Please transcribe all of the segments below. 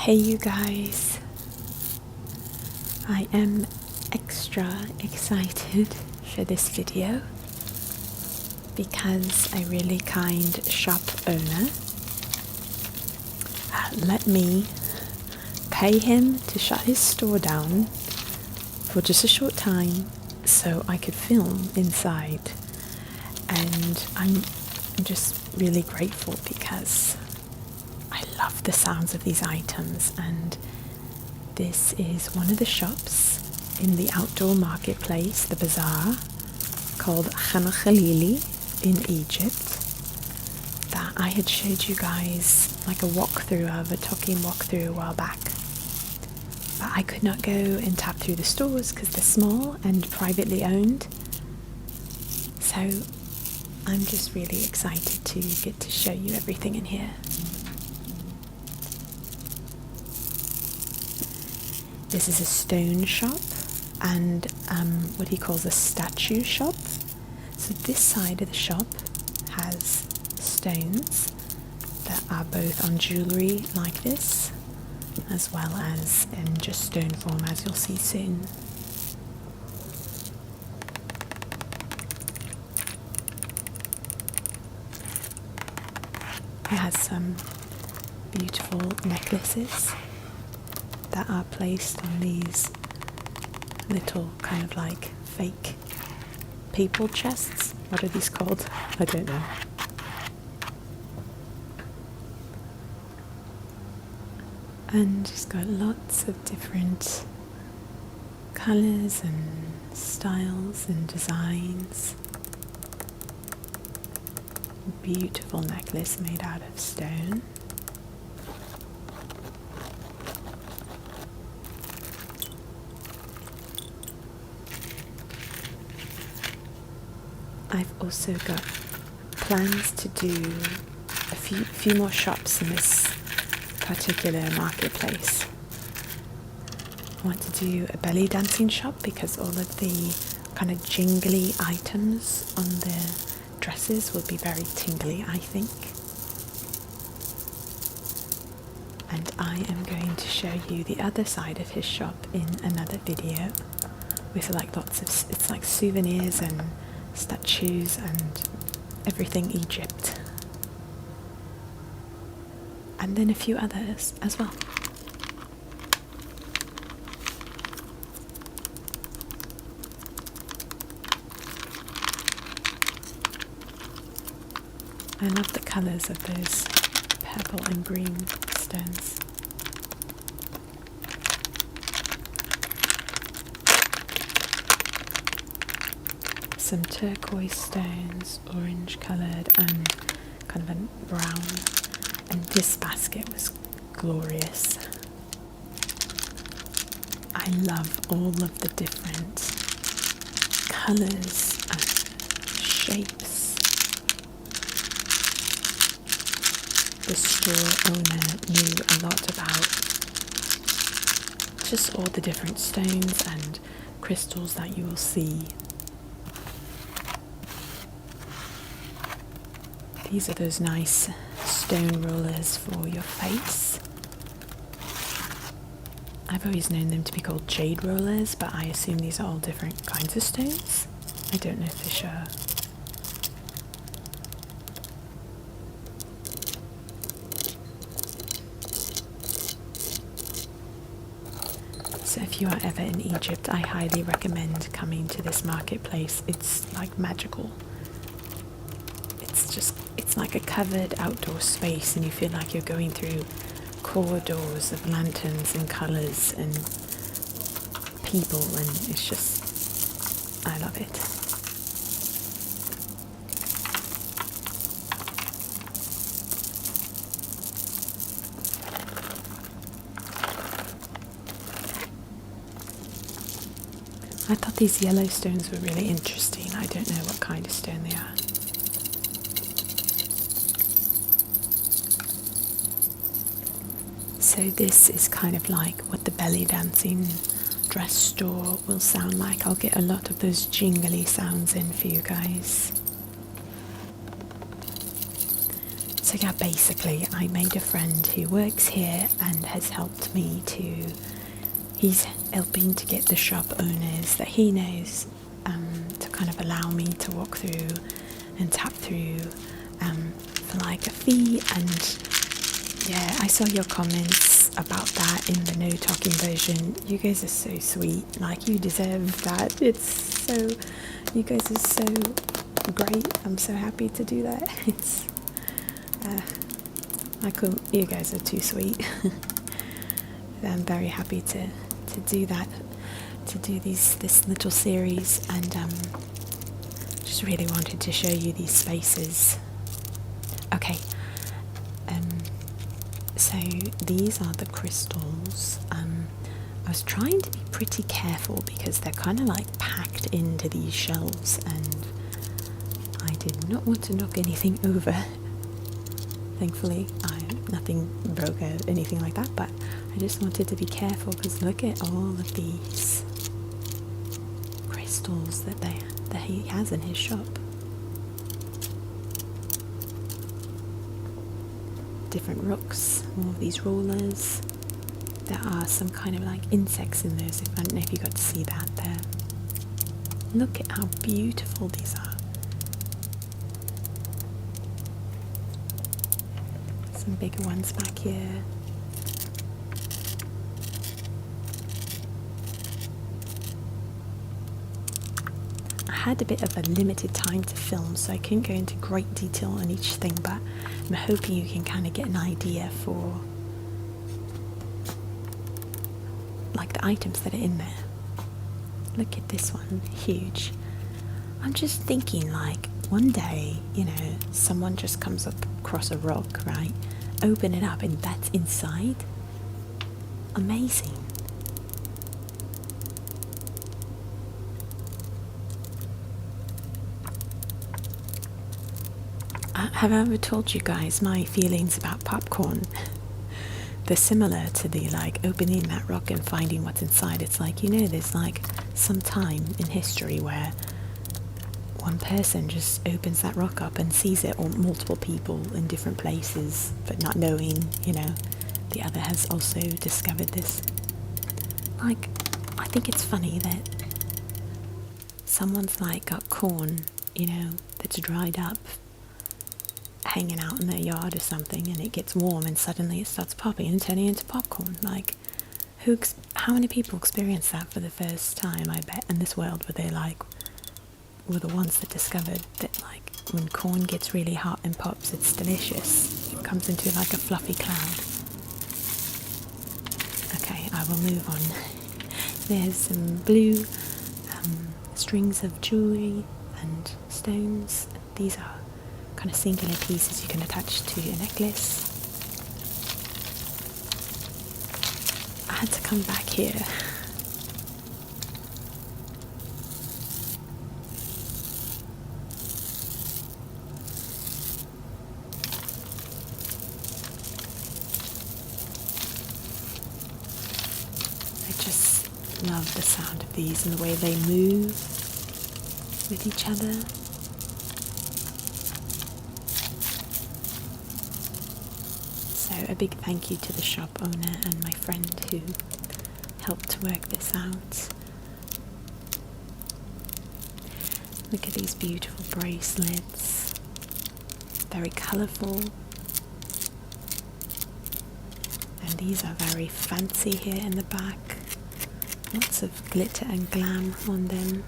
Hey you guys, I am extra excited for this video because a really kind shop owner let me pay him to shut his store down for just a short time so I could film inside, and I'm just really grateful because I love the sounds of these items. And this is one of the shops in the outdoor marketplace, the bazaar, called Khan Khalili in Egypt, that I had showed you guys like a walkthrough of, a talking walkthrough a while back. But I could not go and tap through the stores because they're small and privately owned. So I'm just really excited to get to show you everything in here. This is a stone shop and what he calls a statue shop. So this side of the shop has stones that are both on jewellery like this, as well as in just stone form, as you'll see soon. It has some beautiful necklaces that are placed on these little kind of like fake people chests. What are these called? I don't know. And it's got lots of different colours and styles and designs. Beautiful necklace made out of stone. I've also got plans to do a few more shops in this particular marketplace. I want to do a belly dancing shop because all of the kind of jingly items on the dresses will be very tingly, I think. And I am going to show you the other side of his shop in another video with like lots of, it's like souvenirs and statues and everything Egypt, and then a few others as well. I love the colours of those purple and green stones. Some turquoise stones, orange coloured and kind of a brown, and this basket was glorious. I love all of the different colours and shapes. The store owner knew a lot about just all the different stones and crystals that you will see. These are those nice stone rollers for your face. I've always known them to be called jade rollers, but I assume these are all different kinds of stones. I don't know for sure. So if you are ever in Egypt, I highly recommend coming to this marketplace. It's like magical. It's like a covered outdoor space, and you feel like you're going through corridors of lanterns and colours and people, and it's just, I love it. I thought these yellow stones were really interesting. I don't know what kind of stone they are. So this is kind of like what the belly dancing dress store will sound like. I'll get a lot of those jingly sounds in for you guys. So yeah, basically, I made a friend who works here and has helped me to. He's helping to get the shop owners that he knows to kind of allow me to walk through and tap through for like a fee. And yeah, I saw your comments about that in the no talking version. You guys are so sweet. Like, you deserve that. You guys are so great. I'm so happy to do that. You guys are too sweet. I'm very happy to do that, to do this little series, and just really wanted to show you these spaces. Okay, so these are the crystals. I was trying to be pretty careful because they're kind of like packed into these shelves, and I did not want to knock anything over. Thankfully, nothing broke or anything like that, but I just wanted to be careful because look at all of these crystals that he has in his shop. Different rocks, all of these rollers. There are some kind of like insects in those. I don't know if you got to see that there. Look at how beautiful these are. Some bigger ones back here. I had a bit of a limited time to film, so I couldn't go into great detail on each thing, but I'm hoping you can kind of get an idea for like the items that are in there. Look at this one, huge. I'm just thinking, like, one day, someone just comes up across a rock, right? Open it up and that's inside. Amazing. Have I ever told you guys my feelings about popcorn? They're similar to the like opening that rock and finding what's inside. It's like, there's like some time in history where one person just opens that rock up and sees it, or multiple people in different places, but not knowing, the other has also discovered this. Like, I think it's funny that someone's like got corn, that's dried up, hanging out in their yard or something, and it gets warm and suddenly it starts popping and turning into popcorn. Like, how many people experience that for the first time, I bet, in this world, where they like were the ones that discovered that, like, when corn gets really hot and pops, it's delicious. It comes into like a fluffy cloud. Okay, I will move on. There's some blue strings of jewellery and stones. These are kind of singular pieces you can attach to a necklace. I had to come back here. I just love the sound of these and the way they move with each other. So a big thank you to the shop owner and my friend who helped to work this out. Look at these beautiful bracelets. Very colourful. And these are very fancy here in the back. Lots of glitter and glam on them.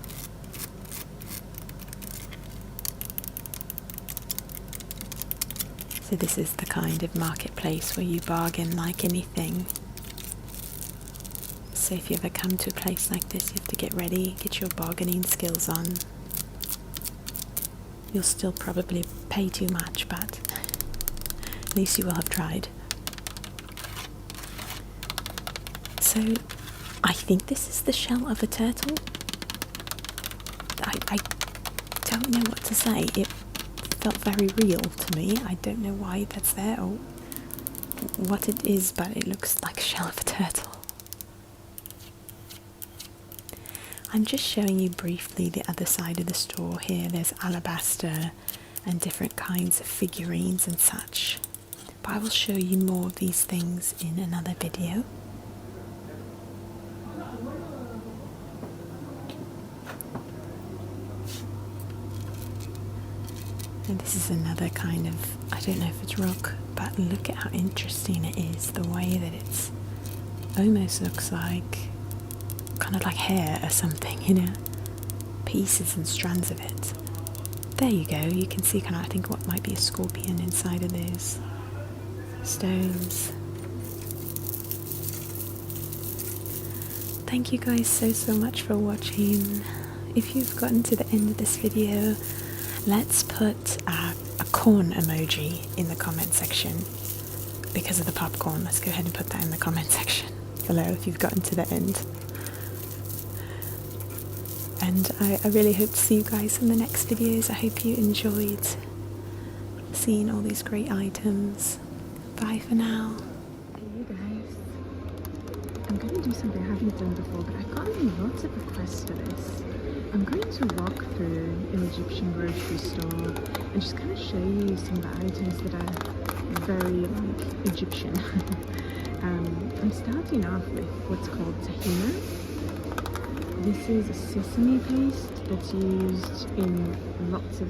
So this is the kind of marketplace where you bargain like anything. So if you ever come to a place like this, you have to get ready, get your bargaining skills on. You'll still probably pay too much, but at least you will have tried. So I think this is the shell of a turtle. I don't know what to say. It felt very real to me. I don't know why that's there or what it is, but it looks like a shell of a turtle. I'm just showing you briefly the other side of the store here. There's alabaster and different kinds of figurines and such. But I will show you more of these things in another video. And this is another kind of, I don't know if it's rock, but look at how interesting it is. The way that it's almost looks like kind of like hair or something, you know, pieces and strands of it. There you go, you can see kind of, I think, what might be a scorpion inside of those stones. Thank you guys so much for watching. If you've gotten to the end of this video, let's put a corn emoji in the comment section because of the popcorn. Let's go ahead and put that in the comment section below if you've gotten to the end. And I really hope to see you guys in the next videos. I hope you enjoyed seeing all these great items. Bye for now. Hey guys, I'm going to do something I haven't done before, but I've gotten lots of requests for this. I'm going to walk through an Egyptian grocery store and just kind of show you some of the items that are very Egyptian. I'm starting off with what's called tahina. This is a sesame paste that's used in lots of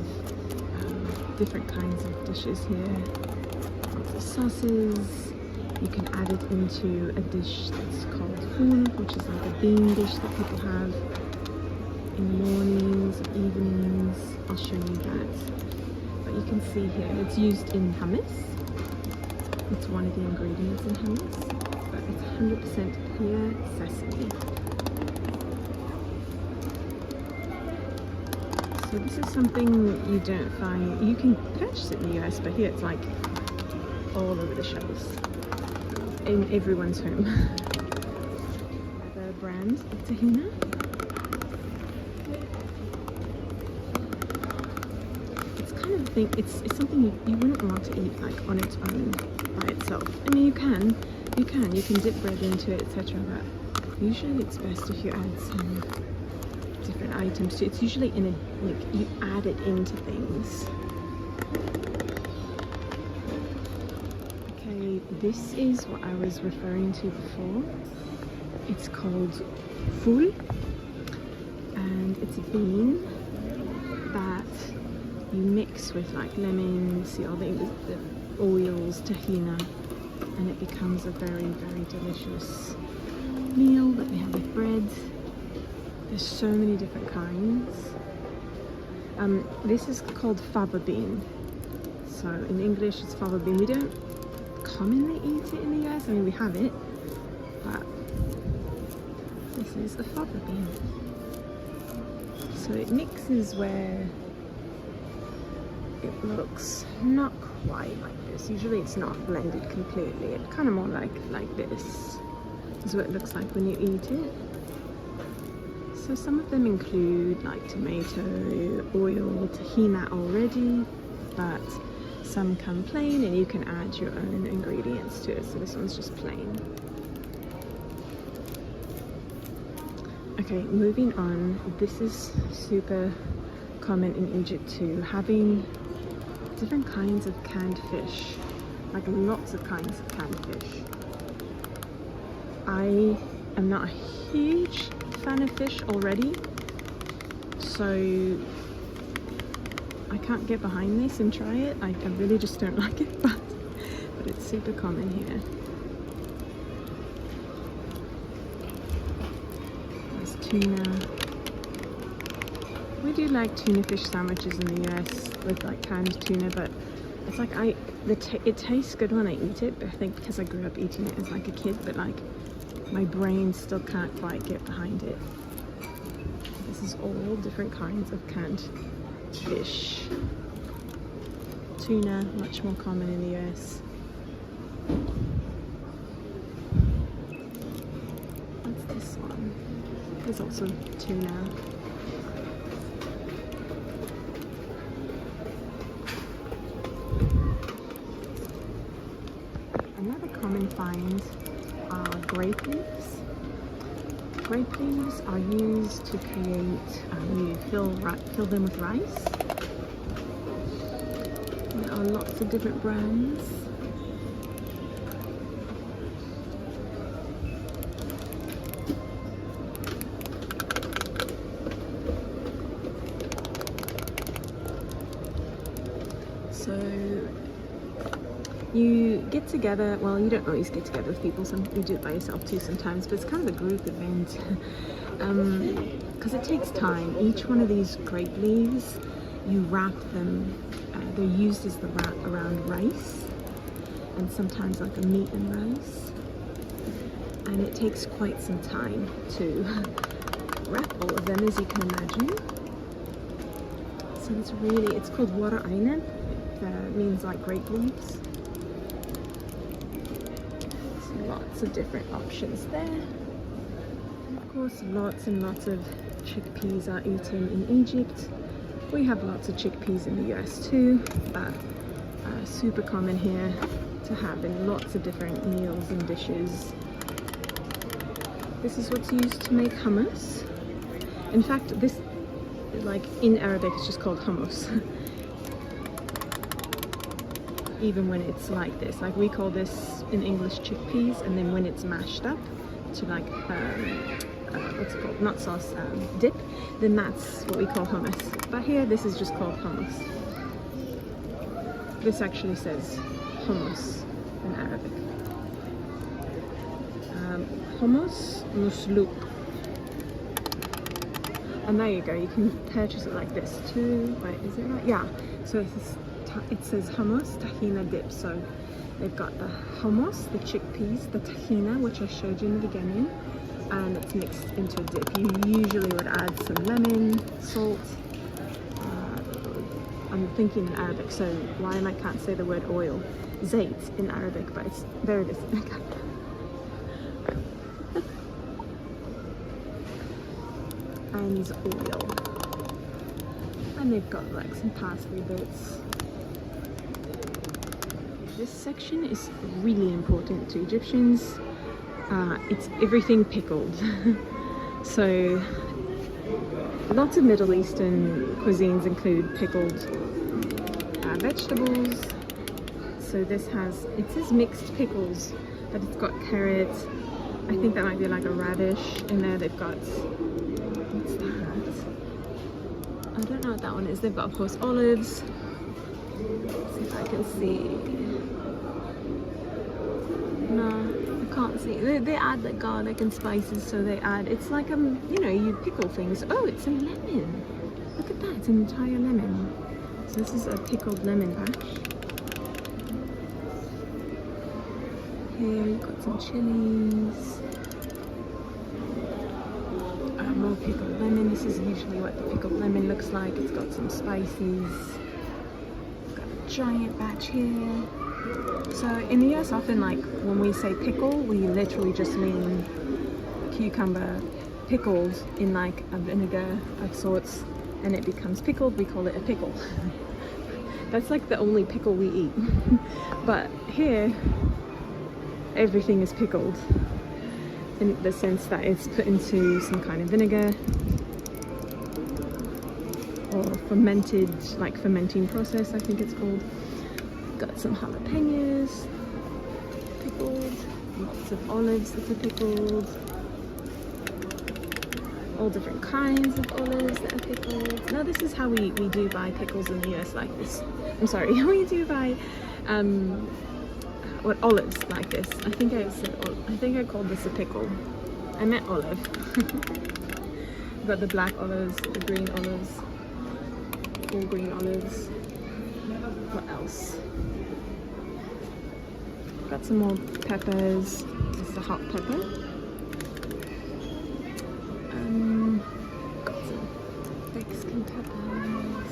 different kinds of dishes here. Lots of sauces. You can add it into a dish that's called ful, which is like a bean dish that people have in mornings, evenings. I'll show you that. But you can see here, it's used in hummus. It's one of the ingredients in hummus, but it's 100% pure sesame. So this is something you don't find, you can purchase it in the US, but here it's like all over the shelves, in everyone's home. The brand of tahina. It's kind of a thing, it's something you wouldn't want to eat like on its own by itself. I mean, you can dip bread into it, etc. But usually it's best if you add some different items to it. It's usually in a, like, you add it into things. Okay, this is what I was referring to before. It's called ful, and it's a bean that you mix with like lemon, see all the oils, tahina, and it becomes a very delicious meal that we have with bread. There's so many different kinds. This is called fava bean. So in English it's fava bean. We don't commonly eat it in the US. I mean, we have it, but this is a fava bean. So it mixes where it looks not quite like this. Usually it's not blended completely. It's kind of more like this. This is what it looks like when you eat it. So some of them include like tomato, oil, tahina already, but some come plain and you can add your own ingredients to it. So this one's just plain. Okay, moving on. This is super common in Egypt too, having different kinds of canned fish, like lots of kinds of canned fish. I am not a huge fan of fish already, so I can't get behind this and try it. I really just don't like it, but it's super common here. There's tuna. We do like tuna fish sandwiches in the US with like canned tuna, but it's like it tastes good when I eat it, but I think because I grew up eating it as like a kid, but like my brain still can't quite get behind it. This is all different kinds of canned fish. Tuna, much more common in the US. What's this one? There's also tuna. Another common find are grape leaves. Grape leaves are used to create, you fill them with rice. there are lots of different brands. So you get together, well, you don't always get together with people, you do it by yourself too sometimes, but it's kind of a group event because it takes time. Each one of these grape leaves, you wrap them, they're used as the wrap around rice and sometimes like a meat and rice, and it takes quite some time to wrap all of them, as you can imagine. So it's called wara aynab, means like grape leaves. So lots of different options there. Of course, lots and lots of chickpeas are eaten in Egypt. We have lots of chickpeas in the US too, but super common here to have in lots of different meals and dishes. This is what's used to make hummus. In fact, this, like in Arabic, it's just called hummus. Even when it's like this, like we call this in English chickpeas, and then when it's mashed up to like what's it called, not sauce, dip, then that's what we call hummus. But here this is just called hummus. This actually says hummus in Arabic. Hummus musluk. And there you go, you can purchase it like this too. Wait, is it right? Yeah, so it says hummus tahina dip. So they've got the hummus, the chickpeas, the tahina, which I showed you in the beginning, and it's mixed into a dip. You usually would add some lemon, salt. I'm thinking in Arabic, so why I can't say the word oil. Zayt in Arabic, but it's, there it is. And oil. And they've got like some parsley bits. This section is really important to Egyptians. It's everything pickled. So lots of Middle Eastern cuisines include pickled vegetables. So this it says mixed pickles, but it's got carrots. I think that might be like a radish in there. They've got, what's that? I don't know what that one is. They've got, of course, olives. Let's see if I can see. No, I can't see. They add like garlic and spices, so they add, it's like, you know, you pickle things. Oh, it's a lemon. Look at that, it's an entire lemon. So this is a pickled lemon batch. Here you've got some chilies. More pickled lemon. This is usually what the pickled lemon looks like. It's got some spices. Got a giant batch here. So in the US, often like when we say pickle, we literally just mean cucumber pickled in like a vinegar of sorts, and it becomes pickled. We call it a pickle. That's like the only pickle we eat. But here, everything is pickled in the sense that it's put into some kind of vinegar or fermented, like fermenting process, I think it's called. Got some jalapenos pickled, lots of olives that are pickled, all different kinds of olives that are pickled. Now this is how we do buy pickles in the US, like this. I'm sorry, we do buy olives like this. I think I called this a pickle. I meant olive. Got the black olives, the green olives, all green olives. What else? Got some more peppers. This is a hot pepper. Got some Mexican peppers.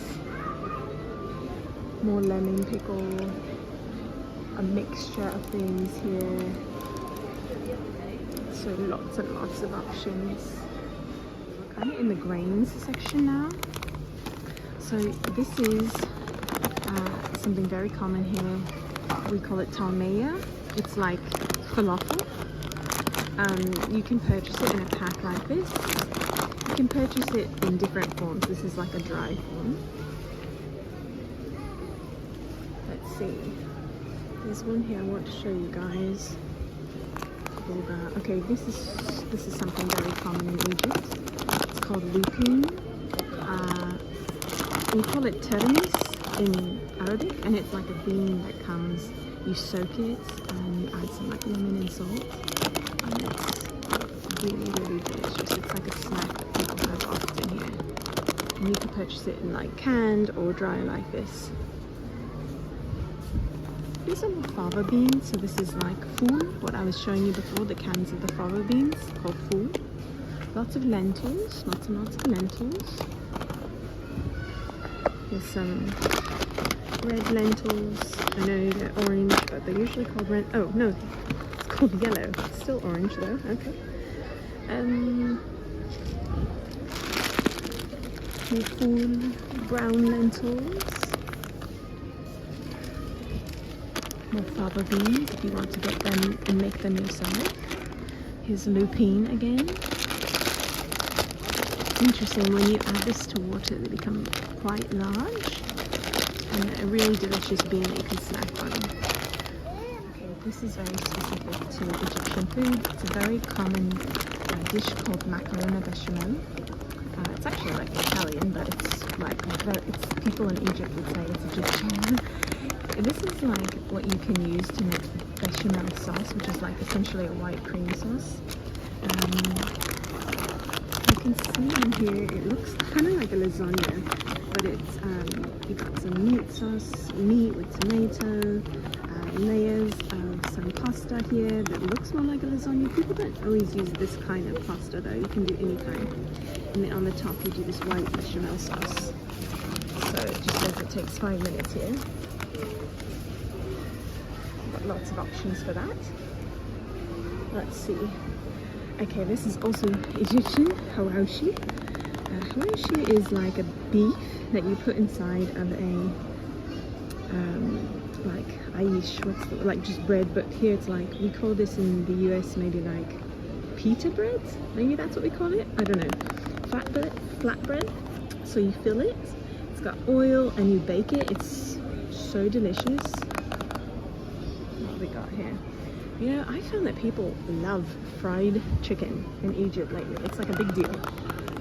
More lemon pickle. A mixture of things here. So lots and lots of options. We're kind of in the grains section now. So this is something very common here. We call it talmeya. It's like falafel. You can purchase it in a pack like this. You can purchase it in different forms. This is like a dry form. let's see. There's one here I want to show you guys. Okay, this is something very common in Egypt. It's called lupine. We call it termis in Arabic, and it's like a bean that comes. You soak it and you add some like lemon and salt, and it's really, really delicious. It's like a snack that people have often here. And you can purchase it in like canned or dry like this. These are the fava beans, so this is like fool, what I was showing you before, the cans of the fava beans, called fool. Lots of lentils, lots and lots of lentils. There's some red lentils. I know they're orange, but they're usually called red. Oh no, it's called yellow. It's still orange though. Okay. The full brown lentils. More fava beans if you want to get them and make them yourself. Here's lupine again. It's interesting, when you add this to water they become quite large, and a really delicious bean that you can snack on. Okay, this is very specific to Egyptian food. It's a very common dish called macarona bechamel. It's actually like Italian, but it's like people in Egypt would say it's Egyptian. This is like what you can use to make bechamel sauce, which is like essentially a white cream sauce. You can see in here it looks kind of like a lasagna, but it's you got some meat sauce, meat with tomato, layers of some pasta here that looks more like a lasagna. People don't always use this kind of pasta though, you can do any kind. And then on the top you do this white bechamel sauce. So it just says it takes 5 minutes here. Got lots of options for that. Let's see. Okay, this is also Egyptian, hawashi. Hawashi is like a beef that you put inside of a like aish, like just bread, but here it's like, we call this in the US maybe like pita bread, maybe that's what we call it, I don't know. Flatbread. So you fill it, it's got oil and you bake it. It's so delicious. What have we got here? You know, I found that people love fried chicken in Egypt lately. It's like a big deal.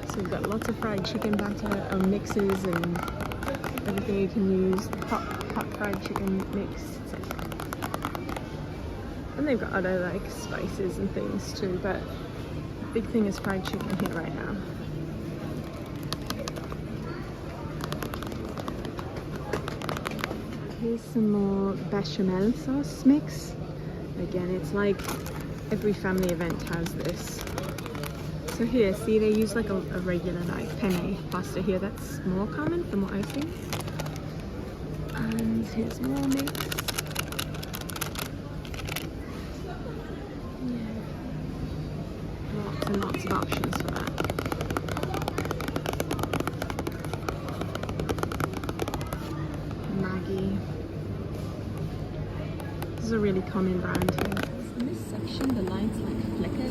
So we've got lots of fried chicken batter, mixes and everything you can use. Hot fried chicken mix. And they've got other like spices and things too, but the big thing is fried chicken here right now. Here's some more bechamel sauce mix. Again, it's like every family event has this. So here, see, they use like a regular like penne pasta here. That's more common from what I've seen. And here's more mix. Yeah. Lots and lots of options for that. Maggi. This is a really common brand here. In this section, the lights like flicker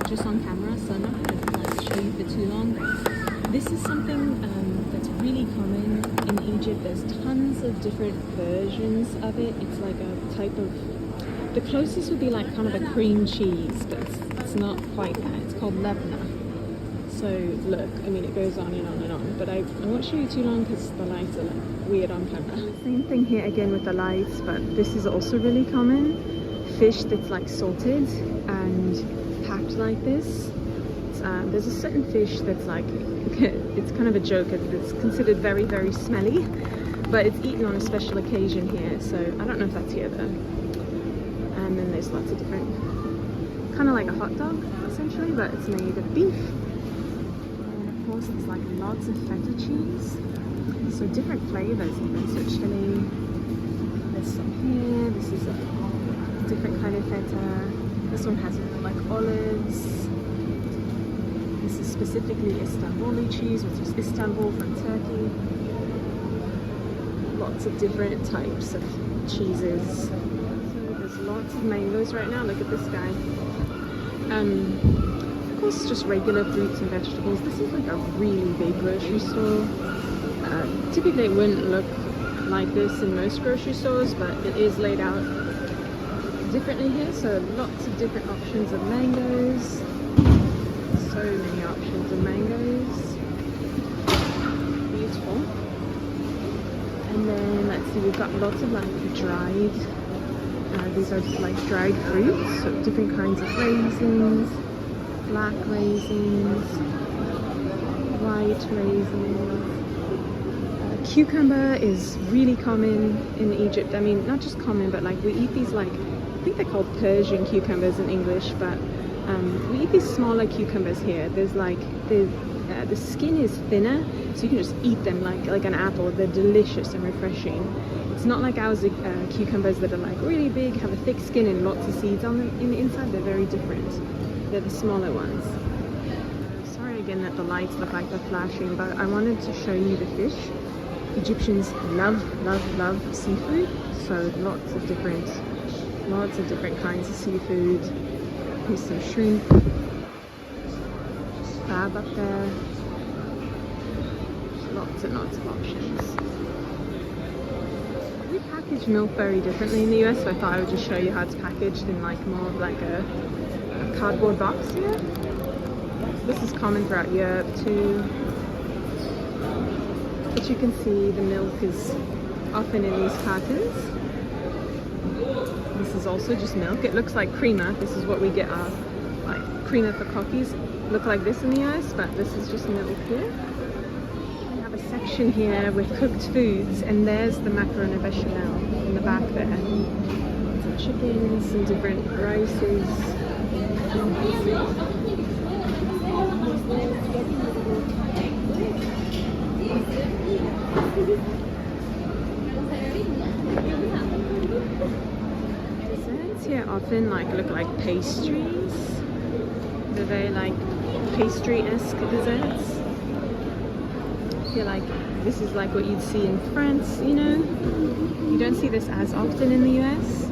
just on camera, so I'm not going to like show you for too long. This is something that's really common in Egypt. There's tons of different versions of it. It's like a type of, the closest would be like kind of a cream cheese, but it's not quite that. It's called lebna. So look, I mean, it goes on and on and on, but I won't show you too long because the lights are like weird on camera. Same thing here again with the lights, but this is also really common. Fish that's like salted and packed like this. There's a certain fish that's like, it's kind of a joke, it's considered very, very smelly, but it's eaten on a special occasion here, so I don't know if that's here though. And then there's lots of different, kind of like a hot dog essentially, but it's made of beef. And of course there's like lots of feta cheese, so different flavors even, so chili, there's some here, this is a different kind of feta, this one has more like olives. This is specifically Istanbuli cheese, which is Istanbul from Turkey. Lots of different types of cheeses. So there's lots of mangoes right now. Look at this guy. Of course, just regular fruits and vegetables. This is like a really big grocery store. Typically, it wouldn't look like this in most grocery stores, but it is laid out differently here. So lots of different options of mangoes. So many options of mangoes. Beautiful. And then let's see, we've got lots of like dried. These are just like dried fruits, so different kinds of raisins, black raisins, white raisins. Cucumber is really common in Egypt. I mean, not just common, but like we eat these like, I think they're called Persian cucumbers in English, but we eat these smaller cucumbers here. There's like, the skin is thinner, so you can just eat them like an apple. They're delicious and refreshing. It's not like our cucumbers that are like really big, have a thick skin and lots of seeds on them in the inside. They're very different. They're the smaller ones. Sorry again that the lights look like they're flashing, but I wanted to show you the fish. Egyptians love seafood, so lots of different kinds of seafood. Here's some shrimp, crab up there. Lots and lots of options. We package milk very differently in the US, so I thought I would just show you how it's packaged in like more of like a cardboard box here. This is common throughout Europe too. But you can see the milk is often in these cartons. This is also just milk. It looks like creamer. This is what we get our like creamer for coffees. Look like this in the US, but this is just milk here. We have a section here with cooked foods, and there's the macaroni bechamel in the back there. Some chickens, some different rices. Desserts here often look like pastries. They're very like pastry-esque desserts. I feel like this is like what you'd see in France, you know? You don't see this as often in the US.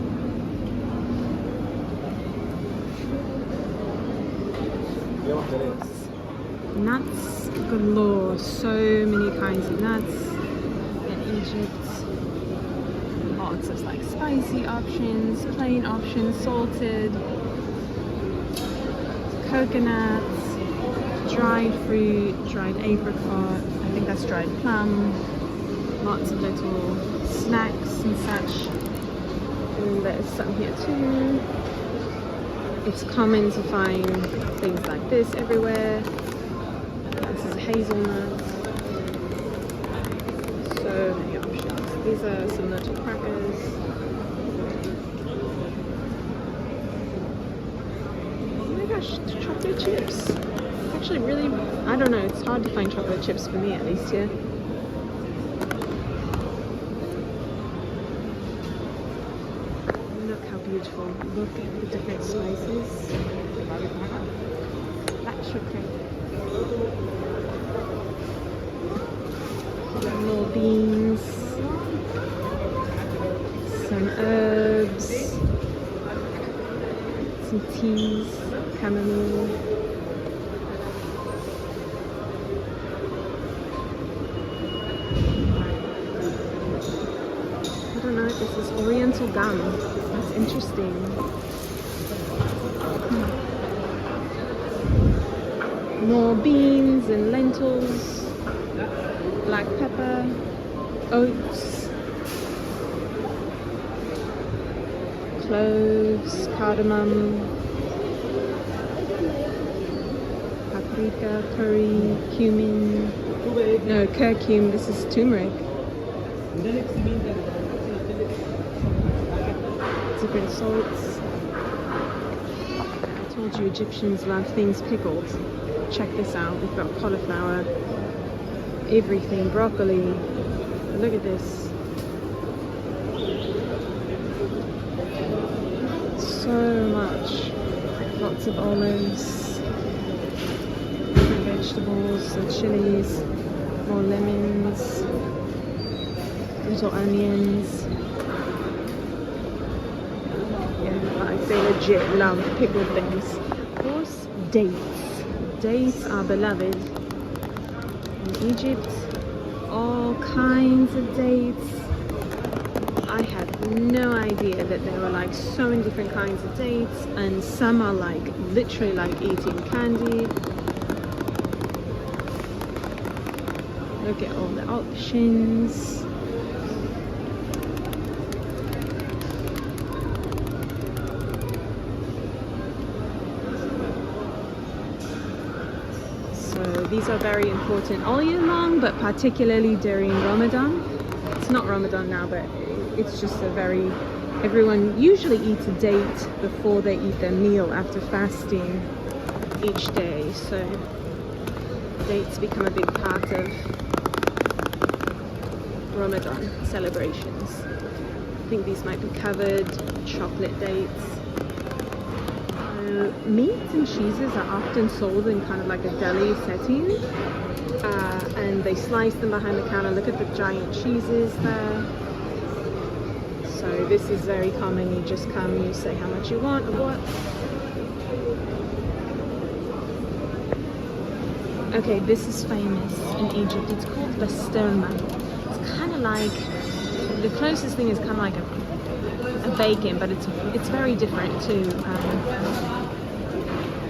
Nuts galore, so many kinds of nuts in Egypt. Lots of like spicy options, plain options, salted, coconuts, dried fruit, dried apricot, I think that's dried plum, lots of little snacks and such. And there's some here too. It's common to find things like this everywhere. This is hazelnut. So many options. These are some little crackers. Oh my gosh, chocolate chips. Actually really, I don't know, it's hard to find chocolate chips for me at least here. Look how beautiful. Look at the different spices. Black sugar. Little beans. Some herbs. Some teas. Chamomile. I don't know, this is oriental gum. That's interesting. More beans and lentils, black pepper, oats, cloves, cardamom, paprika, curry, cumin, no, curcum, this is turmeric. Different salts. I told you Egyptians love things pickled. Check this out. We've got cauliflower, everything, broccoli. Look at this. So much. Lots of olives, different vegetables, some chilies, more lemons, little onions. They legit love pickled things. Of course, dates. Dates are beloved in Egypt. All kinds of dates. I had no idea that there were like so many different kinds of dates, and some are like literally like eating candy. Look at all the options. So these are very important all year long, but particularly during Ramadan. It's not Ramadan now, but it's just a very, everyone usually eats a date before they eat their meal after fasting each day. So dates become a big part of Ramadan celebrations. I think these might be covered. Chocolate dates. Meats and cheeses are often sold in kind of like a deli setting, and they slice them behind the counter. Look at the giant cheeses there. So this is very common. You just come, you say how much you want of what. Okay, this is famous in Egypt. It's called basturma. It's kind of like, the closest thing is kind of like a bacon, but it's very different too.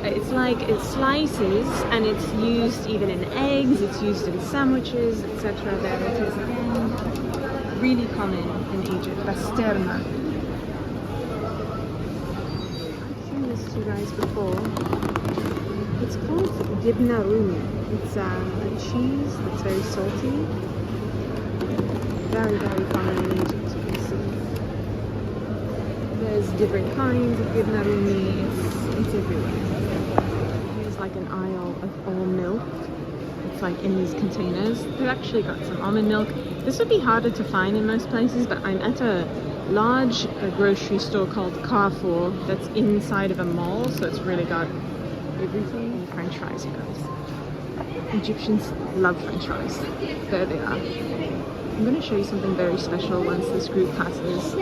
It's like it slices, and it's used even in eggs, it's used in sandwiches, etc. There it is again. Really common in Egypt, basturma. I've seen this to you guys before. It's called gibna rumi. It's a cheese that's very salty. Very, very common in Egypt, you can see. There's different kinds of gibna rumi. It's everywhere. Here's like an aisle of all milk. It's like in these containers. They've actually got some almond milk. This would be harder to find in most places, but I'm at a large grocery store called Carrefour that's inside of a mall, so it's really got everything. And French fries, guys. Egyptians love French fries. There they are. I'm going to show you something very special once this group passes.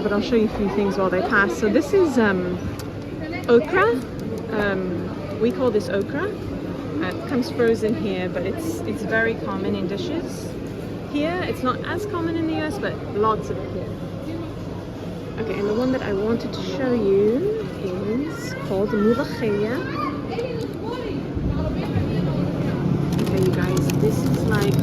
But I'll show you a few things while they pass. So this is okra. We call this okra. It comes frozen here, but it's very common in dishes. Here, it's not as common in the US, but lots of it here. Okay, and the one that I wanted to show you is called mulakhia. Okay, you guys, this is like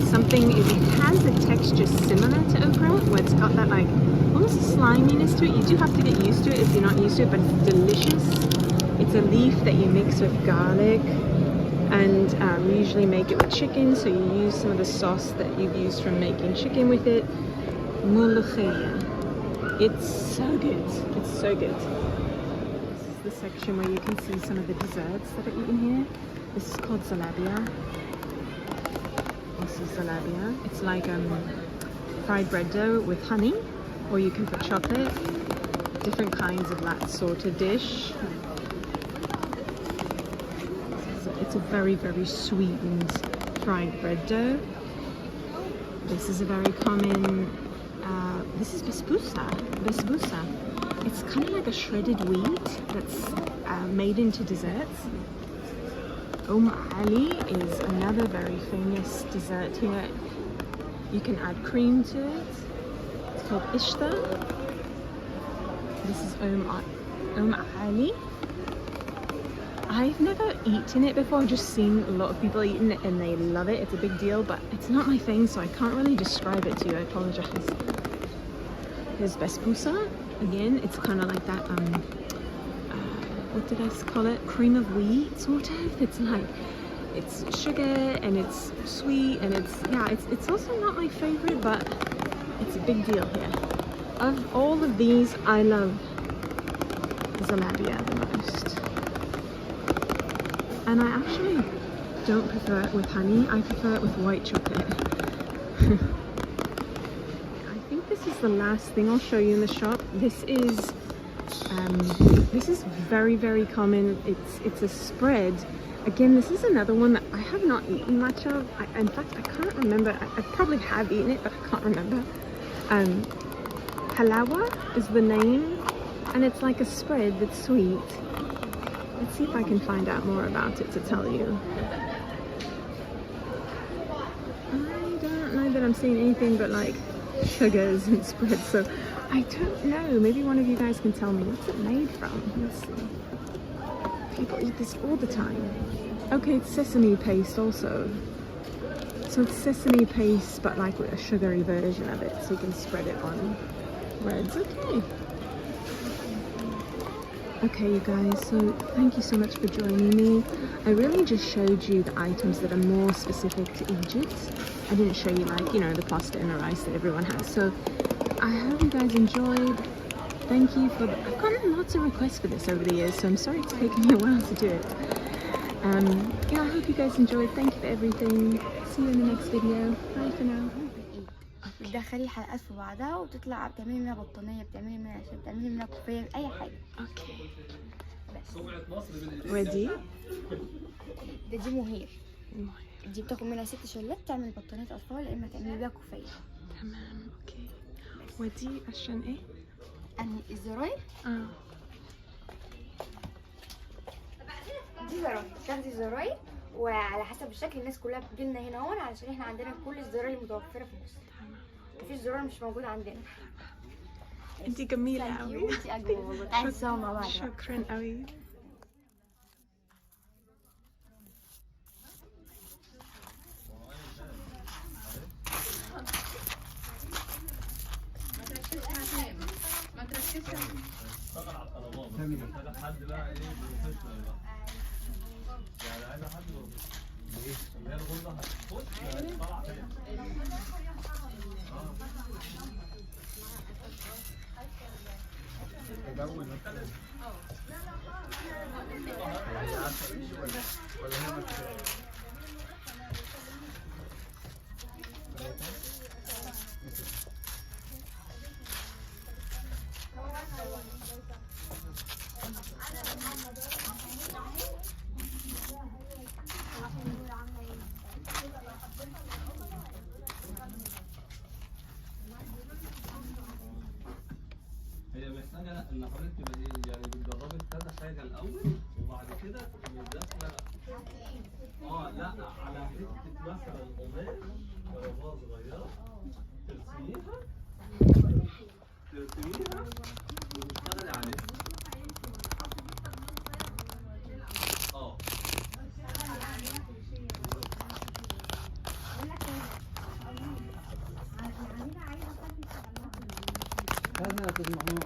something, it has a texture similar to okra, where it's got that like almost a sliminess to it. You do have to get used to it if you're not used to it, but it's delicious. It's a leaf that you mix with garlic, and we usually make it with chicken, so you use some of the sauce that you've used from making chicken with it. Mulakhia. It's so good. It's so good. This is the section where you can see some of the desserts that are eaten here. This is called zalabia. This is zalabia. It's like fried bread dough with honey, or you can put chocolate. Different kinds of that sort of dish. It's a very, very sweetened fried bread dough. This is a very common, this is basbousa. It's kind of like a shredded wheat that's made into desserts. Ali is another very famous dessert here. You can add cream to it. It's called ishta. This is Ali. I've never eaten it before. I've just seen a lot of people eating it and they love it. It's a big deal, but it's not my thing, so I can't really describe it to you. I apologize. There's basbousa. Again, it's kind of like that, what did I call it? Cream of wheat, sort of. It's like, it's sugar and it's sweet and it's also not my favorite, but it's a big deal here. Of all of these, I love zalabia the most. And I actually don't prefer it with honey. I prefer it with white chocolate. I think this is the last thing I'll show you in the shop. This is very, very common. It's a spread. Again, this is another one that I have not eaten much of. In fact, I can't remember. I probably have eaten it, but I can't remember. Halawa is the name, and it's like a spread that's sweet. Let's see if I can find out more about it to tell you. I don't know the I'm seeing anything but like sugars and spreads, so I don't know. Maybe one of you guys can tell me what's it made from. Let's see. People eat this all the time. Okay, it's sesame paste also. So it's sesame paste but like with a sugary version of it, so you can spread it on breads. Okay. Okay, you guys, so thank you so much for joining me. I really just showed you the items that are more specific to Egypt. I didn't show you like, you know, the pasta and the rice that everyone has. So I hope you guys enjoyed. Thank you for I've gotten lots of requests for this over the years, so I'm sorry it's taken me a while to do it. Yeah, I hope you guys enjoyed. Thank you for everything. See you in the next video. Bye for now. بتدخلي الحلقات في بعضها وتطلع بتعملي منها بطانية، بتعملي منها شاي، بتعملي منها كوفية، أي حاجة. اوكي. بس. ودي؟ دي مهير. دي بتاخد منها 6 شلات تعمل بطانية أطفال، يا إما تعملي بيها كوفية. تمام، اوكي. ودي عشان ايه؟ الزراير؟ دي زراير، تاخدي زراير وعلى حسب الشكل الناس كلها بتجيلنا هنا هون علشان احنا عندنا كل الزراير المتوفرة في مصر. مفيش زرار مش موجود عندنا. انتي جميلة قوي. انتي أجمل والله. تعالي نسوي مع بعض. شكرا قوي. هي محتاجه ان حضرتك تبقى ايه يعني بتجربي كذا حاجه الاول وبعد كده داخله لا على حته مثلا قماش ضربات صغيره ترسميها وتشتغلي عليها. هذا تسمعون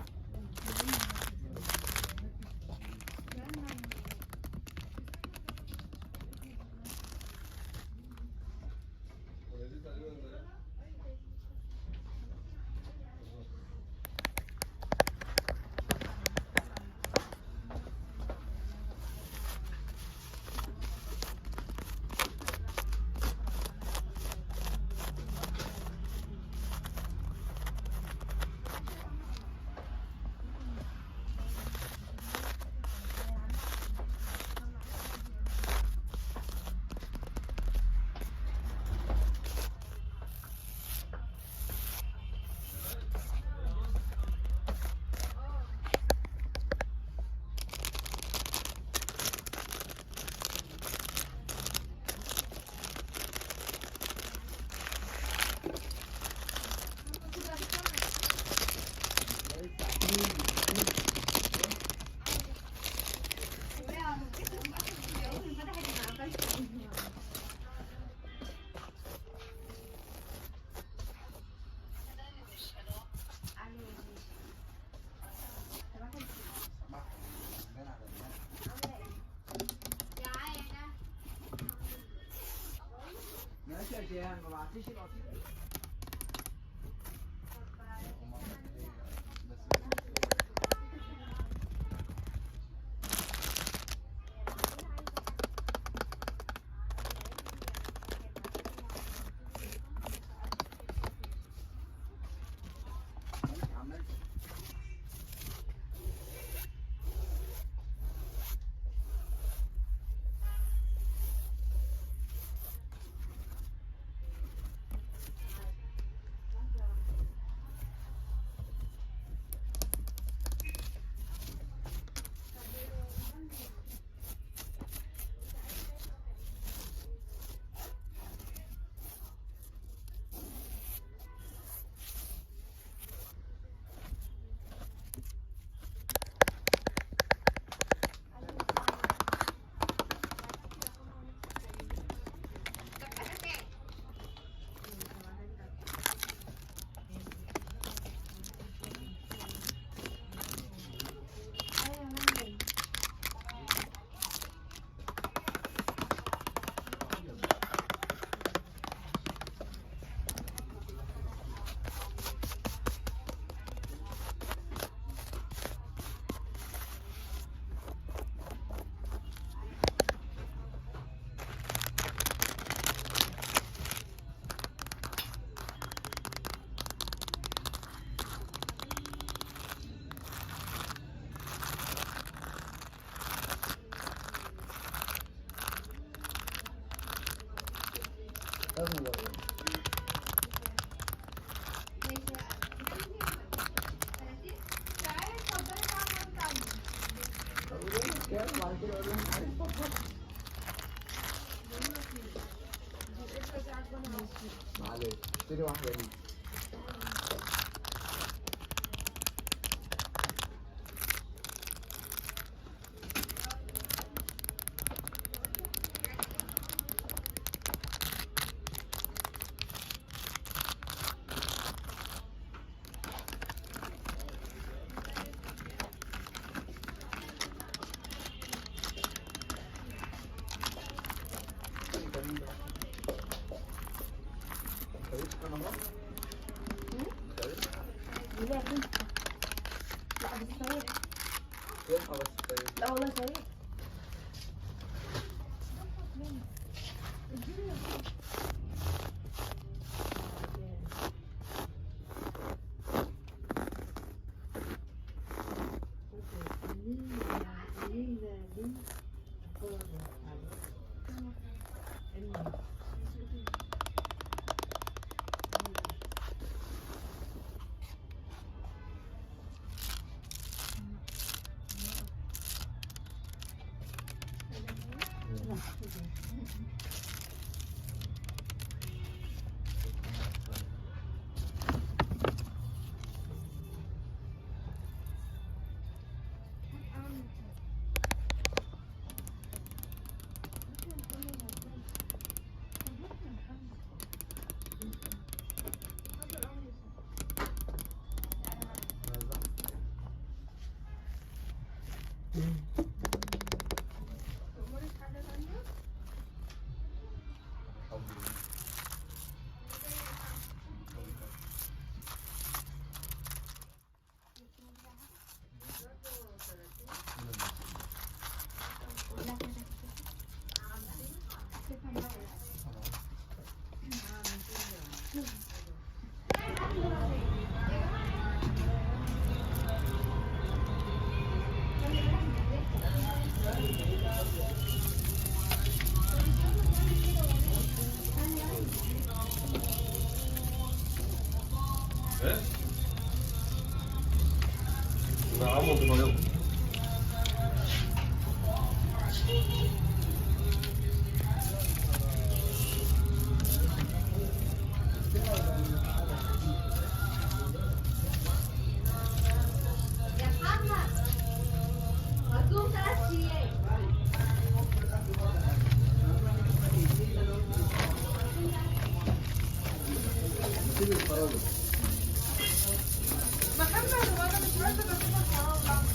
ما بعتيش معلش اشتري واحدة ليك. لا كنت لا بس صغير. لا والله صغير. 나 아무것도 더 해요.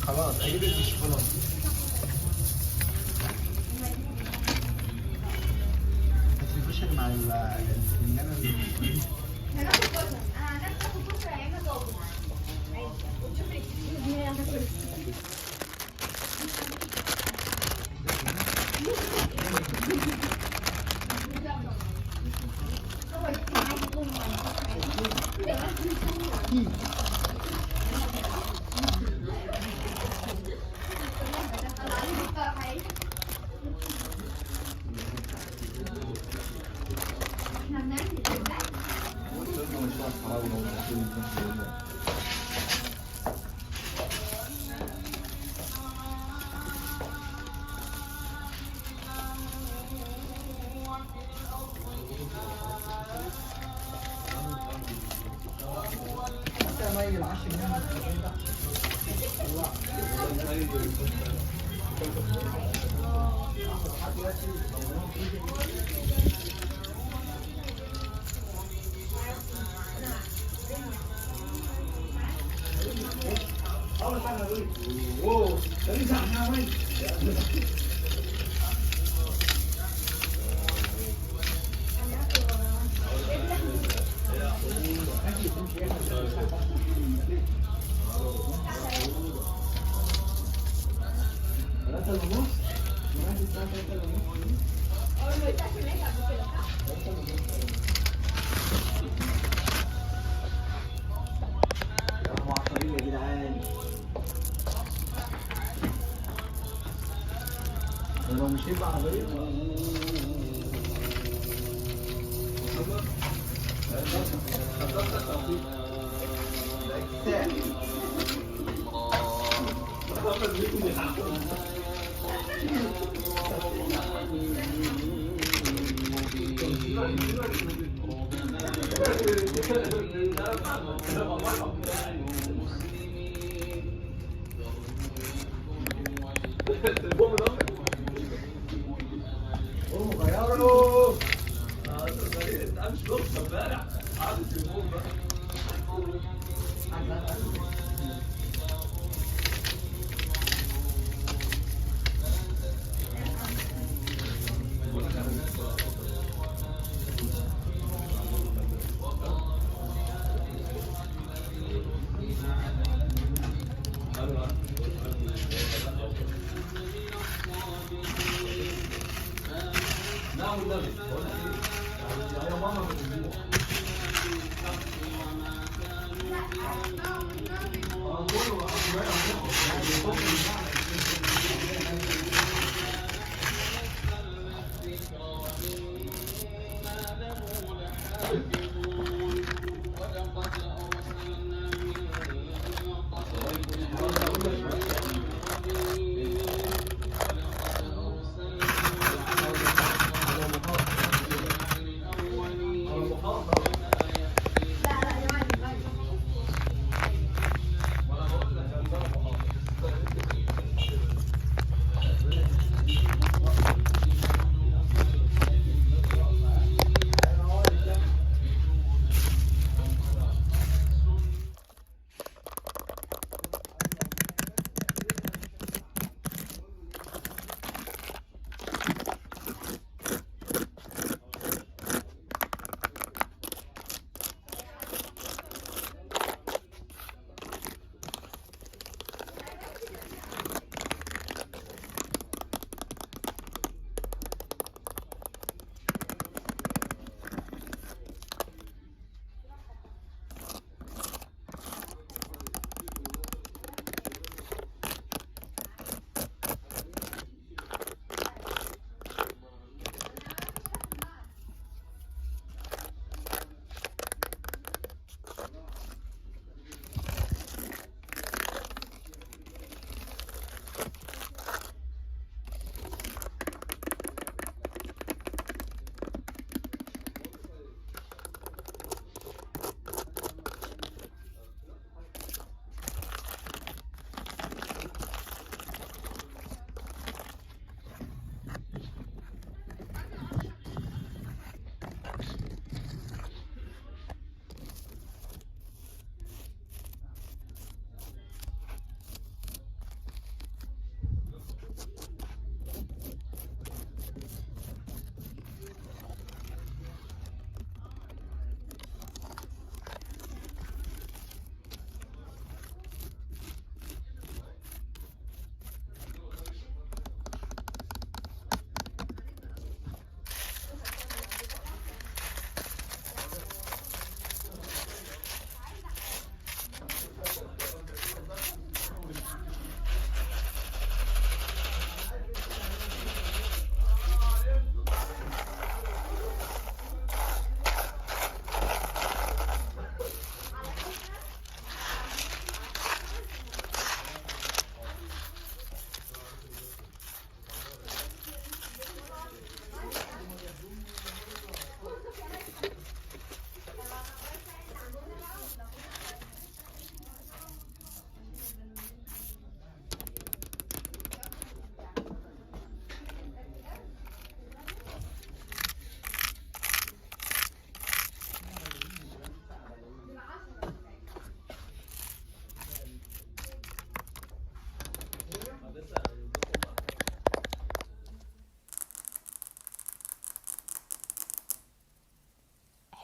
خلاص اجيب لك الشوكولاته. بس الكشري مع الفنجان هناخد كشري. انا هناخد كشري يا اما طاجن عادي. وتشوفي لو مشيت بعربية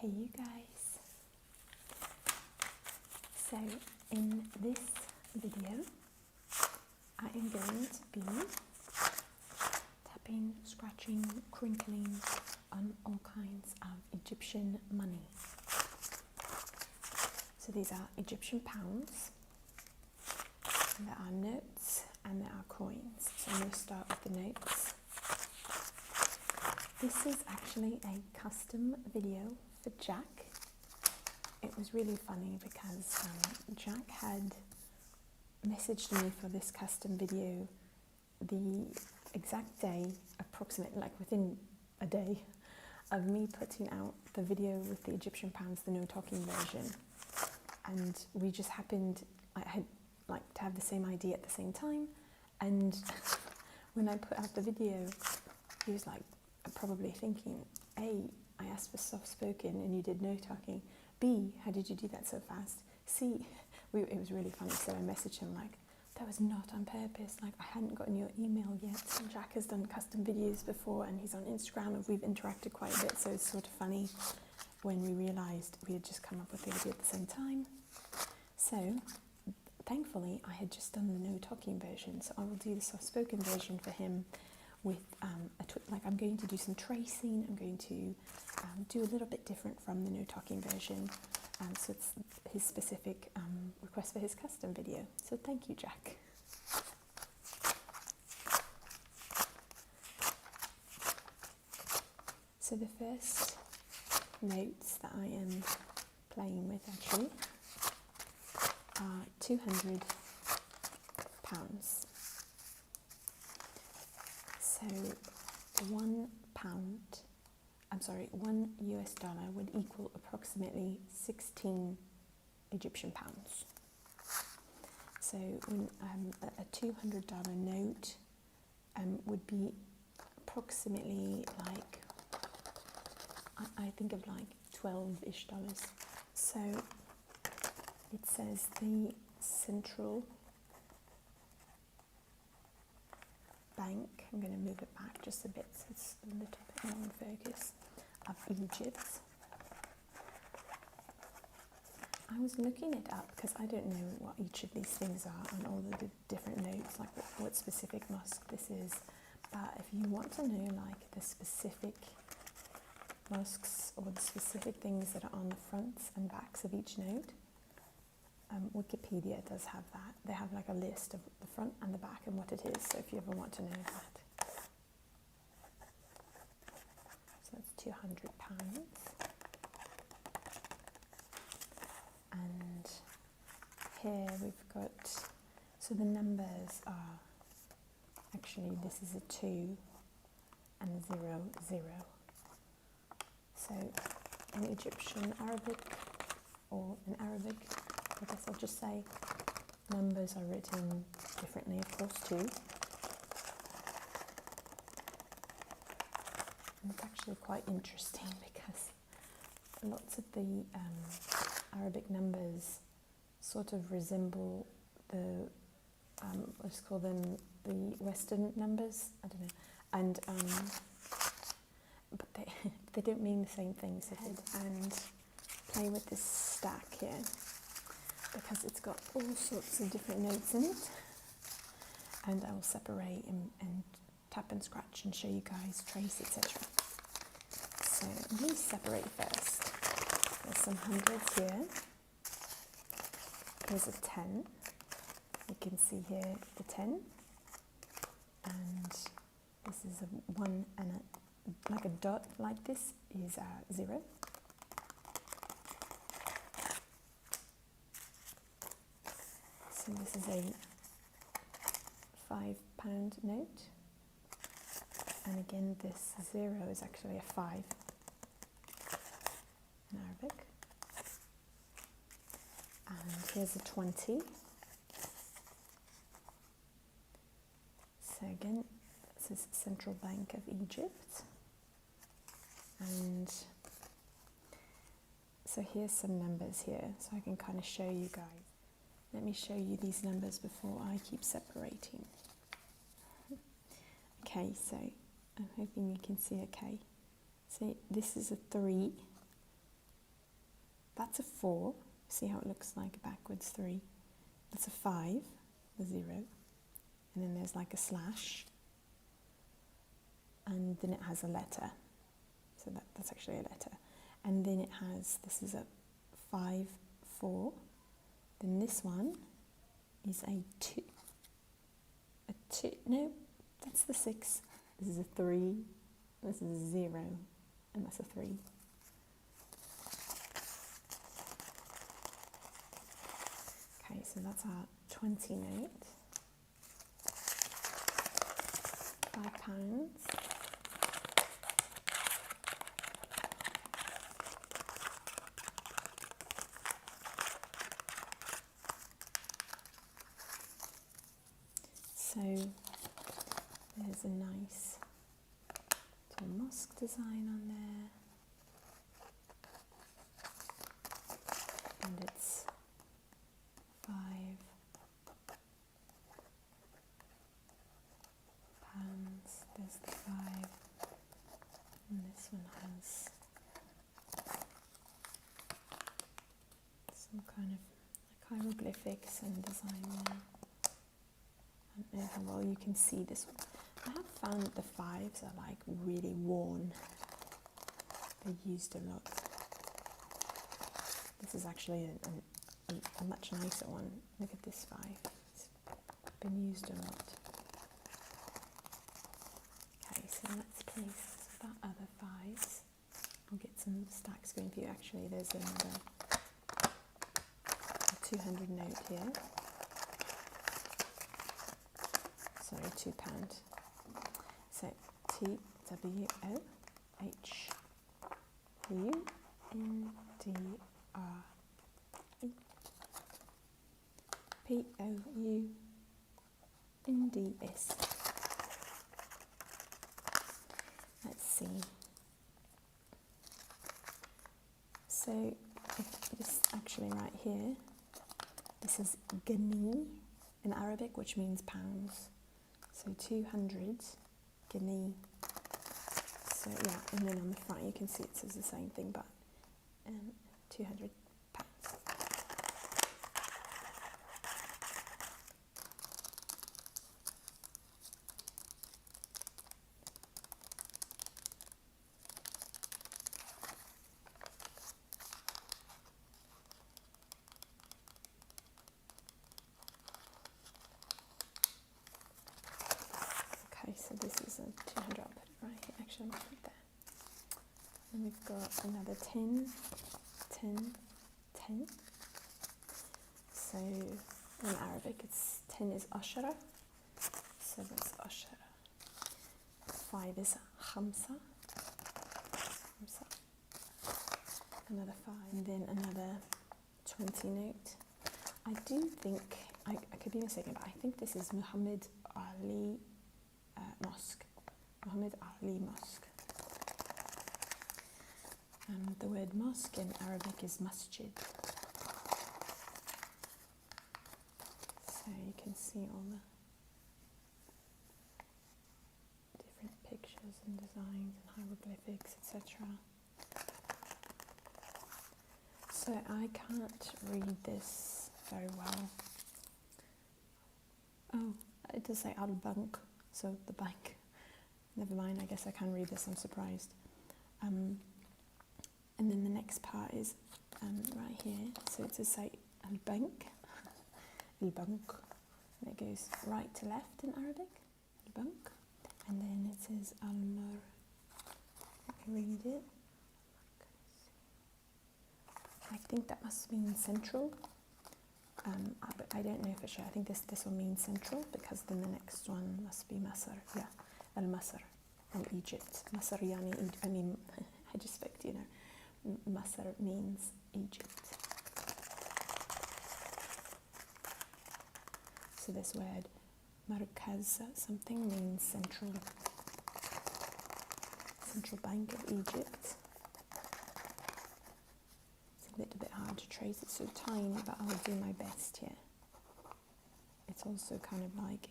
Hey you guys, so in this video I am going to be tapping, scratching, crinkling on all kinds of Egyptian money. So these are Egyptian pounds, and there are notes and there are coins. So I'm going to start with the notes. this is actually a custom video for Jack. It was really funny because Jack had messaged me for this custom video the exact day, approximately like within a day of me putting out the video with the Egyptian pounds, the no talking version. And we just happened, I had like to have the same idea at the same time. And when I put out the video, he was like probably thinking, A, I asked for soft spoken and you did no talking. B, how did you do that so fast? C, it was really funny. So I messaged him like, that was not on purpose. Like, I hadn't gotten your email yet. And Jack has done custom videos before and he's on Instagram and we've interacted quite a bit. So it's sort of funny when we realised we had just come up with the idea at the same time. So thankfully I had just done the no talking version. So I will do the soft spoken version for him with I'm going to do some tracing. I'm going to do a little bit different from the no talking version. So it's his specific request for his custom video. So thank you, Jack. So the first notes that I am playing with actually are £200. So £1 would equal approximately 16 Egyptian pounds. So when a $200 note would be approximately like, I think of like $12-ish. So it says the central bank, I'm going to move it back just a bit so it's a little bit more in focus, of Egypt. I was looking it up because I don't know what each of these things are and all the different notes, like what specific mosque this is. But if you want to know like the specific mosques or the specific things that are on the fronts and backs of each note, Wikipedia does have that. They have like a list of the front and the back and what it is, so if you ever want to know that. So that's £200. And here we've got, so the numbers are, actually this is a 2 and a 0, 0. So in Egyptian Arabic, or in Arabic, I guess I'll just say numbers are written differently, of course, too. And it's actually quite interesting because lots of the Arabic numbers sort of resemble the, let's call them the Western numbers, I don't know, and but they don't mean the same thing. So and play with this stack here because it's got all sorts of different notes in it, and I will separate and tap and scratch and show you guys, trace, etc. So I'm going to separate first. There's some hundreds here. Here's a 10. You can see here the 10, and this is a 1 and like a dot like this is 0. So this is a £5 note, and again this 0 is actually a 5 in Arabic. And here's a 20. So again, this is Central Bank of Egypt. And so here's some numbers here, so I can kind of show you guys. Let me show you these numbers before I keep separating. Okay, so I'm hoping you can see okay. So this is a 3. That's a 4. See how it looks like backwards 3. That's a 5, the 0. And then there's like a slash. And then it has a letter. So that's actually a letter. And then it has, this is a 5, 4. Then this one is a 2. A 2, no, that's the 6. This is a 3. This is 0, and that's a 3. Okay, so that's our 20 note. £5. So there's a nice little mosque design on there, and it's £5. There's the 5, and this one has some kind of like hieroglyphics and design there. I don't know how well you can see this one. I have found that the 5s are like really worn. They're used a lot. This is actually a much nicer one. Look at this 5. It's been used a lot. Okay, so let's place that other 5s. I'll get some stacks going for you. Actually, there's another 200 note here. Sorry, £2. So TWOWNDRPOUNDS. Let's see. So this actually right here, this is Ghani in Arabic, which means pounds. So 200 Ghani. So yeah, and then on the front you can see it says the same thing, but 200 pounds. Okay, so this is a 200, I'll put it right here, actually I'll put it there. And we've got another 10, 10, 10. So in Arabic it's 10 is ashara, so that's ashara. 5 is khamsa, khamsa. Another 5, and then another 20 note. I do think, I could be mistaken, but I think this is Muhammad Ali Mosque. Muhammad Ali Mosque. The word mosque in Arabic is masjid. So you can see all the different pictures and designs and hieroglyphics, etc. So I can't read this very well. Oh, it does say al-bank, so the bank. Never mind, I guess I can read this, I'm surprised. And then the next part is right here, so it says say al-bank, al-bank, and it goes right to left in Arabic, al-bank, and then it says al-mar, I can read it. I think that must mean central, but I don't know for sure. I think this will mean central, because then the next one must be Masr, yeah, al-Masr, and Egypt. Masr yani, I mean, I just spoke to you know. Masr means Egypt. So this word markaz something means central bank of Egypt. It's a little bit hard to trace, it's so tiny, but I'll do my best here. It's also kind of like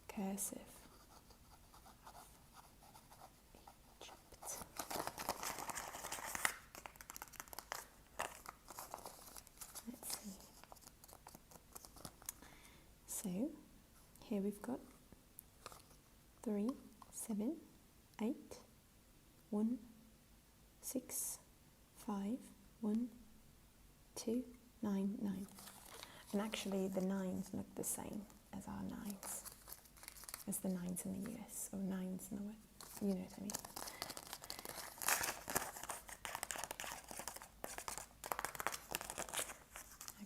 cursive. So here we've got 3, 7, 8, 1, 6, 5, 1, 2, 9, 9. And actually the 9s look the same as our 9s, as the 9s in the US, or 9s in the you know what I mean.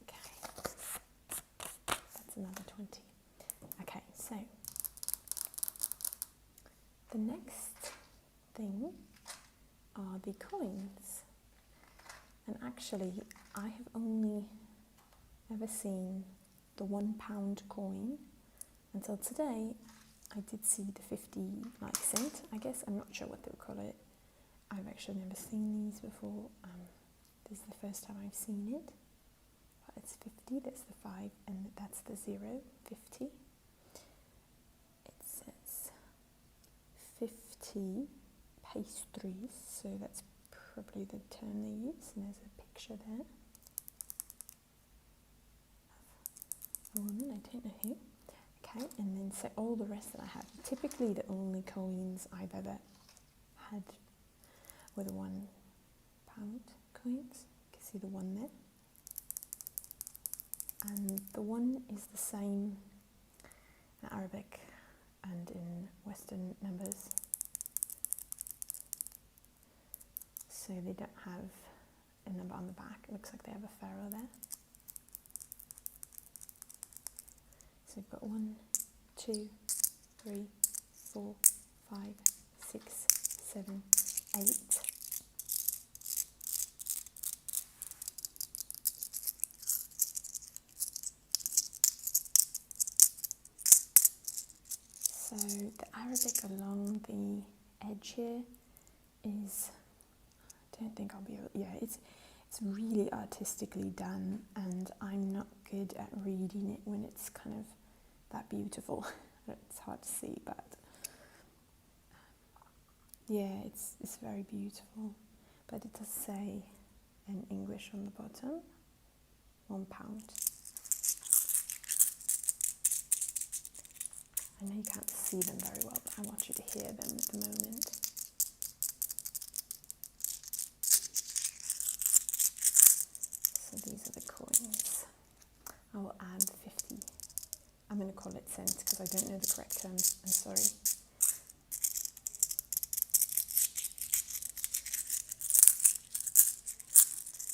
Okay, that's another 20. Okay, so the next thing are the coins. And actually, I have only ever seen the £1 coin until today. I did see the 50 cent, I guess. I'm not sure what they would call it. I've actually never seen these before. This is the first time I've seen it. But it's 50, that's the 5, and that's the 0, 50. It says 50 pastries, so that's probably the term they use, and there's a picture there of a woman, I don't know who. Okay, and then so all the rest that I have, typically the only coins I've ever had were the £1 coins. You can see the one there. And the one is the same in Arabic and in Western numbers. So they don't have a number on the back. It looks like they have a pharaoh there. So we've got 1, 2, 3, 4, 5, 6, 7, 8. So the Arabic along the edge here is, I don't think I'll be able, yeah, it's really artistically done, and I'm not good at reading it when it's kind of that beautiful. It's hard to see, but yeah, it's very beautiful. But it does say in English on the bottom, £1. I know you can't see them very well, but I want you to hear them at the moment. So these are the coins. I will add 50. I'm going to call it cents because I don't know the correct term. I'm sorry.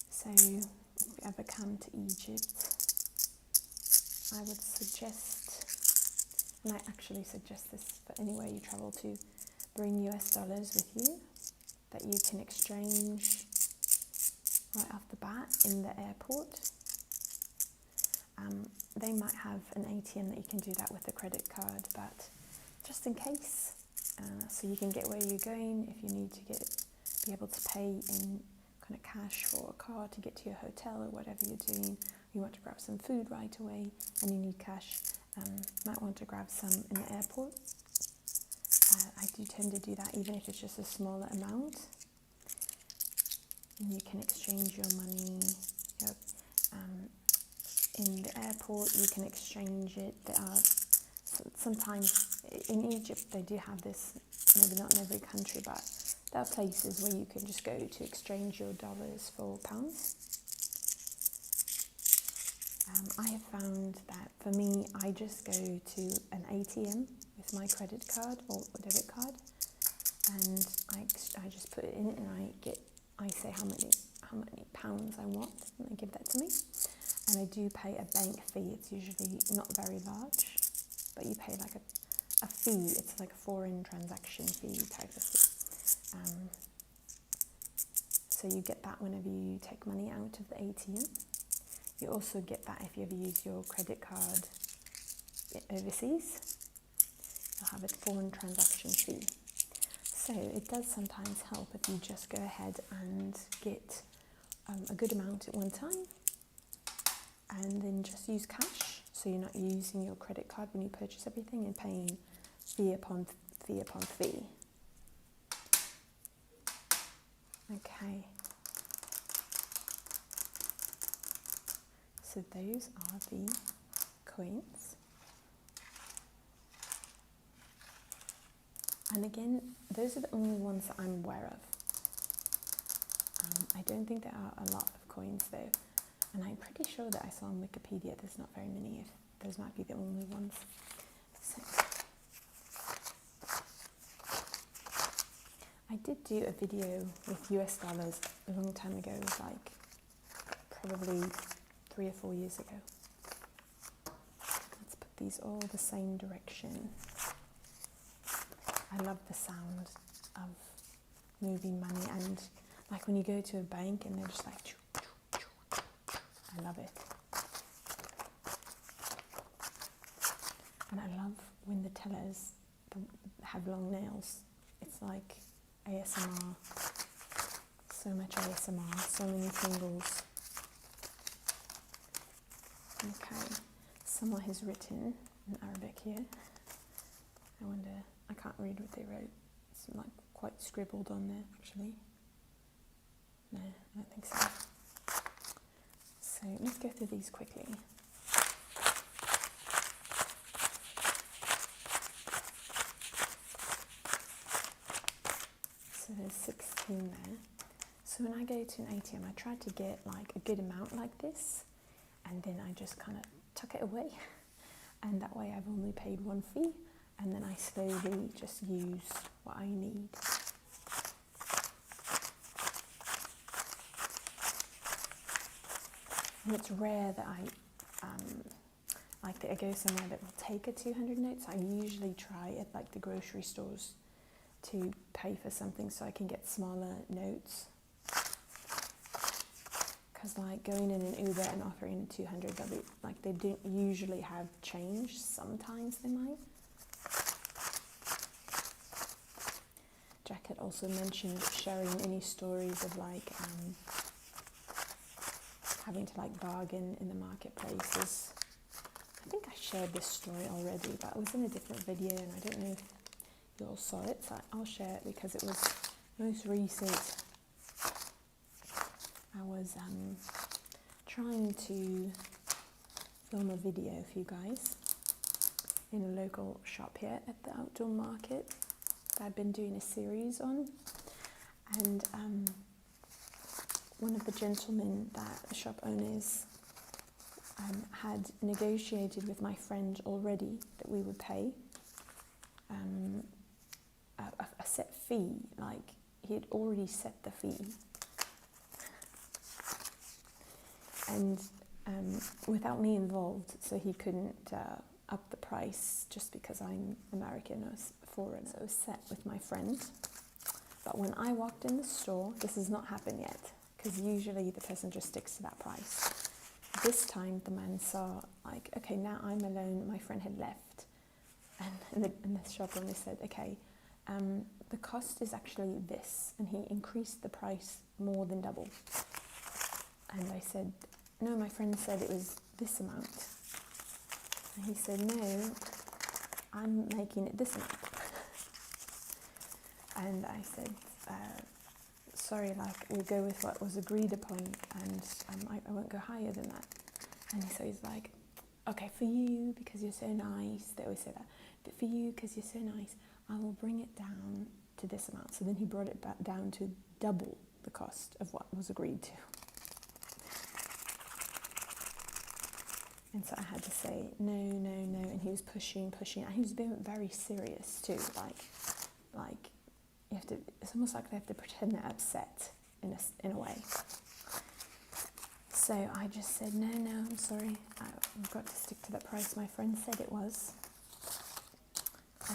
So if you ever come to Egypt, I would suggest, and I actually suggest this for anywhere you travel to, bring US dollars with you that you can exchange right off the bat in the airport. They might have an ATM that you can do that with a credit card, but just in case, so you can get where you're going. If you need to be able to pay in kind of cash for a car to get to your hotel or whatever you're doing, you want to grab some food right away and you need cash, might want to grab some in the airport. I do tend to do that even if it's just a smaller amount. And you can exchange your money. In the airport, you can exchange it. There are sometimes in Egypt they do have this, maybe not in every country, but there are places where you can just go to exchange your dollars for pounds. I have found that for me, I just go to an ATM with my credit card or debit card, and I just put it in and I say how many pounds I want, and they give that to me. And I do pay a bank fee. It's usually not very large, but you pay like a fee. It's like a foreign transaction fee type of fee. So you get that whenever you take money out of the ATM. You also get that if you ever use your credit card overseas. You'll have a foreign transaction fee. So it does sometimes help if you just go ahead and get a good amount at one time, and then just use cash, so you're not using your credit card when you purchase everything and paying fee upon fee upon fee. Okay. So those are the coins. And again, those are the only ones that I'm aware of. I don't think there are a lot of coins though. And I'm pretty sure that I saw on Wikipedia there's not very many, if those might be the only ones. So did do a video with US dollars a long time ago, like probably 3 or 4 years ago. Let's put these all the same direction. I love the sound of moving money, and like when you go to a bank and they're just like choo, choo, choo, choo. I love it. And I love when the tellers have long nails. It's like ASMR. So much ASMR, so many symbols. Okay, someone has written in Arabic here. I wonder, I can't read what they wrote. It's like quite scribbled on there, actually. No, I don't think so. So let's go through these quickly. So there's 16 there. So when I go to an ATM, I try to get like a good amount like this, and then I just kind of tuck it away. And that way I've only paid one fee, and then I slowly just use what I need. And it's rare that I go somewhere that will take a 200 note. So I usually try at like the grocery stores to pay for something so I can get smaller notes. Because like going in an Uber and offering 200, they'll be, like they don't usually have change. Sometimes they might. Jack had also mentioned sharing any stories of like having to like bargain in the marketplaces. I think I shared this story already, but it was in a different video and I don't know if you all saw it, so I'll share it because it was most recent. I was trying to film a video for you guys in a local shop here at the outdoor market that I've been doing a series on, and one of the gentlemen that the shop owners had negotiated with my friend already that we would pay a set fee. Like he had already set the fee, and without me involved, so he couldn't up the price just because I'm American or foreign. So it was set with my friend. But when I walked in the store, this has not happened yet, because usually the person just sticks to that price. This time the man saw, like, okay, now I'm alone, my friend had left. And the shop owner said, okay, the cost is actually this. And he increased the price more than double. And I said, no, my friend said it was this amount. And he said, no, I'm making it this amount. And I said, sorry, like, we'll go with what was agreed upon, and I won't go higher than that. And so he's like, okay, for you, because you're so nice, they always say that, but for you, because you're so nice, I will bring it down to this amount. So then he brought it back down to double the cost of what was agreed to. And so I had to say, no, and he was pushing, and he was being very serious too, like, you have to, it's almost like they have to pretend they're upset in a way. So I just said, no, I'm sorry, I've got to stick to that price my friend said it was.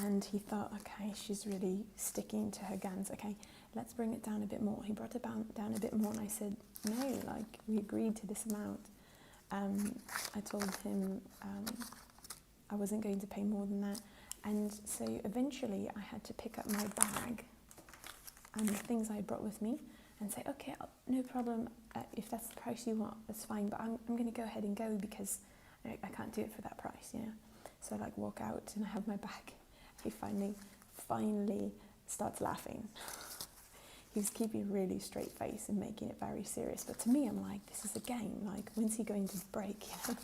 And he thought, okay, she's really sticking to her guns, okay, let's bring it down a bit more. He brought it down a bit more, and I said, no, like, we agreed to this amount. I told him I wasn't going to pay more than that. And so eventually I had to pick up my bag and the things I brought with me and say, okay, no problem, if that's the price you want, that's fine, but I'm going to go ahead and go because I can't do it for that price, you know. So I like walk out and I have my bag. He finally starts laughing. He was keeping a really straight face and making it very serious, but to me I'm like, this is a game, like, when's he going to break, you know?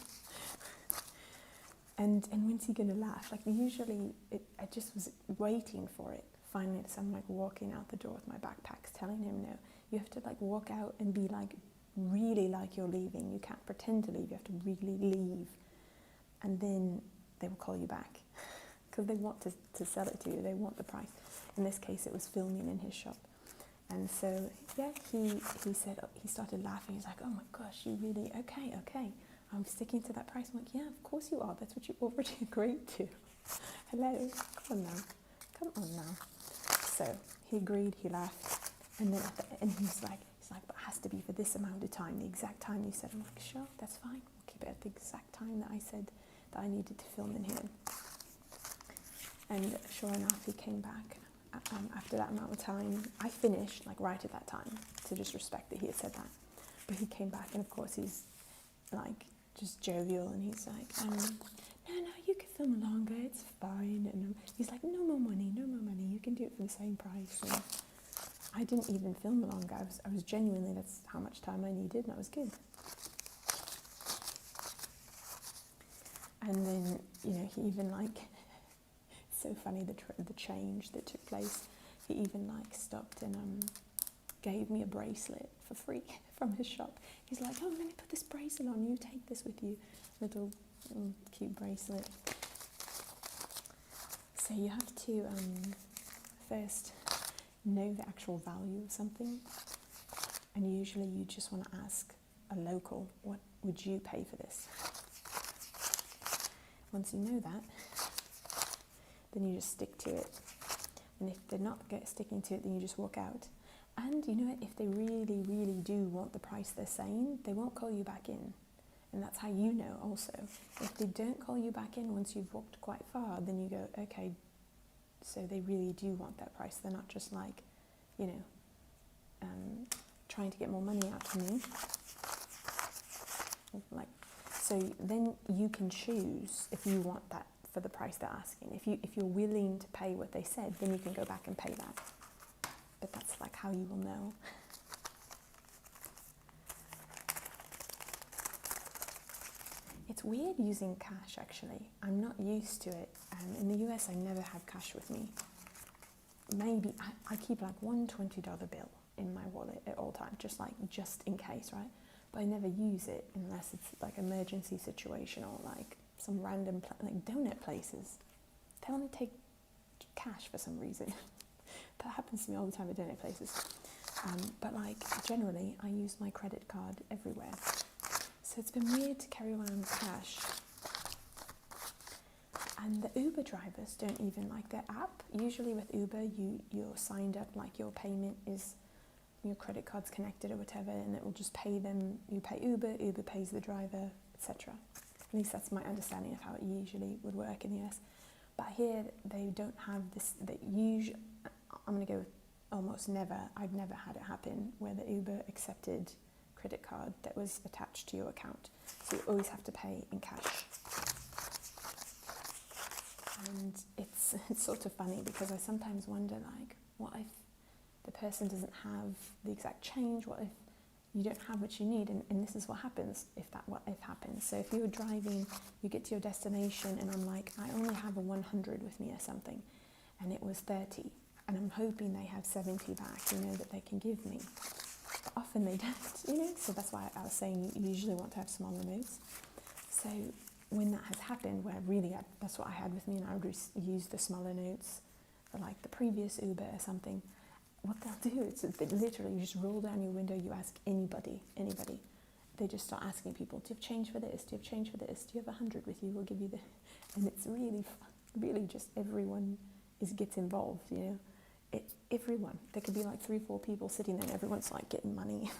And when's he going to laugh? Like, usually I just was waiting for it. Finally, so I'm like walking out the door with my backpacks, telling him, no, you have to like walk out and be like really like you're leaving. You can't pretend to leave, you have to really leave. And then they will call you back because they want to sell it to you. They want the price. In this case, it was filming in his shop. And so, yeah, he said, he started laughing. He's like, oh my gosh, you really, okay. I'm sticking to that price. I'm like, yeah, of course you are. That's what you already agreed to. Hello, come on now. So he agreed, he laughed. And then at the end, he's like, but it has to be for this amount of time, the exact time you said. I'm like, sure, that's fine. We'll keep it at the exact time that I said that I needed to film in here. And sure enough, he came back after that amount of time. I finished like right at that time to just respect that he had said that. But he came back, and of course he's like just jovial, and he's like, no, you can film longer, it's fine. And he's like, no more money, you can do it for the same price. And I didn't even film longer. I was genuinely, that's how much time I needed, and that was good. And then, you know, he even like, it's so funny the change that took place. He even like stopped and gave me a bracelet for free from his shop. He's like, oh, let me put this bracelet on, you take this with you. Little cute bracelet. So you have to first know the actual value of something, and usually you just want to ask a local, what would you pay for this? Once you know that, then you just stick to it. And if they're not sticking to it, then you just walk out. And you know what, if they really, really do want the price they're saying, they won't call you back in. And that's how you know also. If they don't call you back in once you've walked quite far, then you go, okay, so they really do want that price. They're not just like, you know, trying to get more money out of me. Like, so then you can choose if you want that for the price they're asking. If you're willing to pay what they said, then you can go back and pay that. But that's like how you will know. It's weird using cash, actually. I'm not used to it. In the US, I never have cash with me. Maybe I keep like one $20 bill in my wallet at all times, just in case, right? But I never use it unless it's like emergency situation or like some random like donut places. They only take cash for some reason. That happens to me all the time at donut places. But like generally, I use my credit card everywhere. So it's been weird to carry around cash. And the Uber drivers don't even like their app. Usually with Uber, you're signed up, like your payment is, your credit card's connected or whatever, and it will just pay them. You pay Uber, Uber pays the driver, etc. At least that's my understanding of how it usually would work in the US. But here, they don't have this, I'm going to go with almost never. I've never had it happen where the Uber accepted credit card that was attached to your account. So you always have to pay in cash. And it's sort of funny because I sometimes wonder, like, what if the person doesn't have the exact change? What if you don't have what you need? And this is what happens if that what if happens. So if you're driving, you get to your destination and I'm like, I only have a 100 with me or something, and it was 30, and I'm hoping they have 70 back, you know, that they can give me. But often they don't, you know, so that's why I was saying you usually want to have smaller notes. So when that has happened, where really that's what I had with me, and I would use the smaller notes for like the previous Uber or something, what they'll do is they literally, you just roll down your window, you ask anybody, they just start asking people, do you have change for this, do you have change for this, do you have 100 with you, we'll give you the, and it's really fun, really just everyone gets involved, you know, everyone, there could be like 3-4 people sitting there and everyone's like getting money.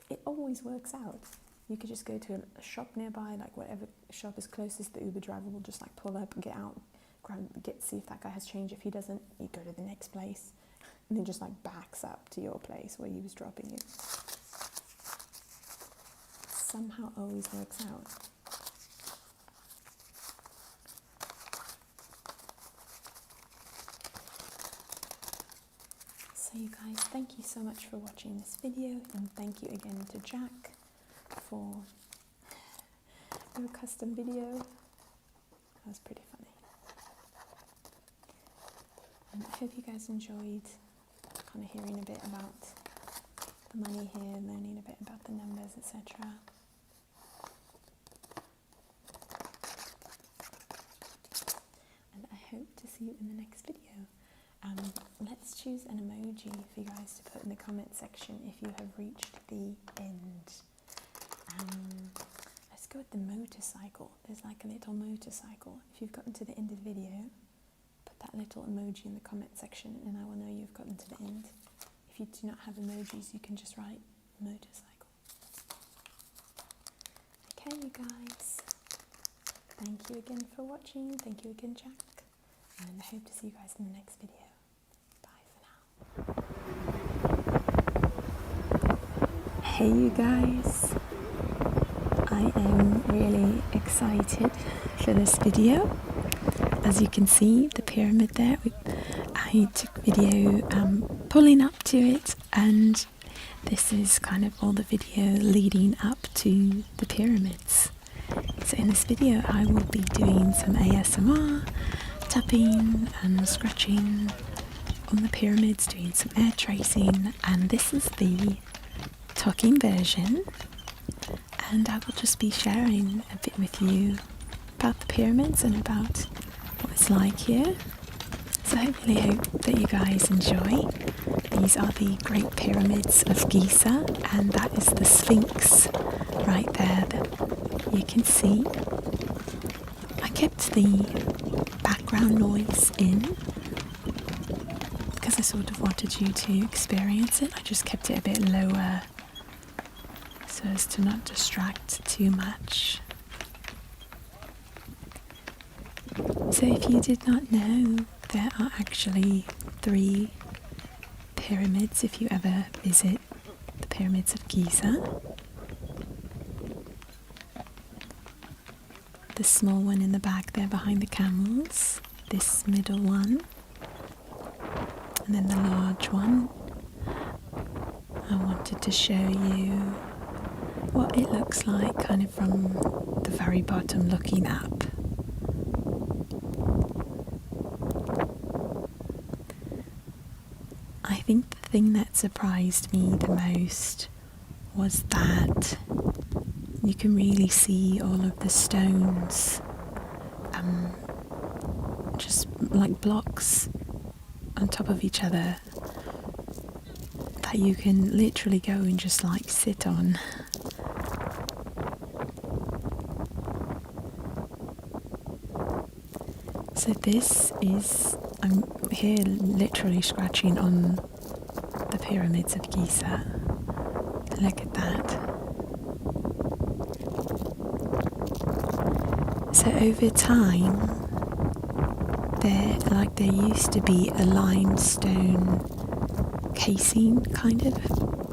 It always works out. You could just go to a shop nearby, like whatever shop is closest, the Uber driver will just like pull up, get out, see if that guy has change. If he doesn't, you go to the next place, and then just like backs up to your place where he was dropping you. Somehow always works out. So you guys, thank you so much for watching this video, and thank you again to Jack for your custom video. That was pretty funny. And I hope you guys enjoyed kind of hearing a bit about the money here, learning a bit about the numbers, etc. And I hope to see you in the next video. Let's choose an emoji emoji for you guys to put in the comment section if you have reached the end. Let's go with the motorcycle. There's like a little motorcycle. If you've gotten to the end of the video, put that little emoji in the comment section and I will know you've gotten to the end. If you do not have emojis, you can just write motorcycle. Okay, you guys. Thank you again for watching. Thank you again, Jack. And I hope to see you guys in the next video. Bye for now. Hey, you guys. I am really excited for this video. As you can see, the pyramid there, I took video pulling up to it, and this is kind of all the video leading up to the pyramids. So in this video I will be doing some ASMR, tapping and scratching on the pyramids, doing some air tracing, and this is the talking version, and I will just be sharing a bit with you about the pyramids and about what it's like here. So I really hope that you guys enjoy. These are the Great Pyramids of Giza, and that is the Sphinx right there that you can see. I kept the background noise in because I sort of wanted you to experience it. I just kept it a bit lower so as to not distract too much. So if you did not know, there are actually 3 pyramids if you ever visit the pyramids of Giza. The small one in the back there behind the camels, this middle one, and then the large one. I wanted to show you what it looks like kind of from the very bottom looking up. I think the thing that surprised me the most was that you can really see all of the stones, just like blocks on top of each other that you can literally go and just like sit on. So this is, I'm here literally scratching on the pyramids of Giza. Look at that. So over time, there used to be a limestone casing kind of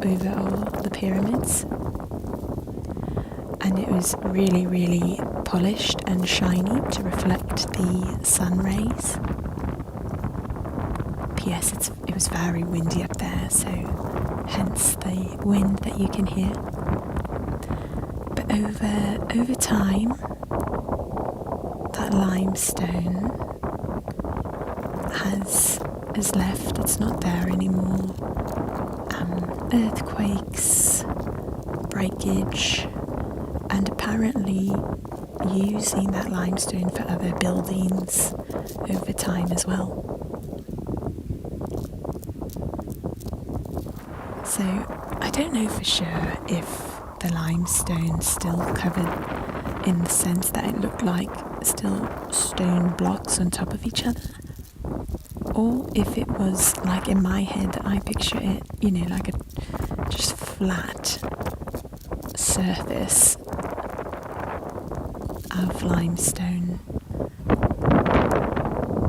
over all the pyramids, and it was really, really polished and shiny to reflect the sun rays. P.S. It was very windy up there, so hence the wind that you can hear. But over time, that limestone has left. It's not there anymore. Earthquakes, breakage, and apparently using that limestone for other buildings over time as well. So I don't know for sure if the limestone's still covered in the sense that it looked like still stone blocks on top of each other, or if it was like in my head I picture it, you know, like a just flat surface of limestone,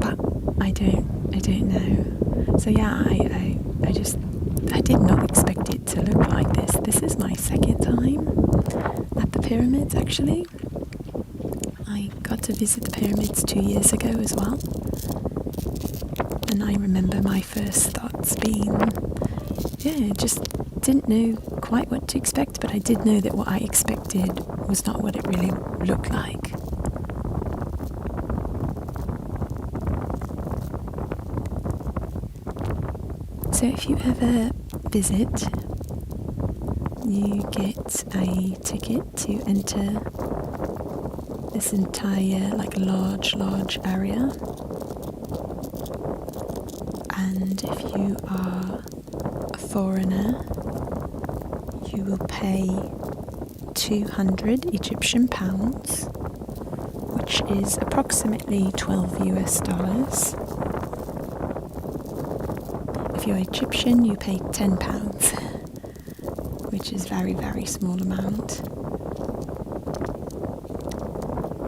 but I don't know. So yeah, I did not expect it to look like this. This is my second time at the pyramids actually. I got to visit the pyramids 2 years ago as well, and I remember my first thoughts being, just didn't know quite what to expect, but I did know that what I expected was not what it really looked like. So if you ever visit, you get a ticket to enter this entire like large area, and if you are a foreigner, you will pay 200 Egyptian pounds, which is approximately 12 US dollars. If you're Egyptian, you pay 10 pounds, which is very, very small amount.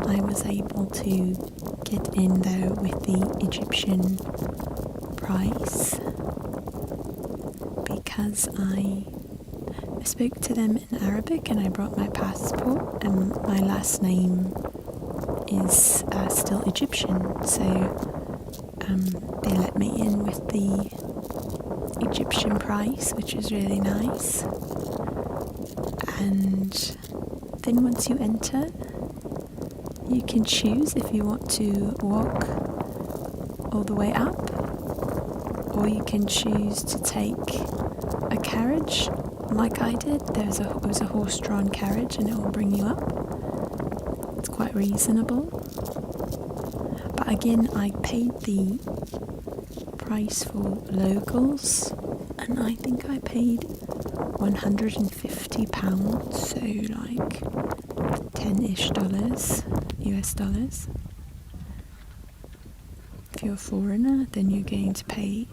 I was able to get in though with the Egyptian price because I spoke to them in Arabic and I brought my passport, and my last name is still Egyptian, so they let me in with the Egyptian price, which is really nice. And then once you enter, you can choose if you want to walk all the way up, or you can choose to take a carriage like I did. It was a horse-drawn carriage and it will bring you up. It's quite reasonable. But again, I paid the price for locals, and I think I paid £150, so like 10-ish dollars, US dollars. If you're a foreigner, then you're going to pay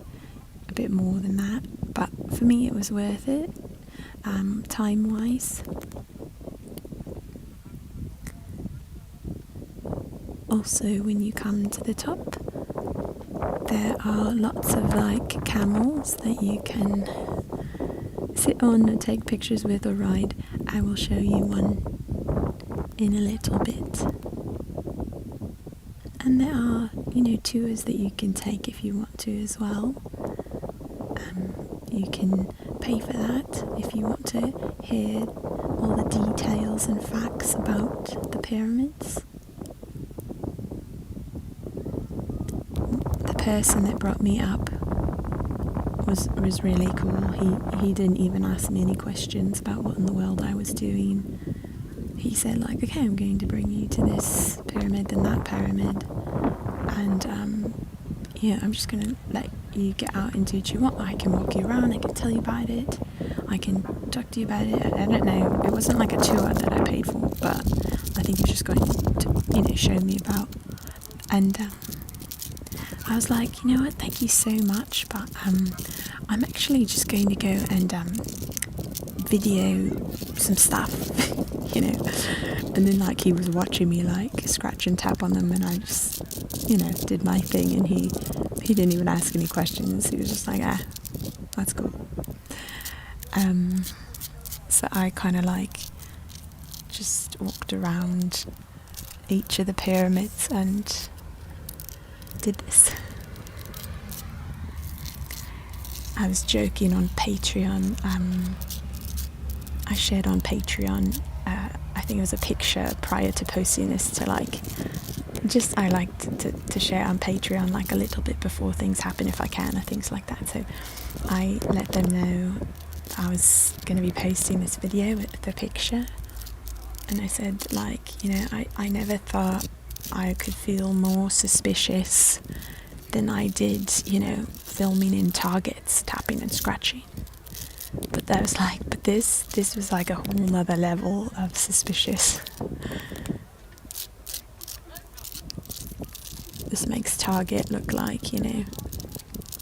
a bit more than that, but for me it was worth it, time-wise. Also, when you come to the top, there are lots of like camels that you can sit on and take pictures with or ride. I will show you one in a little bit. And there are, tours that you can take if you want to as well. You can pay for that if you want to hear all the details and facts about the pyramids. The person that brought me up was really cool. He didn't even ask me any questions about what in the world I was doing. He said like, okay, I'm going to bring you to this pyramid and that pyramid, and I'm just going to let you get out and do what you want. I can walk you around, I can tell you about it, I can talk to you about it. I don't know, it wasn't like a tour that I paid for, but I think he was just going to, show me about. And I was like, you know what, thank you so much, but I'm actually just going to go and video some stuff, And then like he was watching me like scratch and tap on them, and I just, did my thing, and he didn't even ask any questions. He was just like, that's cool. So I kind of like just walked around each of the pyramids and did this. I was joking on Patreon. I shared on Patreon, I think it was a picture prior to posting this to I like to share on Patreon like a little bit before things happen if I can, or things like that. So I let them know I was going to be posting this video with the picture, and I said I never thought I could feel more suspicious than I did, filming in targets, tapping and scratching. But that was this was like a whole nother level of suspicious. This makes target look like,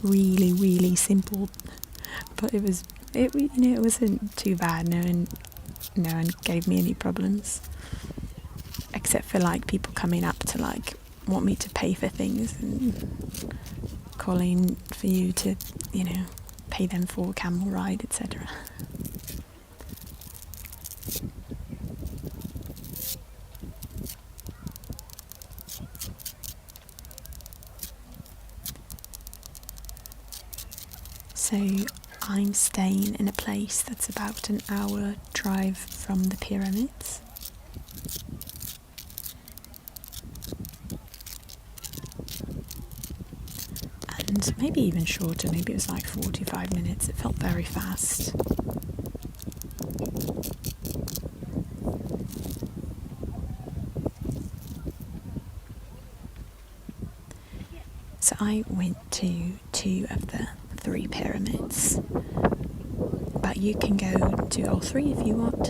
really, really simple. But it wasn't too bad. No one gave me any problems. Except for people coming up to want me to pay for things and calling for you to, pay them for a camel ride, etc. So I'm staying in a place that's about an hour drive from the pyramids. And maybe even shorter, maybe it was 45 minutes. It felt very fast. So I went to 2 of the 3 pyramids, but you can go to all 3 if you want.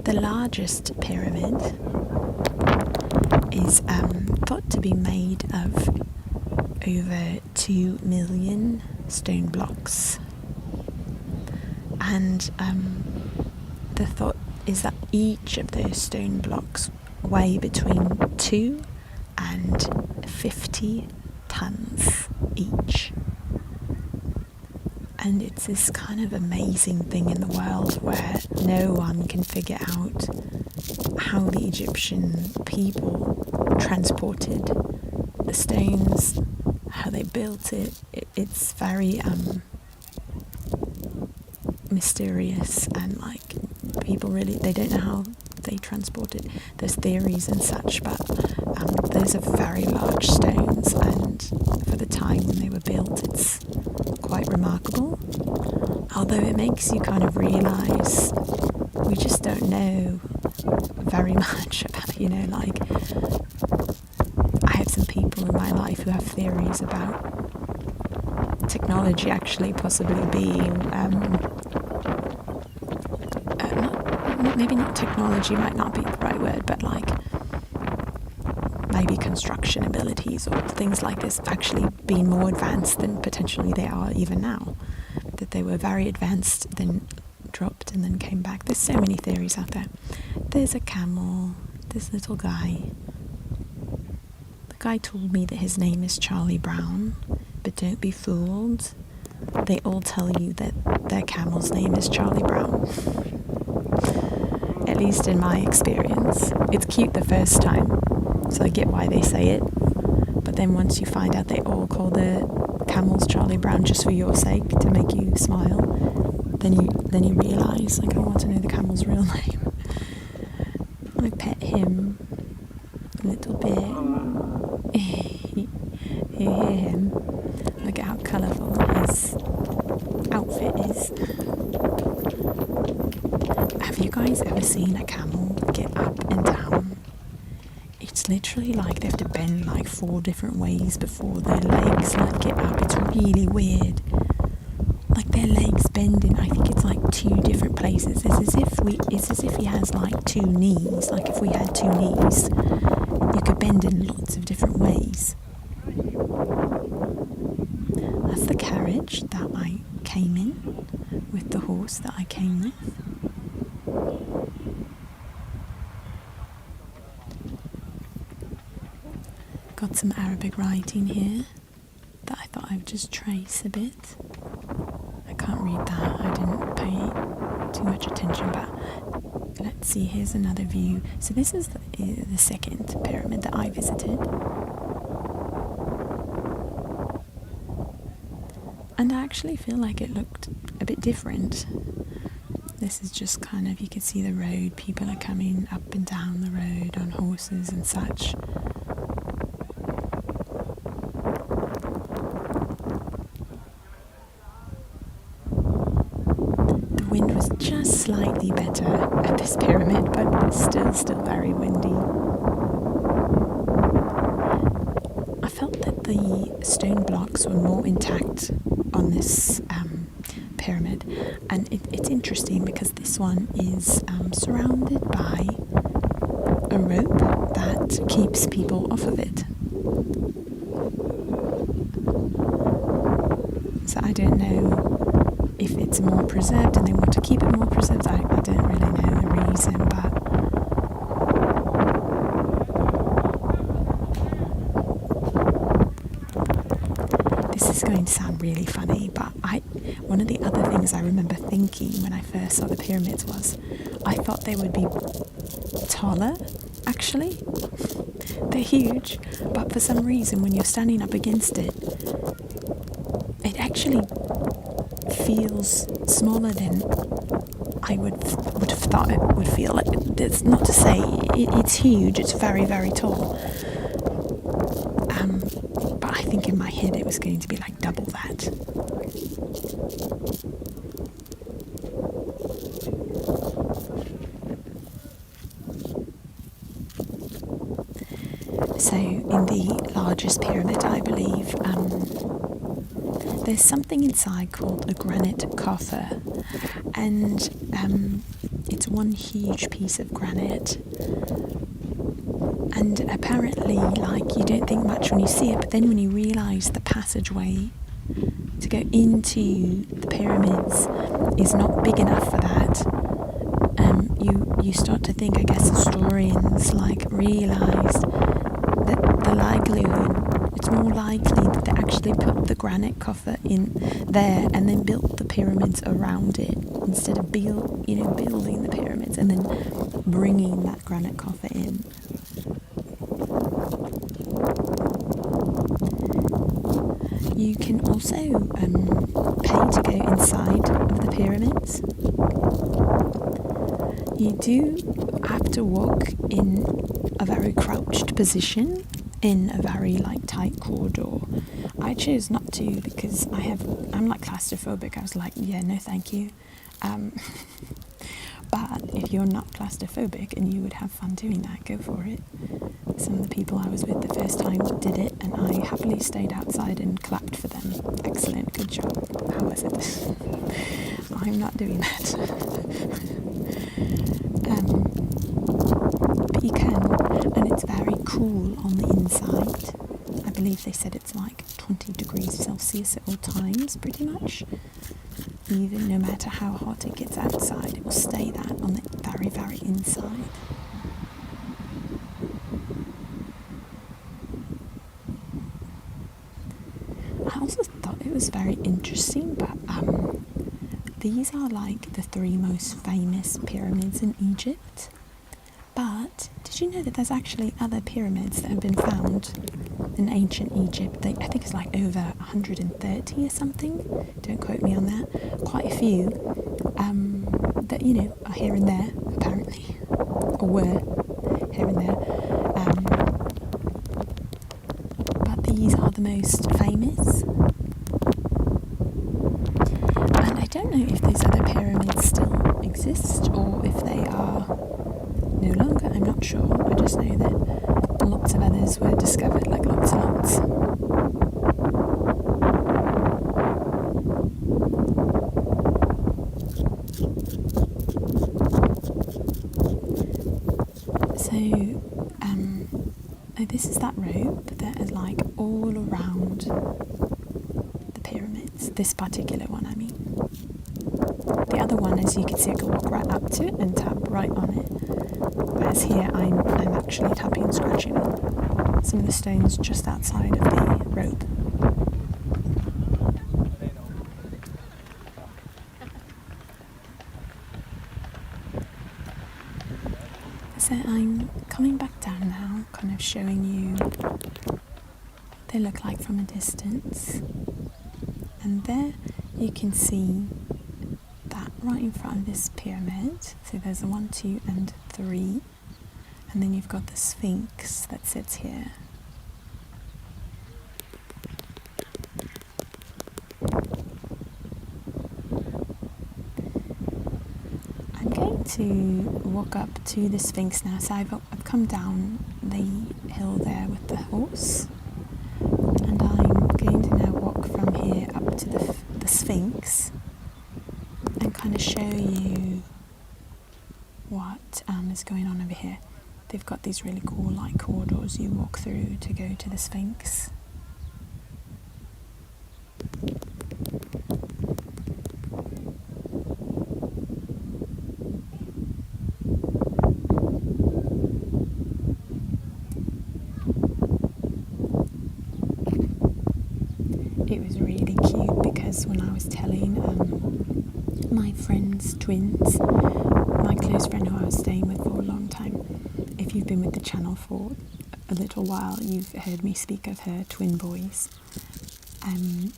The largest pyramid is thought to be made of over 2 million stone blocks, and the thought is that each of those stone blocks weigh between 2 and 50 tons each. And it's this kind of amazing thing in the world where no one can figure out how the Egyptian people transported the stones, how they built it. It's very mysterious, and like people really, they don't know how they transport it. There's theories and such, but those are very large stones, and for the time when they were built, it's quite remarkable. Although it makes you kind of realise we just don't know very much about, like, I have some people in my life who have theories about technology actually possibly being maybe not technology, might not be the right word, but like maybe construction abilities or things like this actually being more advanced than potentially they are even now. That they were very advanced, then dropped and then came back. There's so many theories out there. There's a camel, this little guy. The guy told me that his name is Charlie Brown, but don't be fooled. They all tell you that their camel's name is Charlie Brown. At least in my experience. It's cute the first time, so I get why they say it. But then once you find out they all call their camels Charlie Brown just for your sake, to make you smile, then you realise, like, I want to know the camel's real name. I pet him a little bit. You hear him. Look at how colourful his outfit is. Have you guys ever seen a camel get up and down? It's literally like they have to bend like 4 different ways before their legs like get up. It's really weird. Like their legs bending, I think it's like 2 different places. It's as if he has like 2 knees. Like if we had 2 knees, you could bend in lots of different ways. That's the carriage that I came in, with the horse that I came with. Got some Arabic writing here that I thought I would just trace a bit. I can't read that, I didn't pay too much attention, but let's see, here's another view. So this is the second pyramid that I visited. And I actually feel like it looked a bit different. This is just kind of, you can see the road, people are coming up and down the road on horses and such. The wind was just slightly better at this pyramid, but still very windy. I felt that the stone blocks were more intact on this pyramid, and it's interesting because this one is surrounded by a rope that keeps people off of it. So I don't know if it's more preserved and they want to keep it more preserved. I don't really know the reason, but this is going to sound really funny, but one of the other things I remember thinking when I first saw the pyramids was I thought they would be taller, actually. They're huge, but for some reason when you're standing up against it, it actually feels smaller than I would have thought it would feel. It's not to say it's huge, it's very, very tall. But I think in my head it was going to be like double that. So in the largest pyramid, I believe, there's something inside called a granite coffer, and it's one huge piece of granite. And apparently, like, you don't think much when you see it, but then when you realise the passageway to go into the pyramids is not big enough for that, you start to think, I guess historians like realised that the likelihood, it's more likely that they actually put the granite coffer in there and then built the pyramids around it instead of building the pyramids and then bringing that granite coffer in. You can also pay to go inside of the pyramids. You do have to walk in a very crouched position in a very tight corridor. I chose not to because I'm like claustrophobic. I was like, yeah, no thank you. But if you're not claustrophobic and you would have fun doing that, go for it. Some of the people I was with the first time did it, and I happily stayed outside and clapped for them. Excellent, good job. How was it? I'm not doing that. But you can, and it's very cool on the inside. I believe they said it's like 20 degrees Celsius at all times, pretty much. Even no matter how hot it gets outside, it will stay that on the very, very inside. I also thought it was very interesting, but these are like the 3 most famous pyramids in Egypt. But did you know that there's actually other pyramids that have been found in ancient Egypt? I think it's like over 130 or something. Don't quote me on that. Quite a few that, are here and there, apparently. Or were here and there. But these are the most famous. And I don't know if those other pyramids still exist or if they are no longer. I'm not sure. I just know that lots of others were discovered, like lots and lots. So, this is that rope that is like all around the pyramids. This particular one, I mean. The other one, as you can see, I can walk right up to it and tap right on it. Whereas here, I'm actually tapping and scratching on some of the stones just outside of the rope. So I'm coming back down now, kind of showing you what they look like from a distance. And there you can see that right in front of this pyramid. So there's a 1, 2, and 3. And then you've got the Sphinx that sits here. I'm going to walk up to the Sphinx now. So I've come down the hill there with the horse. And I'm going to now walk from here up to the Sphinx and kind of show you what is going on over here. They've got these really cool corridors you walk through to go to the Sphinx. It was really cute because when I was telling my friend's twins, my close friend who I was staying with for a long time, if you've been with the channel for a little while, you've heard me speak of her twin boys. And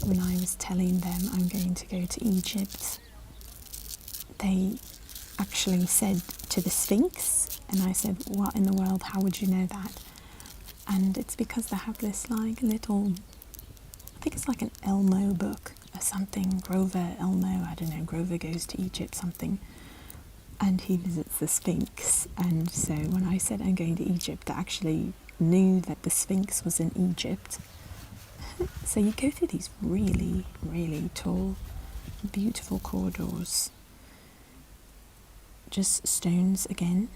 when I was telling them I'm going to go to Egypt, they actually said to the Sphinx, and I said, what in the world, how would you know that? And it's because they have this little, I think it's like an Elmo book or something, Grover Elmo, I don't know, Grover Goes to Egypt, something. And he visits the Sphinx. And so when I said I'm going to Egypt, they actually knew that the Sphinx was in Egypt. So you go through these really, really tall, beautiful corridors. Just stones again.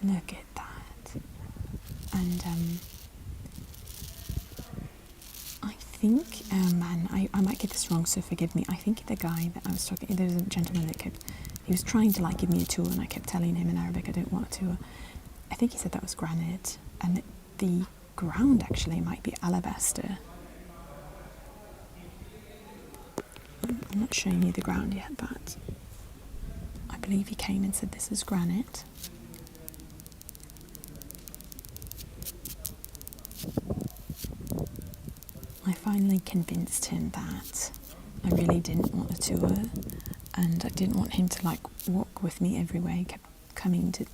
Look at that. And I think, oh man, I might get this wrong, so forgive me. I think the guy that I was talking, there was a gentleman that he was trying to like give me a tour, and I kept telling him in Arabic I don't want a tour. I think he said that was granite, and the ground actually might be alabaster. I'm not showing you the ground yet, but I believe he came and said this is granite. I finally convinced him that I really didn't want a tour, and I didn't want him to like walk with me everywhere. He kept coming to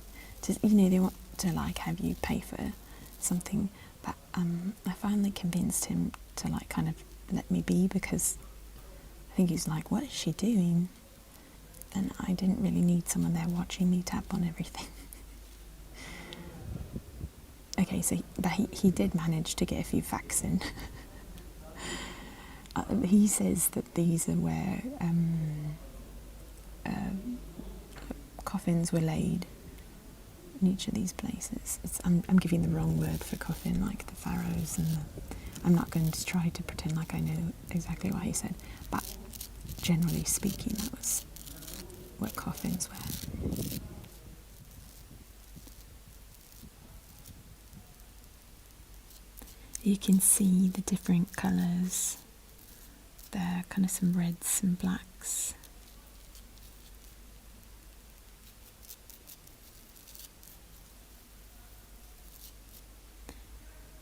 they want to like have you pay for something, but I finally convinced him to like kind of let me be, because I think he's like, what is she doing? And I didn't really need someone there watching me tap on everything. Okay, so he did manage to get a few facts in. He says that these are where coffins were laid in each of these places. I'm giving the wrong word for coffin, like the pharaohs, and I'm not going to try to pretend like I know exactly what he said, but generally speaking, that was what coffins were. You can see the different colours. There are kind of some reds and blacks.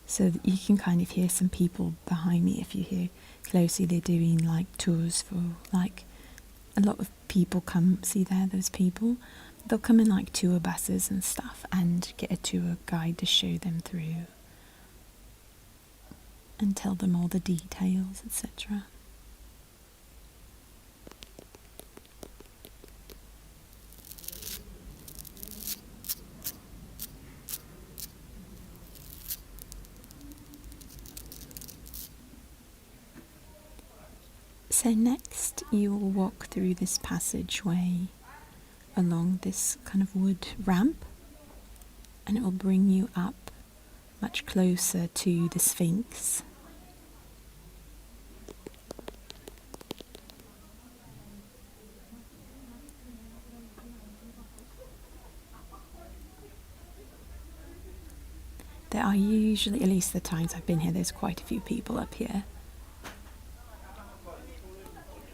So that you can kind of hear some people behind me. If you hear closely, they're doing like tours for like a lot of people come. See there, those people. They'll come in like tour buses and stuff and get a tour guide to show them through and tell them all the details, etc. So next you will walk through this passageway along this kind of wood ramp, and it will bring you up much closer to the Sphinx. There are usually, at least the times I've been here, there's quite a few people up here.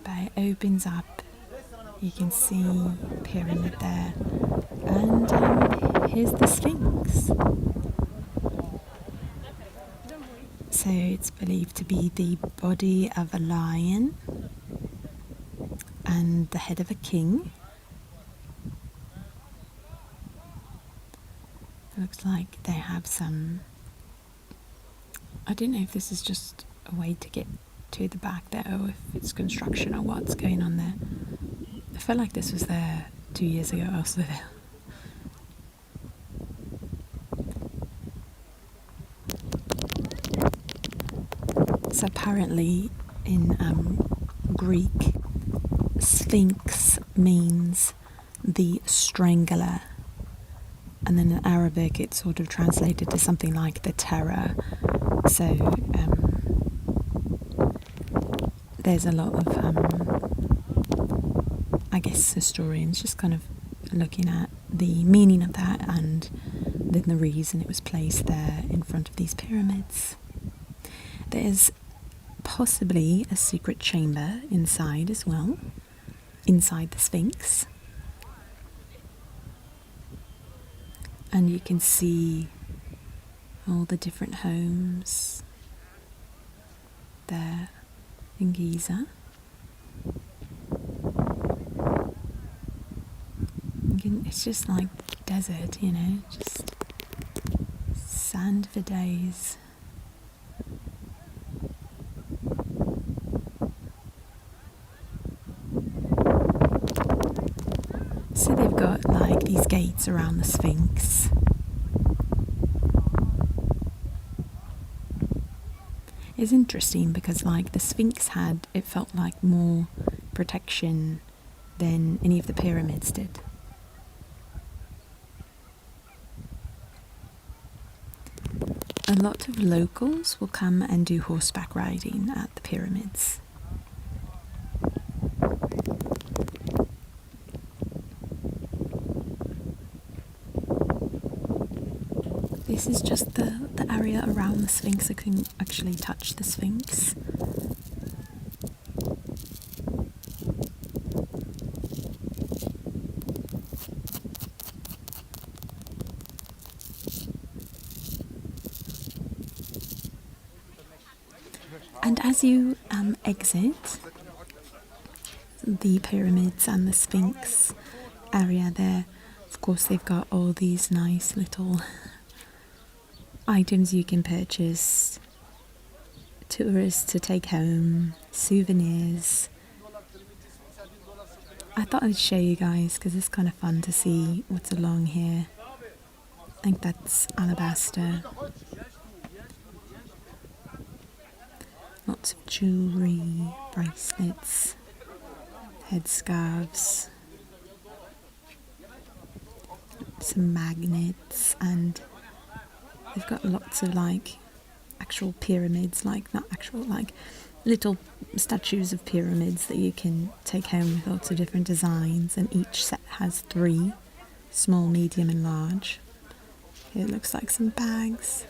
But it opens up, you can see a pyramid there, and here's the Sphinx. So it's believed to be the body of a lion and the head of a king. It looks like they have some, I don't know if this is just a way to get to the back there, or if it's construction or what's going on there. I felt like this was there 2 years ago also. So apparently in Greek, Sphinx means the strangler, and then in Arabic it's sort of translated to something like the terror. So there's a lot of I guess historians just kind of looking at the meaning of that, and then the reason it was placed there in front of these pyramids. There's possibly a secret chamber inside as well, inside the Sphinx. And you can see all the different homes there in Giza. It's just like desert, you know, just sand for days. So they've got like these these gates around the Sphinx. It's interesting because like the Sphinx had, it felt like more protection than any of the pyramids did. A lot of locals will come and do horseback riding at the pyramids. This is just the area around the Sphinx. I couldn't actually touch the Sphinx. And as you exit the pyramids and the Sphinx area there, of course they've got all these nice little items you can purchase, tourists to take home, souvenirs. I thought I'd show you guys because it's kind of fun to see what's along here. I think that's alabaster. Lots of jewellery, bracelets, headscarves, some magnets, and they've got lots of like actual pyramids, like not actual, like little statues of pyramids that you can take home with lots of different designs, and each set has 3, small, medium and large. Here it looks like some bags.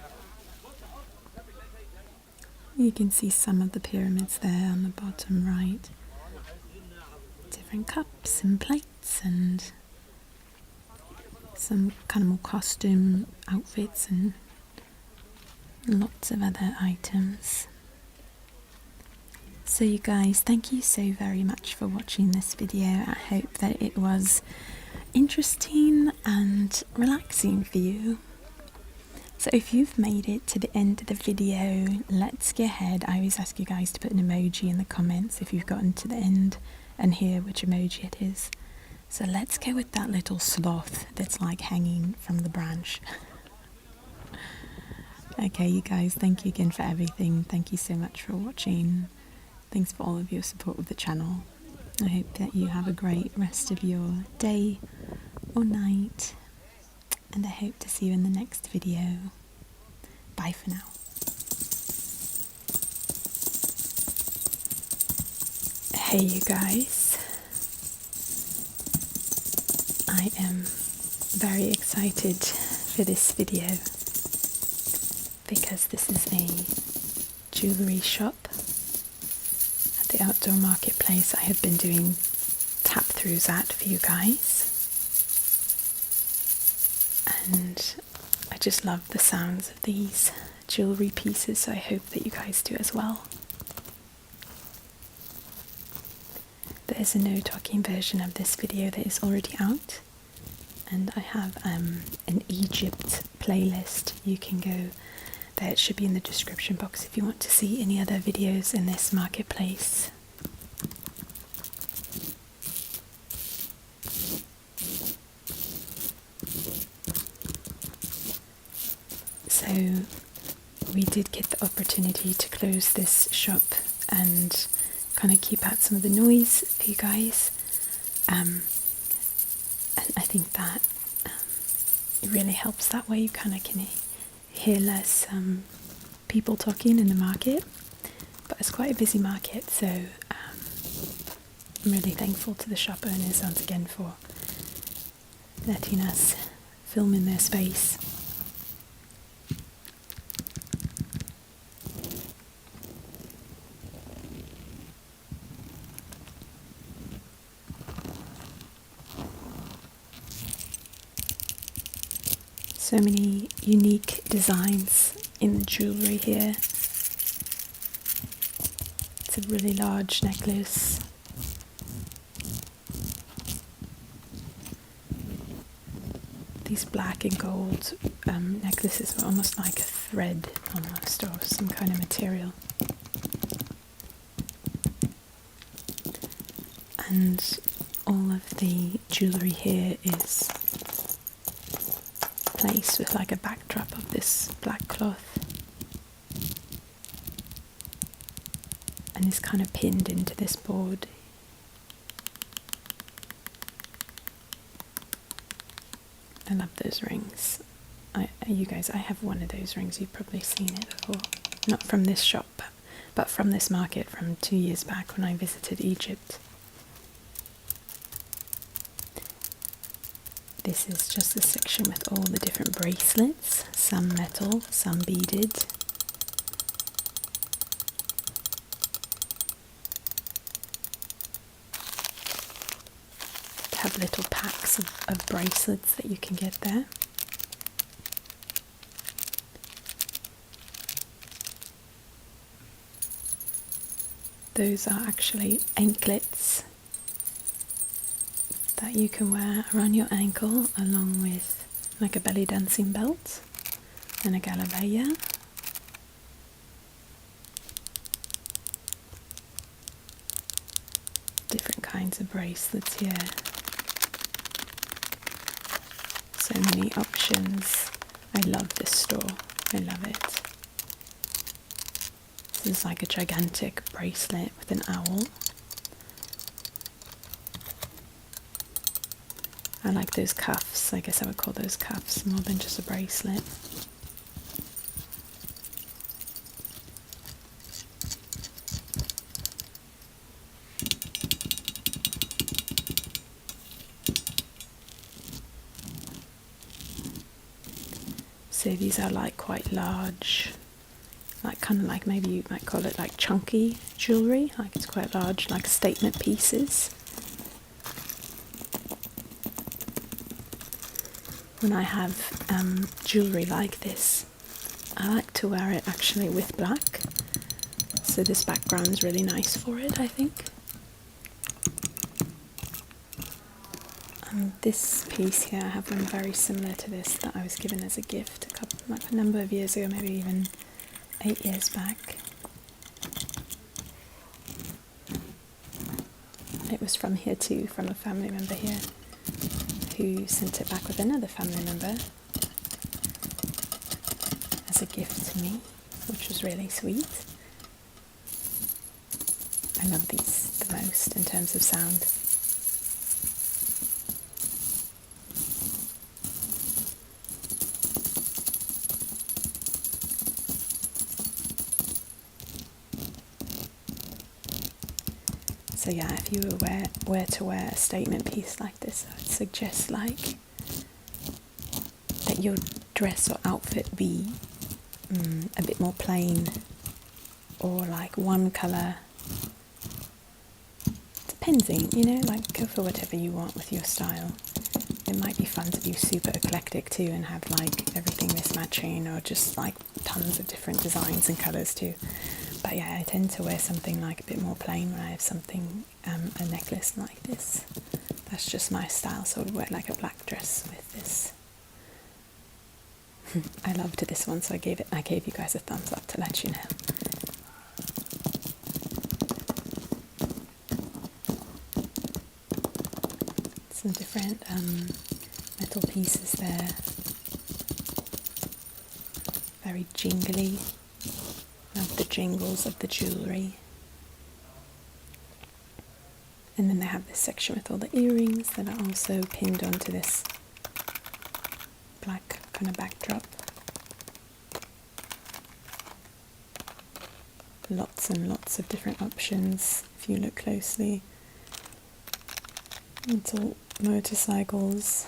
You can see some of the pyramids there on the bottom right. Different cups and plates and some kind of more costume outfits and lots of other items. So you guys, thank you so very much for watching this video. I hope that it was interesting and relaxing for you. So if you've made it to the end of the video, let's go ahead. I always ask you guys to put an emoji in the comments if you've gotten to the end and hear which emoji it is. So let's go with that little sloth that's like hanging from the branch. Okay, you guys, thank you again for everything. Thank you so much for watching. Thanks for all of your support with the channel. I hope that you have a great rest of your day or night. And I hope to see you in the next video. Bye for now. Hey you guys. I am very excited for this video because this is a jewellery shop at the outdoor marketplace I have been doing tap throughs at for you guys. And I just love the sounds of these jewellery pieces, so I hope that you guys do as well. There's a no talking version of this video that is already out, and I have an Egypt playlist. You can go there, it should be in the description box if you want to see any other videos in this marketplace. So we did get the opportunity to close this shop and kind of keep out some of the noise for you guys, and I think that it really helps that way. You kind of can hear less people talking in the market, but it's quite a busy market, so I'm really thankful to the shop owners once again for letting us film in their space. So many unique designs in the jewellery here. It's a really large necklace. These black and gold necklaces are almost like a thread almost, or some kind of material. And all of the jewellery here is placed with like a backdrop of this black cloth, and is kind of pinned into this board. I love those rings. You guys, I have one of those rings. You've probably seen it before. Not from this shop, but from this market from 2 years back when I visited Egypt. This is just a section with all the different bracelets, some metal, some beaded. They have little packs of bracelets that you can get there. Those are actually anklets that you can wear around your ankle along with like a belly dancing belt and a galabaya. Different kinds of bracelets here. So many options. I love this store. I love it. This is like a gigantic bracelet with an owl. I like those cuffs. I guess I would call those cuffs more than just a bracelet. So these are like quite large, like kind of like maybe you might call it like chunky jewellery, like it's quite large, like statement pieces. When I have jewellery like this, I like to wear it actually with black, so this background is really nice for it, I think. This piece here, I have one very similar to this that I was given as a gift a number of years ago, maybe even 8 years back. It was from here too, from a family member here who sent it back with another family member as a gift to me, which was really sweet. I love these the most in terms of sound. So yeah, if you were to wear a statement piece like this, I would suggest like that your dress or outfit be a bit more plain, or like one colour, depending, you know, like go for whatever you want with your style. It might be fun to be super eclectic too and have like everything mismatching, or just like tons of different designs and colours too. But yeah, I tend to wear something like a bit more plain when I have something, a necklace like this. That's just my style, so I would wear like a black dress with this. I loved this one, so I gave you guys a thumbs up to let you know. Some different metal pieces there. Very jingly. Love the jingles of the jewellery. And then they have this section with all the earrings that are also pinned onto this black kind of backdrop. Lots and lots of different options if you look closely. It's all motorcycles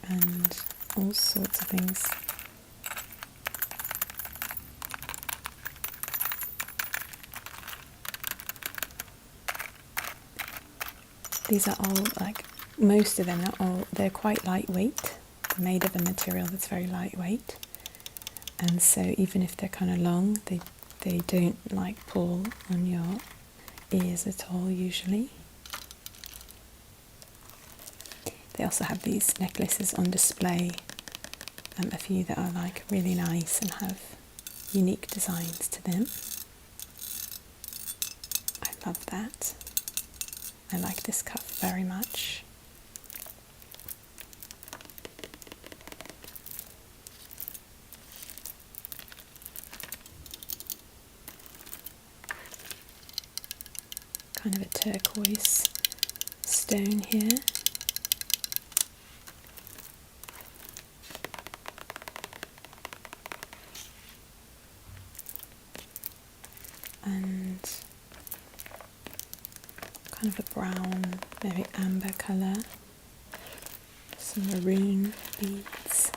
and all sorts of things. These are all, like, most of them they're quite lightweight. They're made of a material that's very lightweight. And so even if they're kind of long, they don't like pull on your ears at all usually. They also have these necklaces on display, a few that are like really nice and have unique designs to them. I love that. I like this cuff very much. kind of a turquoise stone here. And kind of a brown, maybe amber colour. Some maroon beads.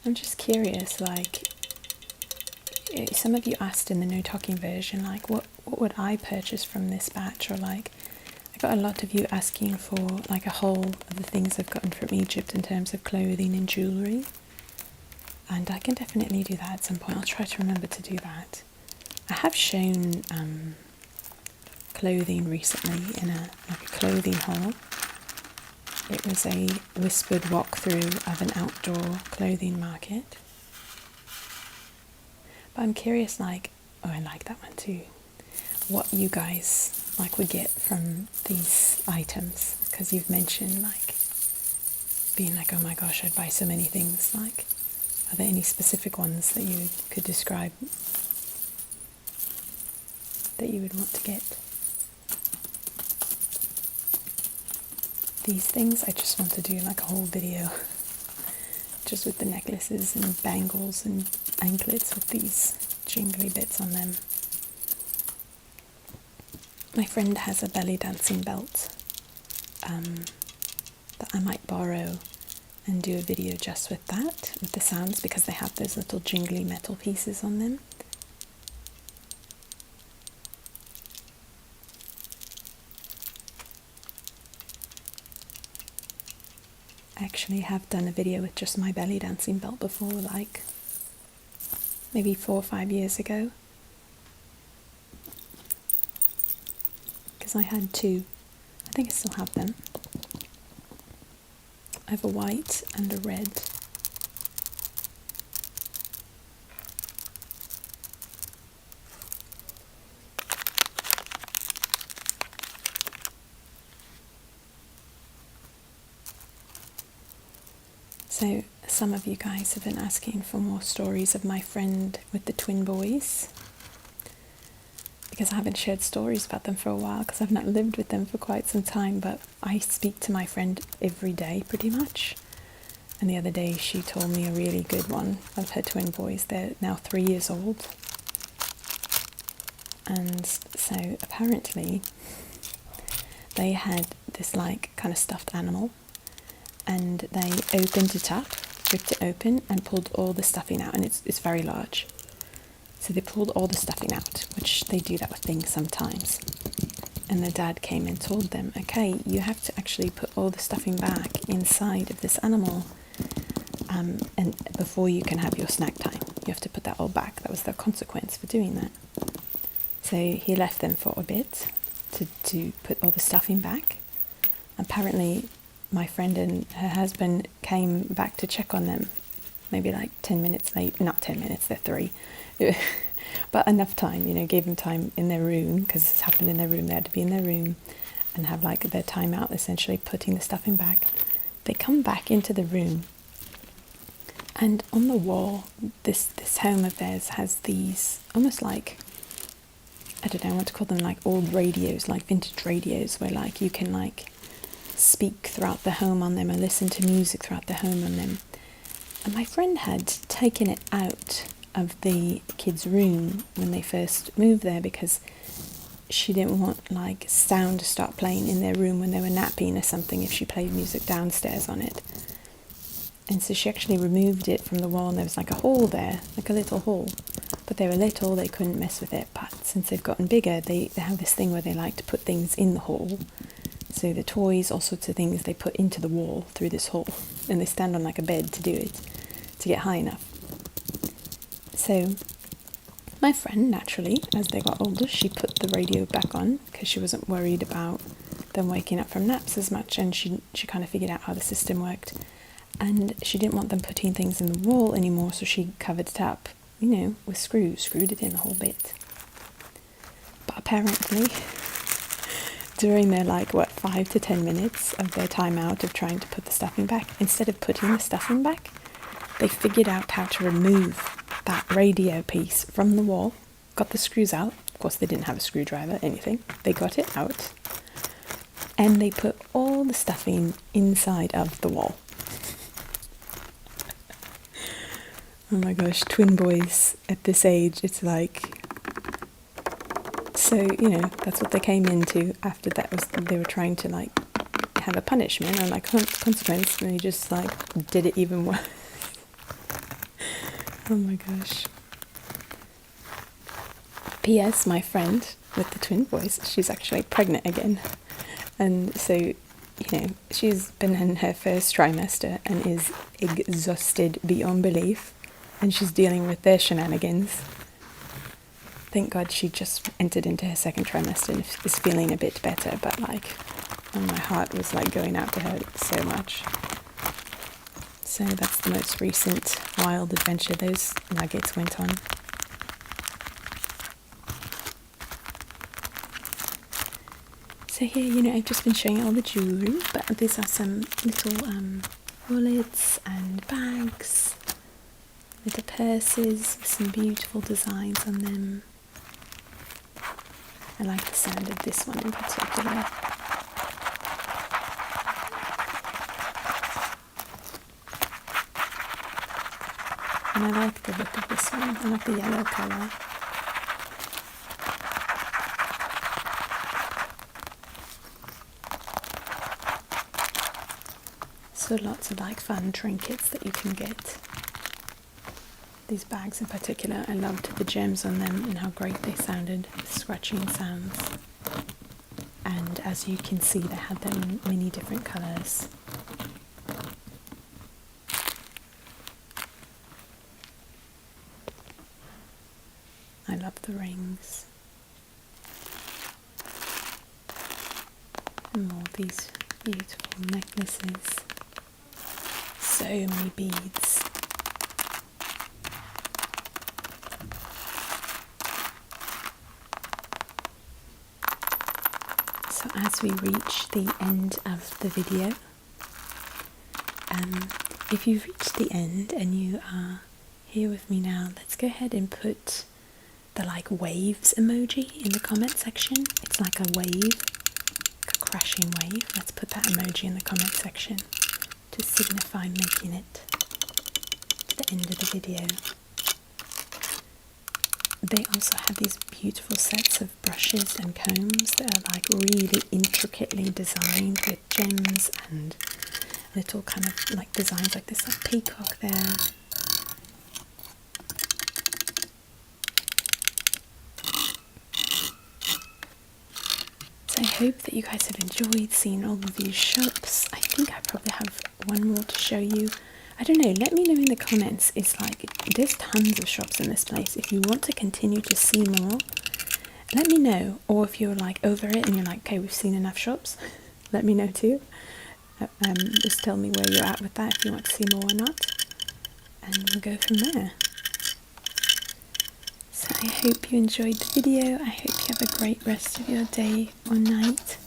I'm just curious, like, some of you asked in the no talking version, like, what would I purchase from this batch? Or like, I got a lot of you asking for like a haul of the things I've gotten from Egypt in terms of clothing and jewellery. And I can definitely do that at some point. I'll try to remember to do that. I have shown clothing recently in a clothing haul. It was a whispered walkthrough of an outdoor clothing market. But I'm curious, like, oh, I like that one too, what you guys like would get from these items, because you've mentioned like being like, oh my gosh, I'd buy so many things. Like, are there any specific ones that you could describe that you would want to get? These things, I just want to do like a whole video just with the necklaces and bangles and anklets with these jingly bits on them. My friend has a belly dancing belt that I might borrow and do a video just with that, with the sounds, because they have those little jingly metal pieces on them. I actually have done a video with just my belly dancing belt before, like maybe 4 or 5 years ago, because I had two. I think I still have them. I have a white and a red. So some of you guys have been asking for more stories of my friend with the twin boys, because I haven't shared stories about them for a while, because I've not lived with them for quite some time, but I speak to my friend every day pretty much. And the other day she told me a really good one of her twin boys. They're now 3 years old. And so apparently they had this like kind of stuffed animal, and they opened it up, ripped it open and pulled all the stuffing out, and it's very large. So they pulled all the stuffing out, which they do that with things sometimes. And their dad came and told them, okay, you have to actually put all the stuffing back inside of this animal, and before you can have your snack time. You have to put that all back. That was their consequence for doing that. So he left them for a bit to put all the stuffing back. Apparently my friend and her husband came back to check on them, maybe like 10 minutes late. Not 10 minutes, they're 3. But enough time, you know, gave them time in their room, because this happened in their room. They had to be in their room and have like their time out, essentially putting the stuffing back. They come back into the room, and on the wall, this home of theirs has these almost like, I don't know what to call them, like old radios, like vintage radios, where like you can like speak throughout the home on them or listen to music throughout the home on them. And my friend had taken it out of the kids' room when they first moved there, because she didn't want like sound to start playing in their room when they were napping or something if she played music downstairs on it. And so she actually removed it from the wall, and there was like a hole there, like a little hole. But they were little, they couldn't mess with it. But since they've gotten bigger, they have this thing where they like to put things in the hole. So the toys, all sorts of things, they put into the wall through this hole, and they stand on like a bed to do it, to get high enough. So my friend, naturally, as they got older, she put the radio back on, because she wasn't worried about them waking up from naps as much, and she kind of figured out how the system worked. And she didn't want them putting things in the wall anymore, so she covered it up, you know, with screws, screwed it in the whole bit. But apparently, during their 5 to 10 minutes of their time out of trying to put the stuffing back, instead of putting the stuffing back, they figured out how to remove that radio piece from the wall, got the screws out. Of course, they didn't have a screwdriver, anything. They got it out, and they put all the stuffing inside of the wall. Oh my gosh, twin boys at this age, it's like... So, you know, that's what they came into after that. Was they were trying to, like, have a punishment or, like, consequence, and they just, like, did it even worse. Oh my gosh. P.S. My friend with the twin boys, she's actually pregnant again. And so, you know, she's been in her first trimester and is exhausted beyond belief. And she's dealing with their shenanigans. Thank God she just entered into her second trimester and is feeling a bit better. But, like, oh, my heart was, like, going out to her so much. So that's the most recent wild adventure those nuggets went on. So here, you know, I've just been showing you all the jewellery, but these are some little wallets and bags, little purses with some beautiful designs on them. I like the sound of this one in particular. And I like the look of this one. I like the yellow colour. So lots of like fun trinkets that you can get. These bags in particular, I loved the gems on them and how great they sounded, the scratching sounds. And as you can see, they had them in many different colours. I love the rings. And more of these beautiful necklaces. So many beads. So as we reach the end of the video, if you've reached the end and you are here with me now, let's go ahead and put the like waves emoji in the comment section. It's like a wave, like a crashing wave. Let's put that emoji in the comment section to signify making it to the end of the video. They also have these beautiful sets of brushes and combs that are like really intricately designed with gems and little kind of like designs like this like peacock there. So I hope that you guys have enjoyed seeing all of these shops. I think I probably have one more to show you. I don't know, let me know in the comments. It's like, there's tons of shops in this place. If you want to continue to see more, let me know. Or if you're like over it and you're like, okay, we've seen enough shops, let me know too. Just tell me where you're at with that, if you want to see more or not. And we'll go from there. So I hope you enjoyed the video. I hope you have a great rest of your day or night.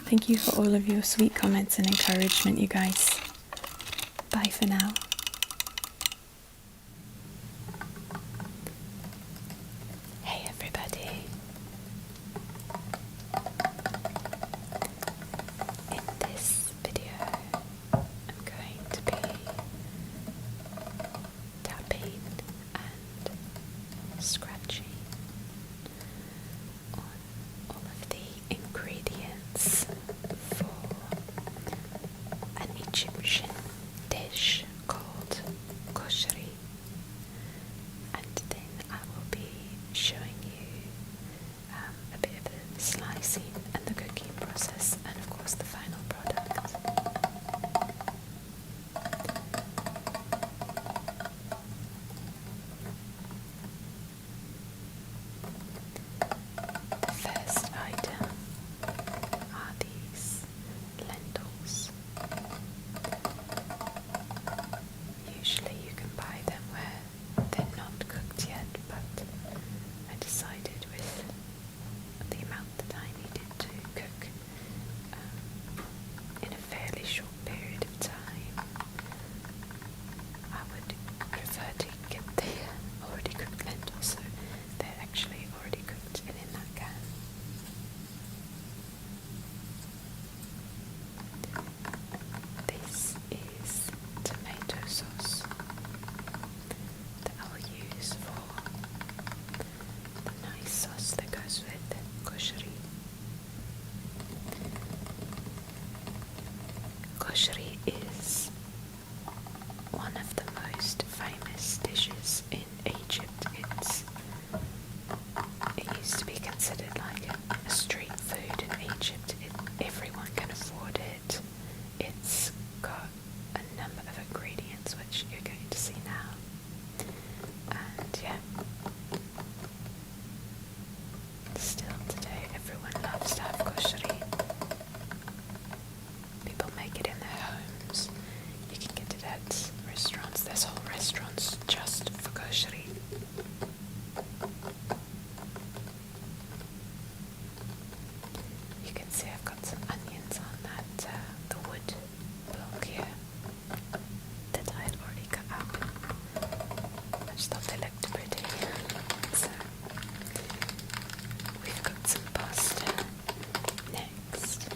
Thank you for all of your sweet comments and encouragement, you guys. Bye for now. Hey everybody. In this video, I'm going to be tapping and scratching on all of the ingredients for an Egyptian dish called koshari, and then I will be showing you a bit of the slicing and the cooking process and of course the final product. The first item are these lentils. koshari is one of the most famous dishes in Egypt. It used to be considered like a street food in Egypt. Everyone can afford it. It's got a number of ingredients which you're going to see now. And yeah, still today everyone loves to have koshari. People make it in their homes. You can get it at restaurants. There's whole restaurants just for koshari. You can see I've got some onions on that, the wood block here that I had already cut out. I just thought they looked pretty. So, we've got some pasta next.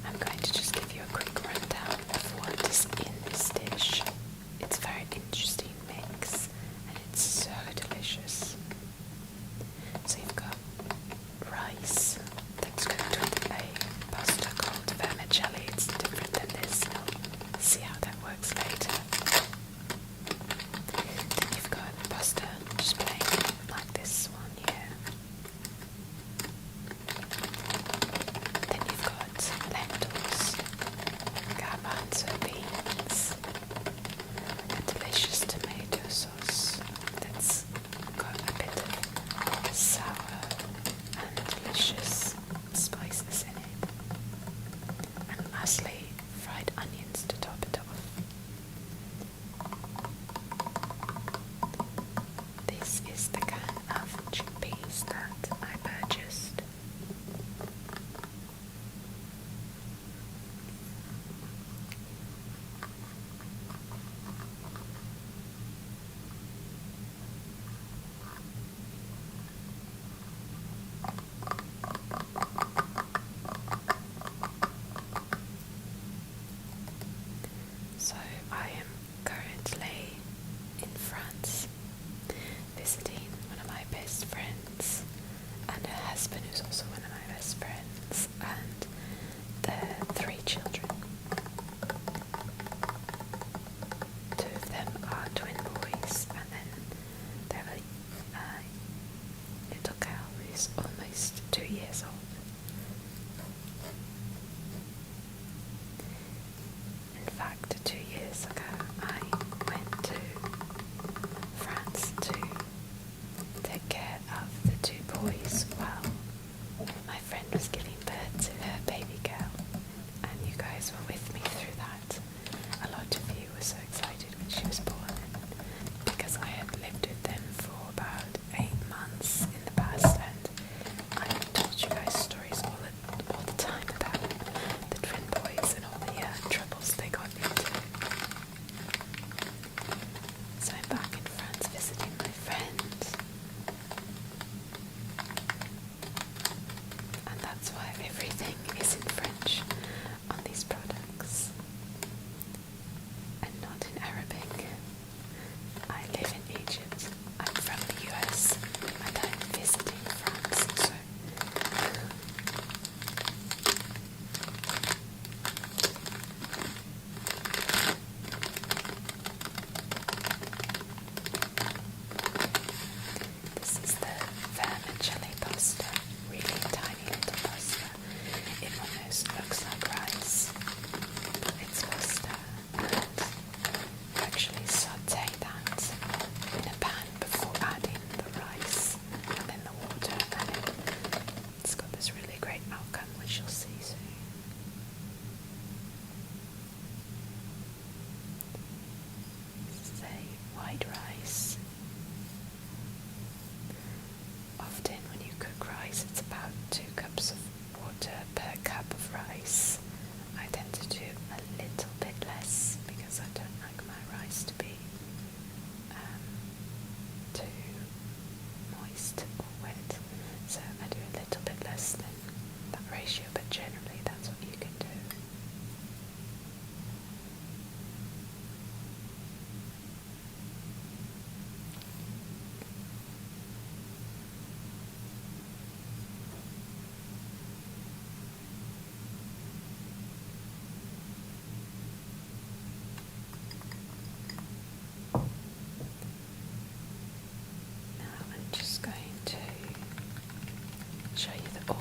I'm going to just give you a quick rundown of what is in this dish. It's a very interesting mix and it's so delicious. So you've got rice that's cooked with a pasta called vermicelli. It's different than this. You'll see how that works later. Then you've got pasta just plain like this one here. Then you've got lentils, garbanzo beans, a delicious tomato sauce that's got a bit of sour and delicious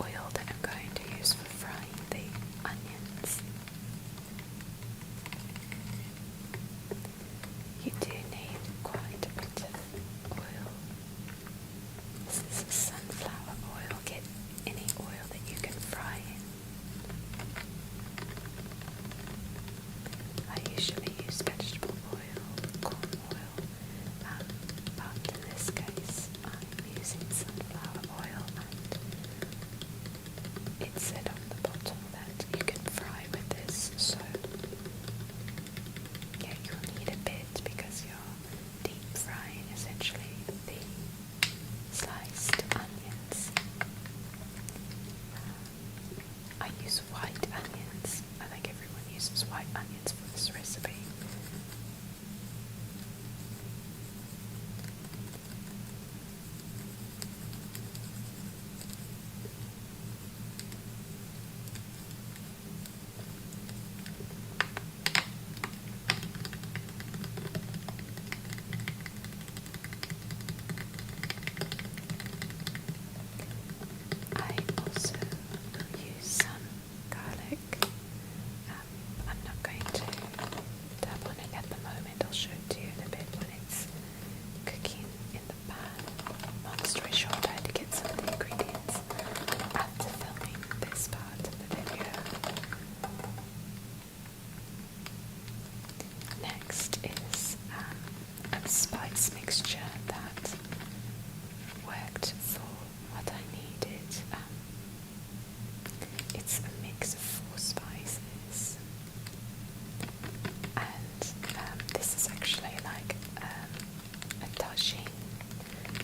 oil that I'm going to use for frying the onions. You do need quite a bit of oil. This is sunflower oil. Get any oil that you can fry in. I usually use vegetable oil, corn oil, but in this case I'm using sunflower oil, and it said on the bottle that you can fry with this, so yeah, you'll need a bit because you're deep frying essentially the sliced onions. I use white onions. I think everyone uses white onions for this recipe. I also will use some garlic. I'm not going to tap on it at the moment. I'll show it to you in a bit when it's cooking in the pan. Long story short, I had to get some of the ingredients after filming this part of the video. Next is a spice mixture that worked for what I needed. It's a mix of 4 spices, and this is actually like a tagine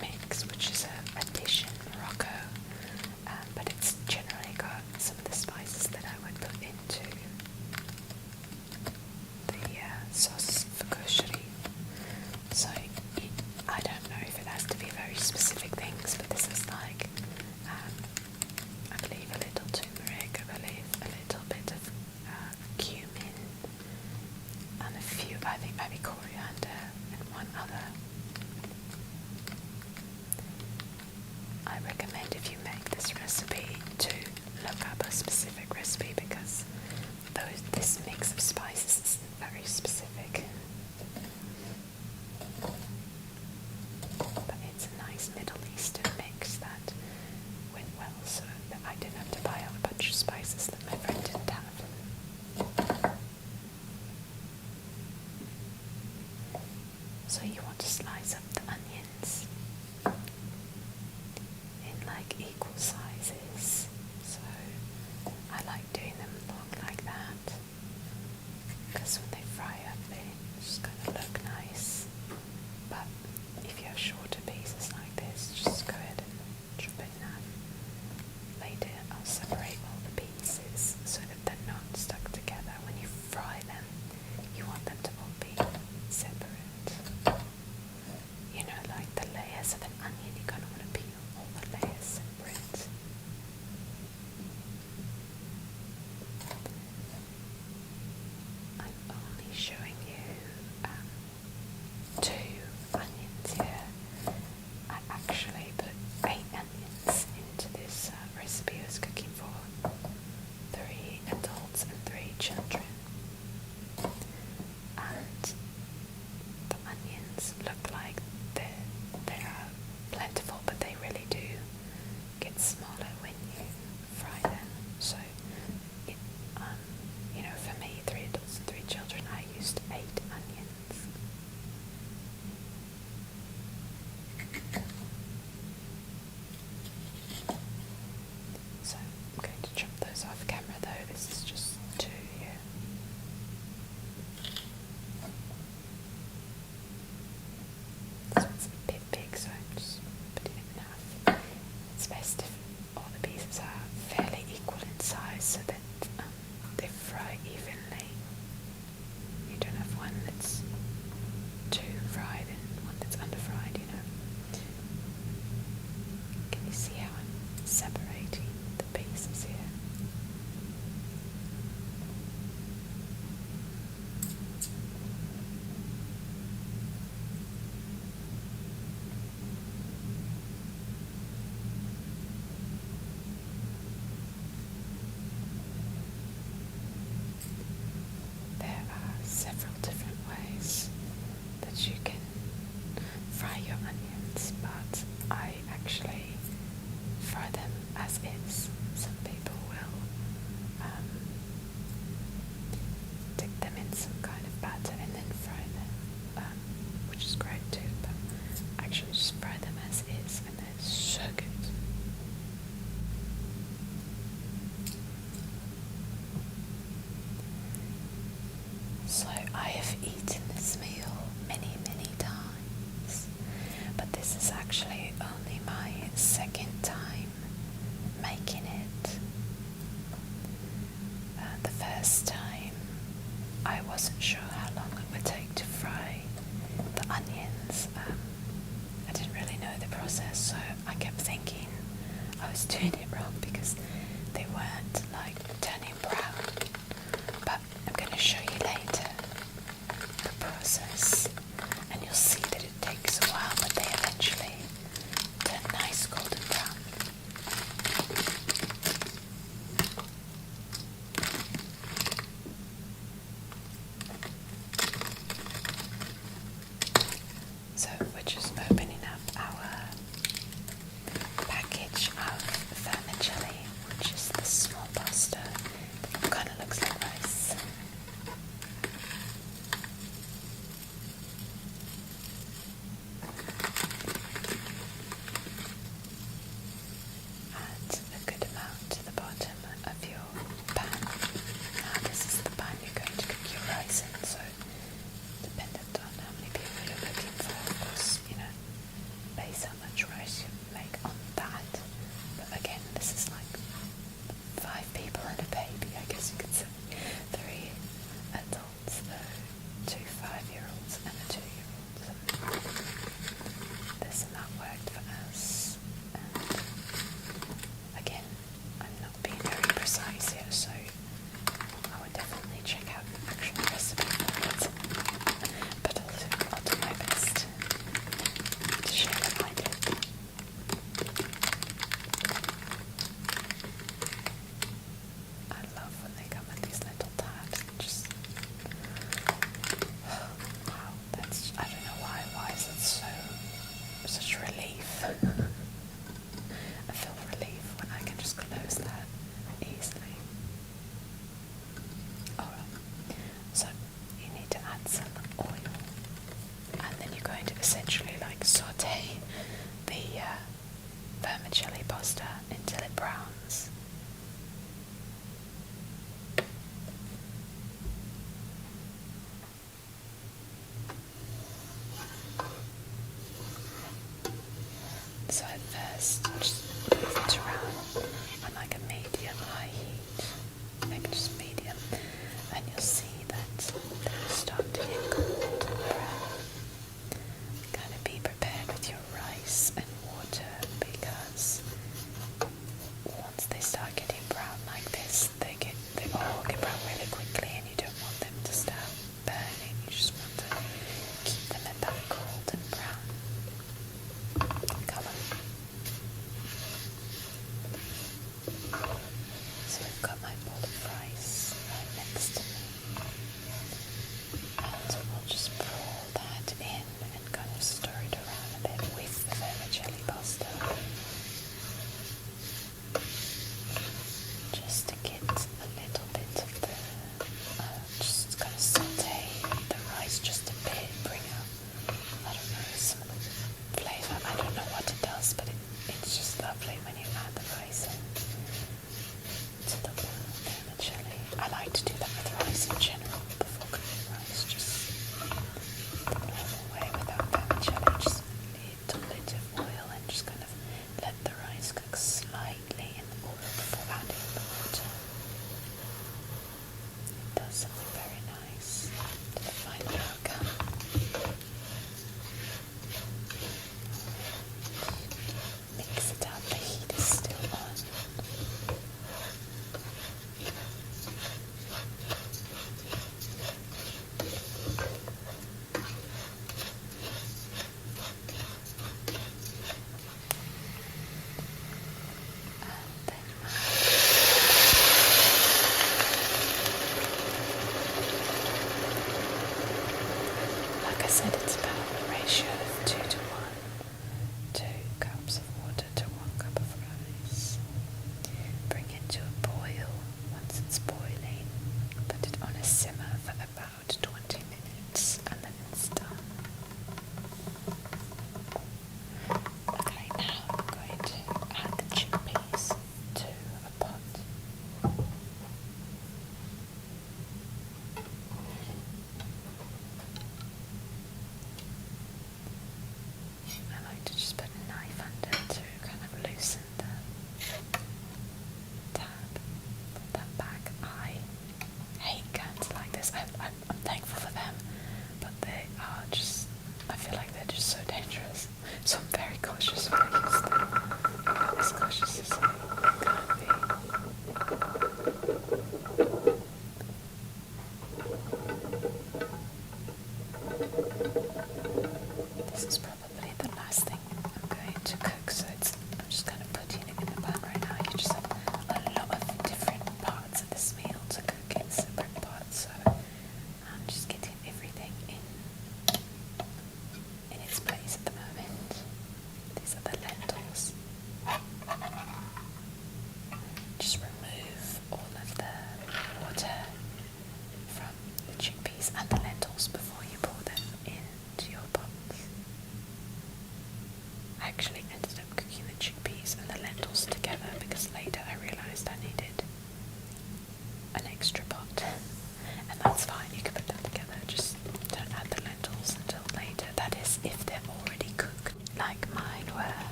mix, which is a dish in Morocco, but it's generally got some of the spices that I would put into the sauce for koshari. So I don't know if it has to be very specific things, but this is like, I believe a little turmeric, I believe a little bit of cumin, and a few, I think maybe coriander and one other. I recommend if you make this recipe to look up a specific recipe because this mix of spices is very specific. But it's a nice Middle Eastern mix that went well, so that I didn't have to buy a bunch of spices that my friend didn't have. So you want to slice up the onions in like equal sizes. So I like doing them long like that because when they fry up they're just going to look nice. But if you have shorter pieces like this, just go ahead and chop it in half. Later I'll separate all the pieces so that they're not stuck together. When you fry them, you want them to all be separate. You know, like the layers of an onion, you kind of want to peel all the layers separate. I'm only showing you 2 onions here. I actually put 8 onions into this recipe I was cooking for, I have eaten this meal many, many times, but this is actually only my second time making it. The first time, I wasn't sure how long it would take to fry the onions. I didn't really know the process, so I kept thinking I was doing it wrong because they weren't like turning brown. But I'm going to show you later the process, and you'll see that it takes a while, but they eventually turn nice golden brown.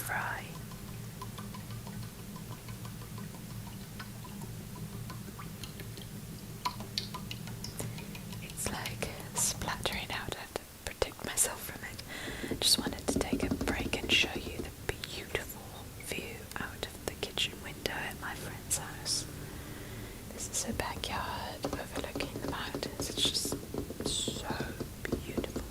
fry. It's like splattering out. I have to protect myself from it. Just wanted to take a break and show you the beautiful view out of the kitchen window at my friend's house. This is her backyard overlooking the mountains. It's just so beautiful.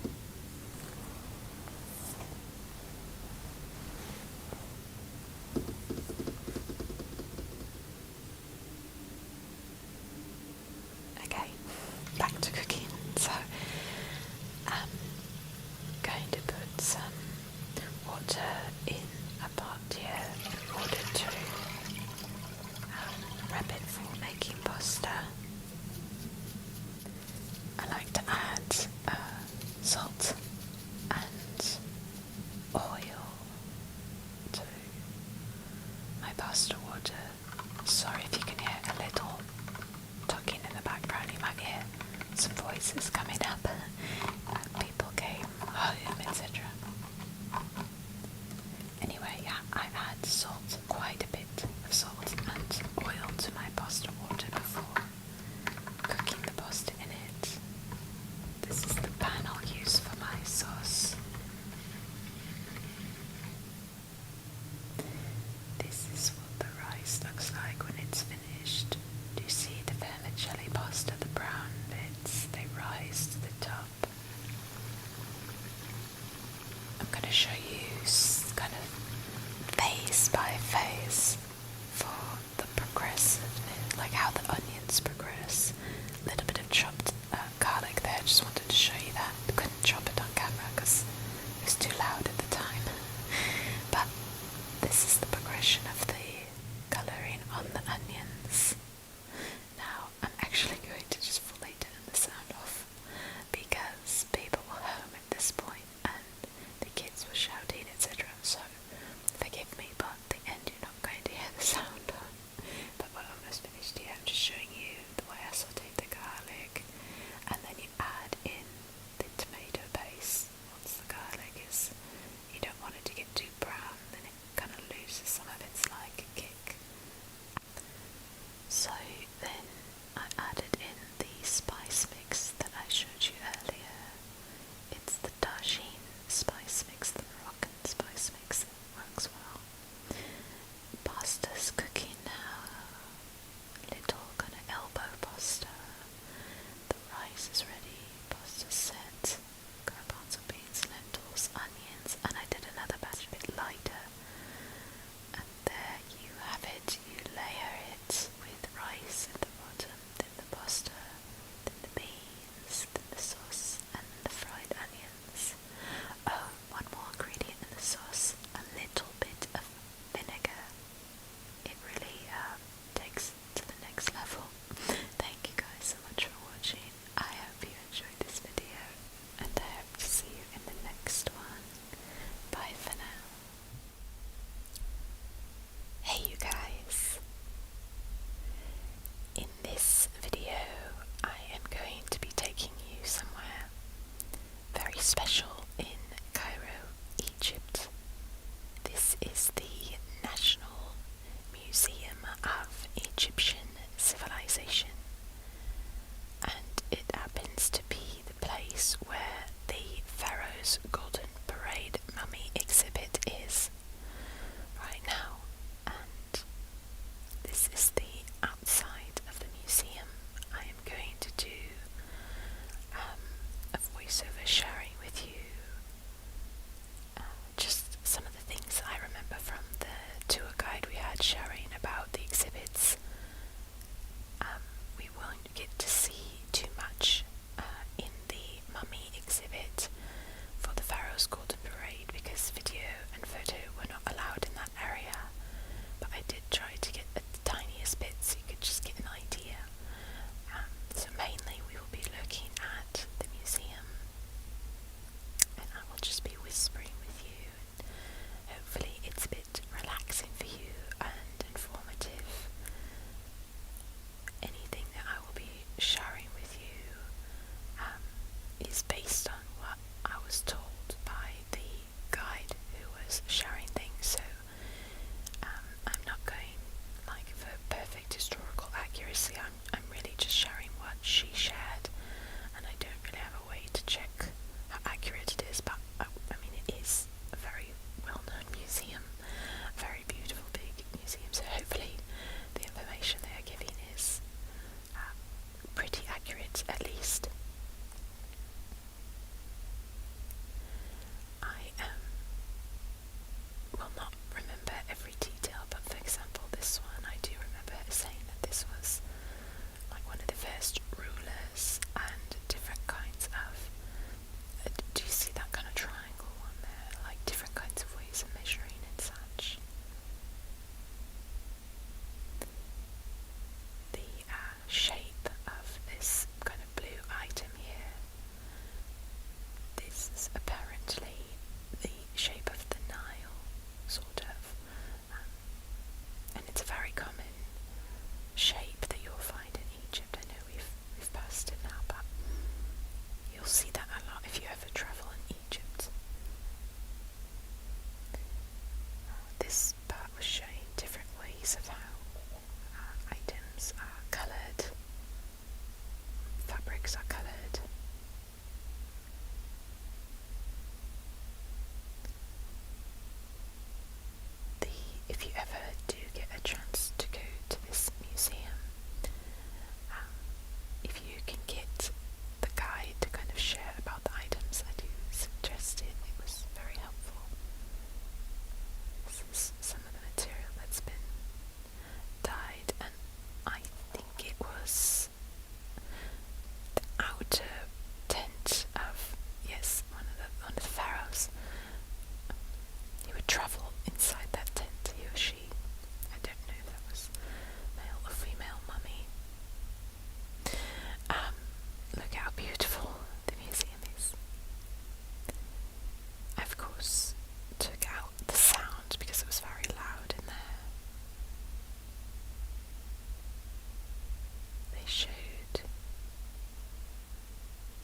Okay, back to cooking. So I'm going to put some water in a pot here in order to prep it for making pasta. I like to add salt and oil to my pasta water. Sorry if you can hear a little talking in the background. You might hear some voices coming up. People came home, etc. Anyway, yeah, I add salt, quite a bit of salt and oil to my pasta water before cooking the pasta in it. This is the pan I'll use for my sauce. This is what the rice looks like when it's finished. Do you see the vermicelli pasta, the brown bits? They rise to the top. I'm going to show you kind of phase by phase for the progressiveness, like how the onions progress. A little bit of chopped garlic there, just wanted to show you that. Couldn't chop it on camera because it was too loud at the time. But this is the progression of the colouring on the onions. Now I'm actually going to just fully turn the sound off because people were home at this point and the kids were shouting, etc. So forgive me, but at the end you're not going to hear the sound. But we're almost finished here. I'm just showing you the way I sauteed the garlic, and then you add in the tomato paste once the garlic is. You don't want it to get too brown, then it kind of loses will not remember every detail, but for example, this one, I do remember her saying that this was like one of the first rulers and different kinds of. Do you see that kind of triangle on there? Like different kinds of ways of measuring and such. The shape of this kind of blue item here. This is apparently the shape of the Nile, sort of. And it's a very common shape that you'll find in Egypt. I know we've passed it now, but you'll see that a lot if you ever travel in Egypt. This part was showing different ways of how items are coloured, fabrics are coloured. If you ever do get a chance to go to this museum, if you can get the guide to kind of share about the items, I do suggest it. It was very helpful. This is some of the material that's been dyed, and I think it was the outer tent of, yes, one of the pharaohs. He would travel inside that tent, he or she. I don't know if that was male or female mummy. Look how beautiful the museum is. I of course took out the sound because it was very loud in there. They showed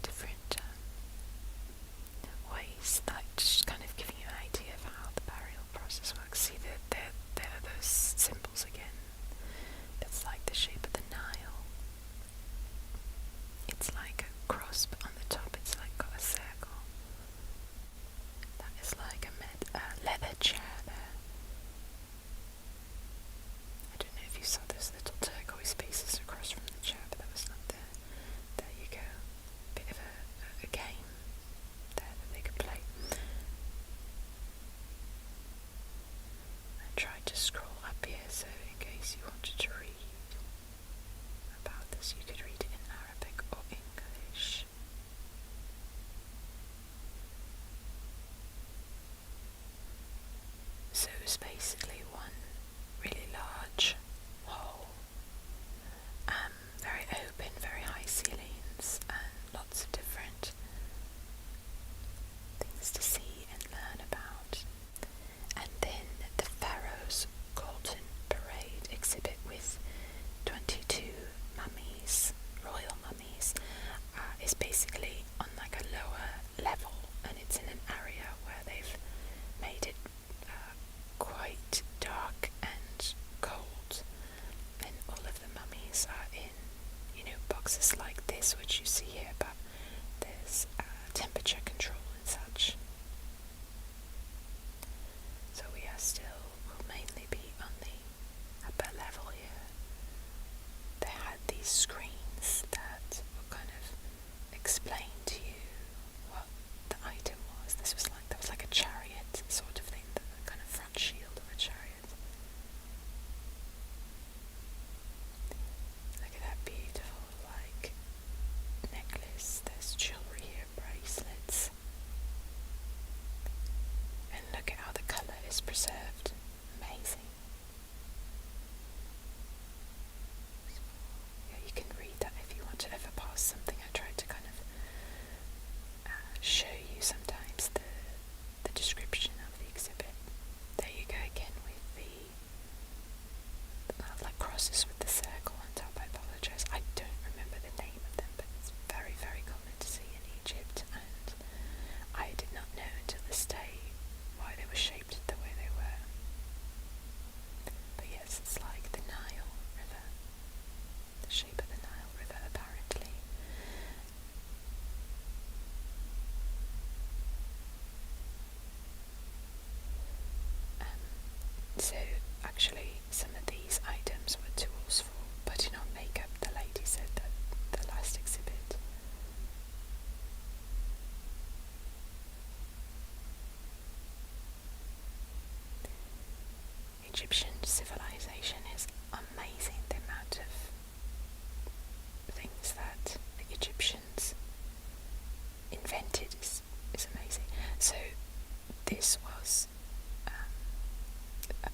different ways, like just kind of giving you an idea of how the burial process works. See, there are those symbols again. That's like the shape of the Nile. It's like a cross, but on the top it's like got a circle. That is like a leather chair there. I don't know if you saw those little turquoise pieces across from the chair, but that was not there. There you go. Bit of a game there that they could play. I tried to scroll up here so in case you wanted to read about this, you could read it in Arabic or English. So it was basically one really large hall, very open, very high ceilings, and lots of different things to see and learn about. And then the Pharaoh's Golden Parade exhibit with 22 mummies, royal mummies, is basically on like a lower level, and it's in an area where they've made it quite dark and cold, and all of the mummies are in, boxes like this, which you see here, but there's temperature control and such. So will mainly be on the upper level here. They had these screens that will kind of explain to you what the item was. That was like a chariot sort of thing, the kind of front shield of a chariot. Look at that beautiful necklace. There's jewellery here, bracelets. And look at how the colour is preserved. Amazing. Yeah, you can read that if you want to ever pass something. I tried to kind of show you sometimes the description of the exhibit. There you go again with the like crosses with the circle on top. I apologise. I don't remember the name of them, but it's very, very common to see in Egypt, and I did not know until this day why they were shaped the way they were. But yes, it's like the Nile River, the shape of the Nile River apparently. So actually some of these items were tools for putting on makeup. The lady said that the last exhibit. Egyptian civilization is amazing. The amount of things that the Egyptians invented is amazing. So this was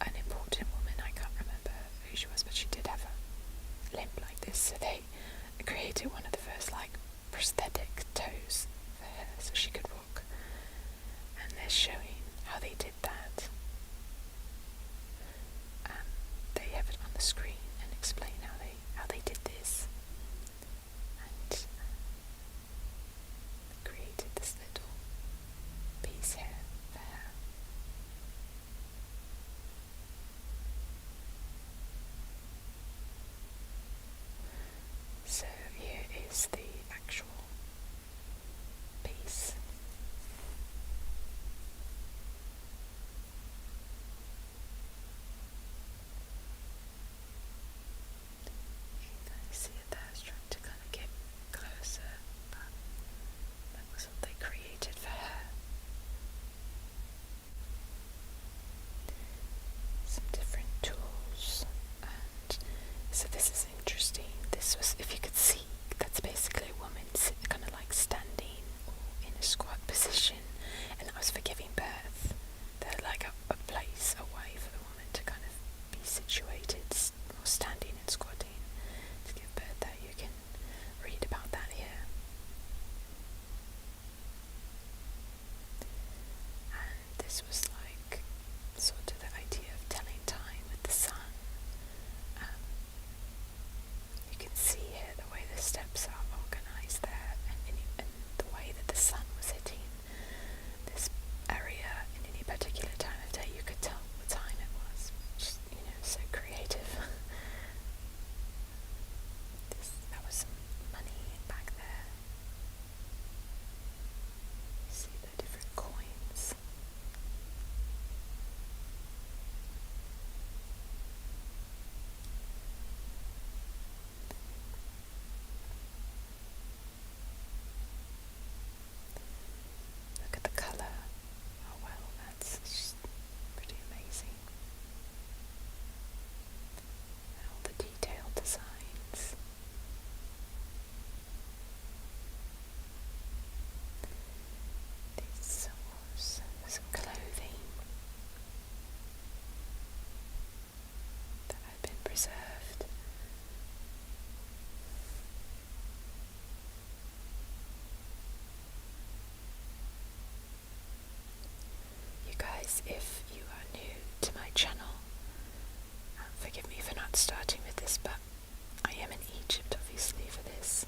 an important woman. I can't remember who she was, but she did have a limp like this. So they created one of the first prosthetic toes for her so she could walk. And they're showing how they did that. They have it on the screen and explain how they did this. And created this little piece here for her. So here is the actual piece. I see it there. I was trying to kind of get closer, but that was what they created for her. Some different tools, and so this is interesting. This was, if you could see, that's basically a woman kind of like standing or in a squat position, and that was for giving birth. They're like a place, a way for the woman to kind of be situated, or standing and squatting to give birth. That you can read about that here. And this was like sort of the idea of telling time with the sun. You can see here the way the steps are organised there, and the way that the sun was hitting this area in any particular time of day. You could tell what time it was. Just, so creative. That was some money back there. You see the different coins. Look at the colour. Oh well, that's just pretty amazing. And all the detailed designs. These was some clothing that had been preserved. You guys, if you are new to my channel, forgive me for not starting with this, but I am in Egypt obviously for this,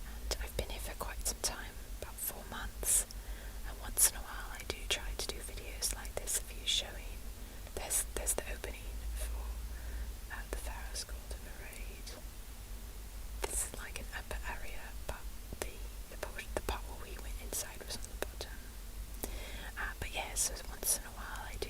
and I've been here for quite some time, about 4 months, and once in a while I do try to do videos like this of you showing. There's the opening for the Pharaoh's Golden Parade. This is like an upper area, but the part where we went inside was on the bottom. But yeah, so once in a while I do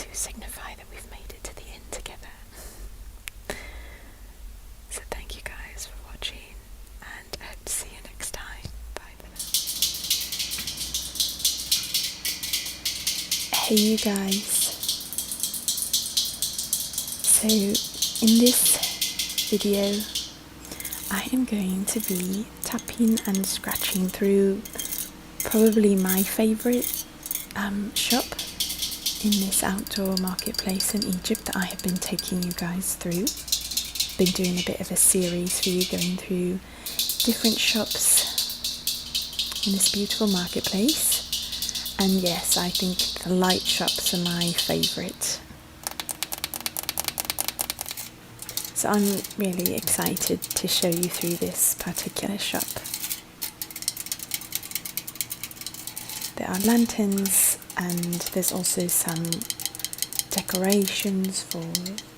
to signify that we've made it to the end together. So thank you guys for watching, and I hope to see you next time. Bye for now. Hey you guys. So in this video I am going to be tapping and scratching through probably my favourite shop in this outdoor marketplace in Egypt that I have been taking you guys through. Been doing a bit of a series for you, going through different shops in this beautiful marketplace. And yes, I think the light shops are my favourite. So I'm really excited to show you through this particular shop. There are lanterns, and there's also some decorations for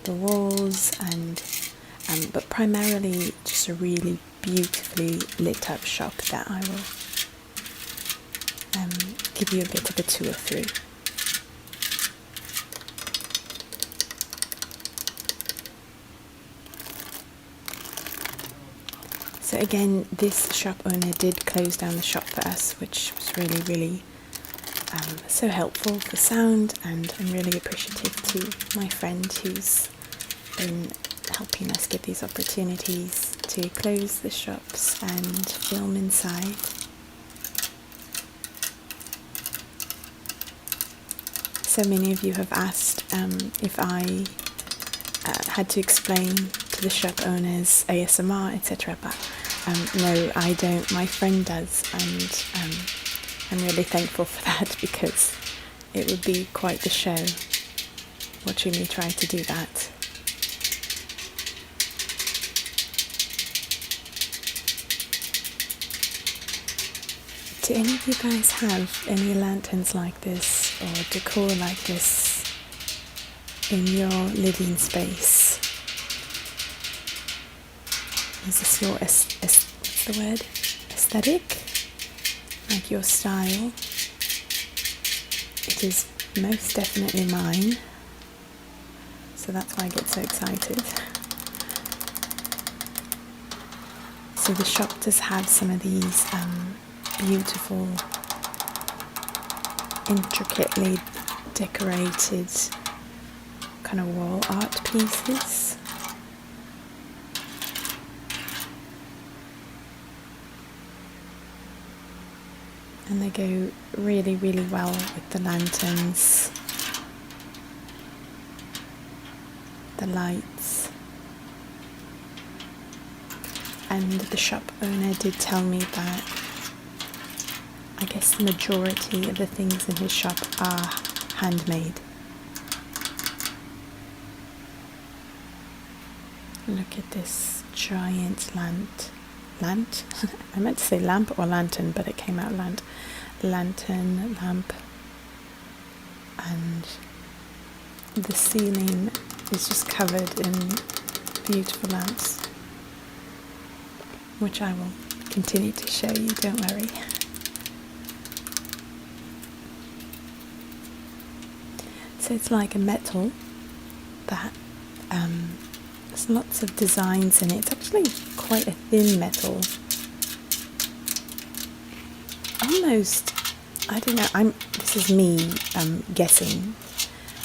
the walls, and but primarily just a really beautifully lit up shop that I will give you a bit of a tour through. So again, this shop owner did close down the shop for us, which was really so helpful for sound, and I'm really appreciative to my friend who's been helping us get these opportunities to close the shops and film inside. So many of you have asked if I had to explain to the shop owners ASMR, etc. But no, I don't. My friend does, and I'm really thankful for that, because it would be quite the show watching me try to do that. Do any of you guys have any lanterns like this or decor like this in your living space? Is this your what's the word? Aesthetic? Like your style? It is most definitely mine. So that's why I get so excited. So the shop does have some of these beautiful, intricately decorated kind of wall art pieces. And they go really well with the lanterns, the lights. And the shop owner did tell me that I guess the majority of the things in his shop are handmade. Look at this giant lamp. I meant to say lamp or lantern, but it came out lantern, lamp, and the ceiling is just covered in beautiful lamps, which I will continue to show you, don't worry. So it's like a metal that there's lots of designs in it. It's actually quite a thin metal. Almost, I don't know, this is me guessing,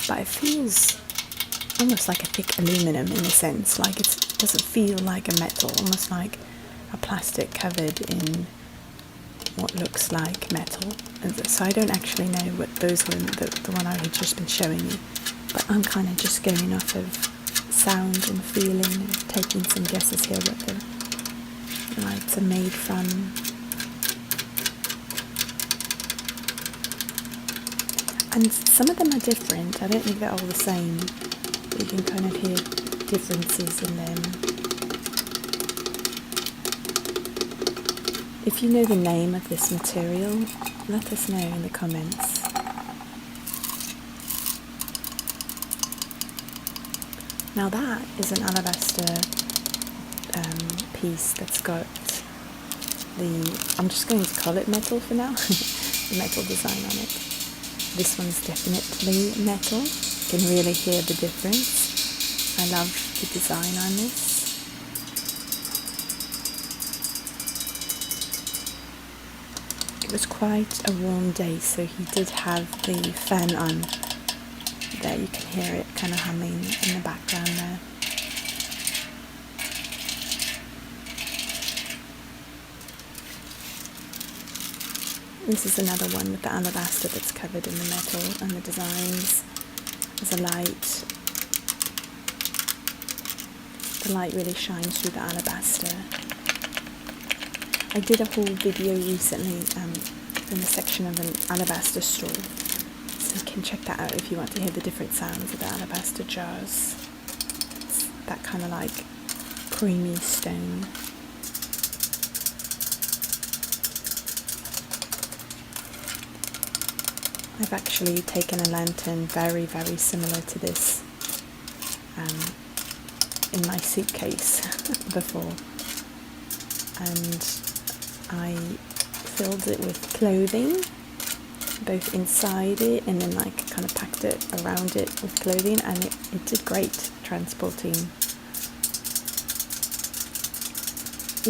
but it feels almost like a thick aluminum in a sense. Like it doesn't feel like a metal, almost like a plastic covered in what looks like metal. And so I don't actually know what those were, the one I had just been showing you, but I'm kind of just going off of sound and feeling and taking some guesses here what the lights are made from. And some of them are different. I don't think they're all the same. You can kind of hear differences in them. If you know the name of this material, let us know in the comments. Now that is an alabaster piece that's got I'm just going to call it metal for now, the metal design on it. This one's definitely metal. can really hear the difference. I love the design on this. It was quite a warm day, so he did have the fan on. There you can hear it kind of humming in the background there. This is another one with the alabaster that's covered in the metal and the designs. There's a light. The light really shines through the alabaster. I did a whole video recently in the section of an alabaster store, so you can check that out if you want to hear the different sounds of the alabaster jars. It's that kind of like creamy stone. I've actually taken a lantern very, very similar to this in my suitcase before, and I filled it with clothing, both inside it and then like kind of packed it around it with clothing, and it did great transporting.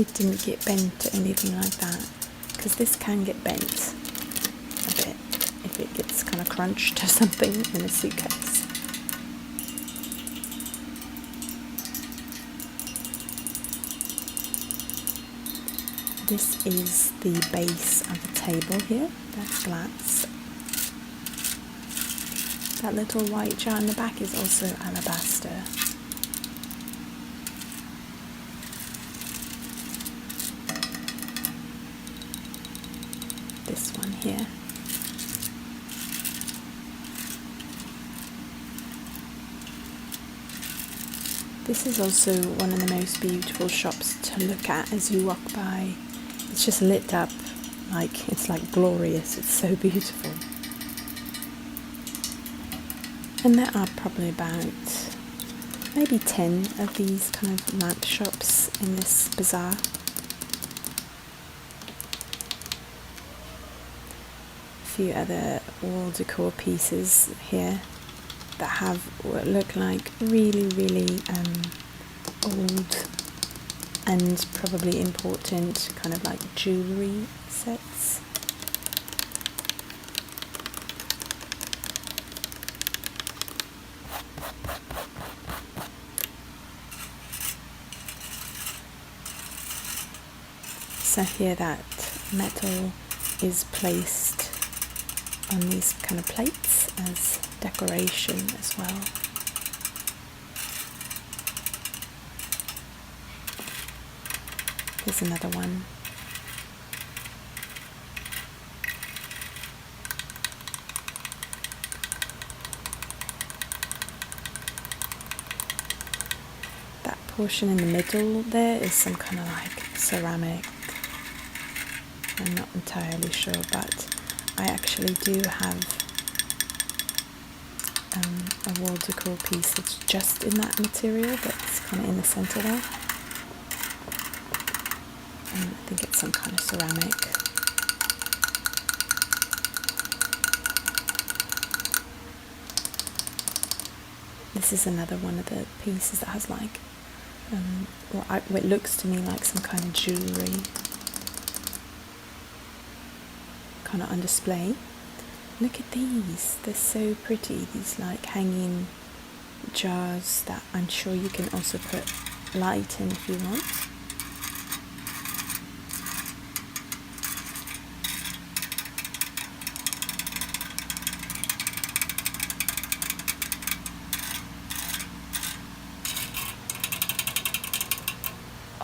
It didn't get bent or anything like that, because this can get bent a bit if it gets kind of crunched or something in a suitcase. This is the base of the table here, that's glass. That little white jar in the back is also alabaster. This one here. This is also one of the most beautiful shops to look at as you walk by. It's just lit up, like it's like glorious, it's so beautiful. And there are probably about maybe 10 of these kind of lamp shops in this bazaar. A few other wall decor pieces here that have what look like really, really old and probably important kind of like jewellery sets. So here that metal is placed on these kind of plates as decoration as well. Here's another one. That portion in the middle there is some kind of like ceramic. I'm not entirely sure, but I actually do have a wall decor piece that's just in that material, that's kind of in the center there. And I think it's some kind of ceramic. This is another one of the pieces that has like what looks to me like some kind of jewellery kind of on display. Look at these, they're so pretty, these like hanging jars that I'm sure you can also put light in if you want.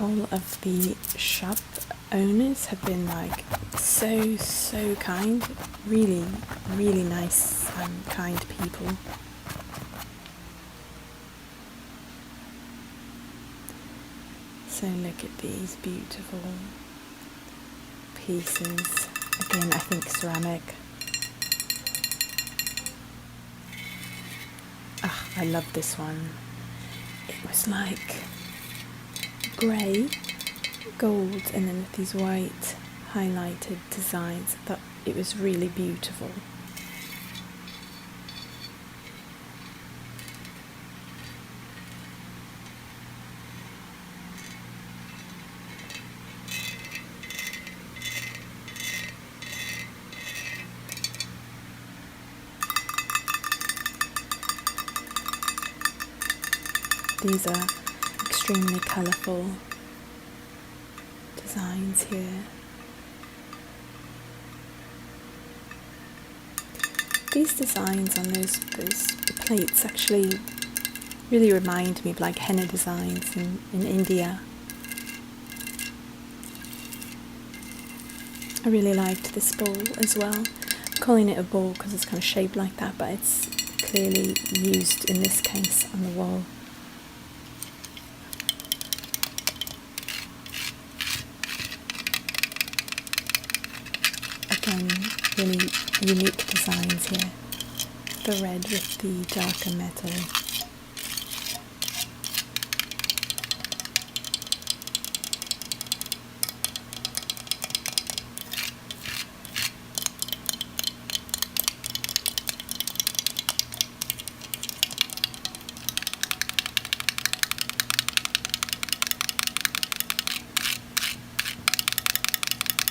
All of the shop owners have been like so kind, really nice and kind people. So look at these beautiful pieces, again I think ceramic. Ah, I love this one. It was like grey, gold, and then with these white highlighted designs. I thought it was really beautiful. These are extremely colourful designs here. These designs on those plates actually really remind me of like henna designs in India. I really liked this bowl as well. I'm calling it a bowl because it's kind of shaped like that, but it's clearly used in this case on the wall. Again, really unique designs here. The red with the darker metal.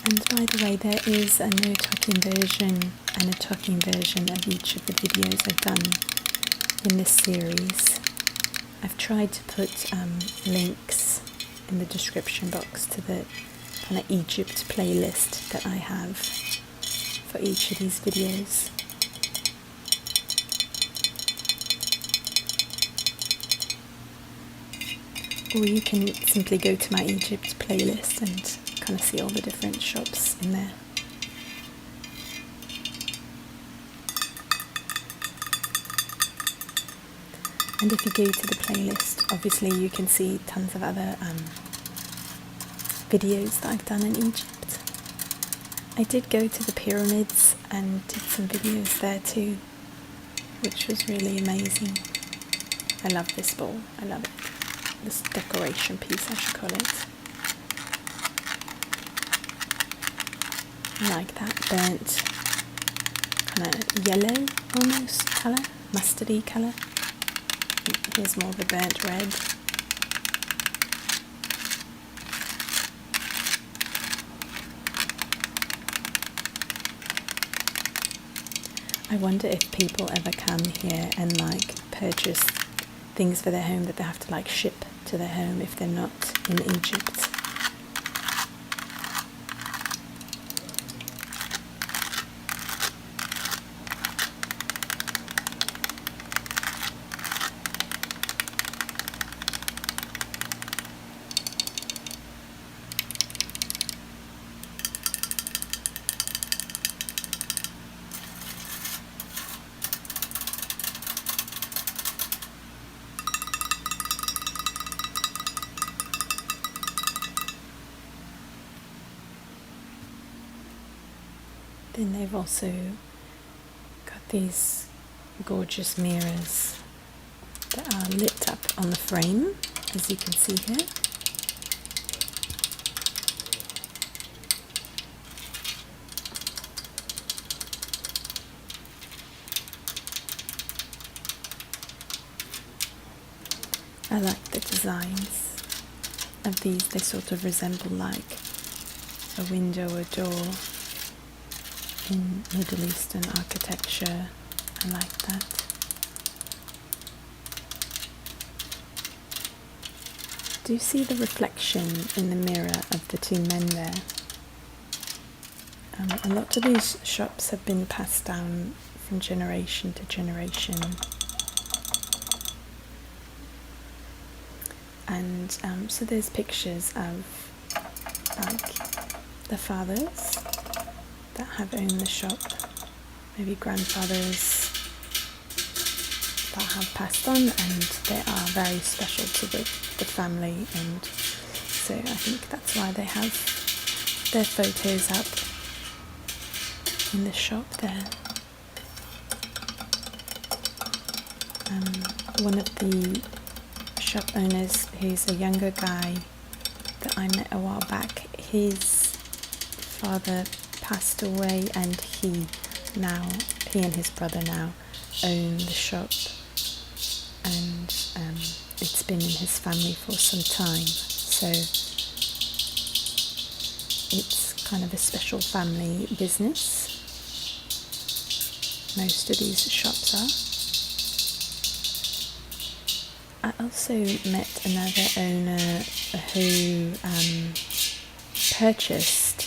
And by the way, there is a no talking version and a talking version of each of the videos I've done in this series. I've tried to put links in the description box to the kind of Egypt playlist that I have for each of these videos. Or you can simply go to my Egypt playlist and kind of see all the different shops in there. And if you go to the playlist, obviously you can see tons of other videos that I've done in Egypt. I did go to the pyramids and did some videos there too, which was really amazing. I love this bowl, I love it. This decoration piece, I should call it. I like that burnt, kind of yellow almost colour, mustardy colour. Here's more of a burnt red. I wonder if people ever come here and like purchase things for their home that they have to like ship to their home if they're not in Egypt. Then they've also got these gorgeous mirrors that are lit up on the frame, as you can see here. I like the designs of these. They sort of resemble like a window or door in Middle Eastern architecture. I like that. Do you see the reflection in the mirror of the two men there? A lot of these shops have been passed down from generation to generation. And so there's pictures of like the fathers that have owned the shop, maybe grandfathers that have passed on, and they are very special to the family, and so I think that's why they have their photos up in the shop there. One of the shop owners, who's a younger guy that I met a while back, his father passed away, and he and his brother now own the shop, and it's been in his family for some time, so it's kind of a special family business. Most of these shops are. I also met another owner who purchased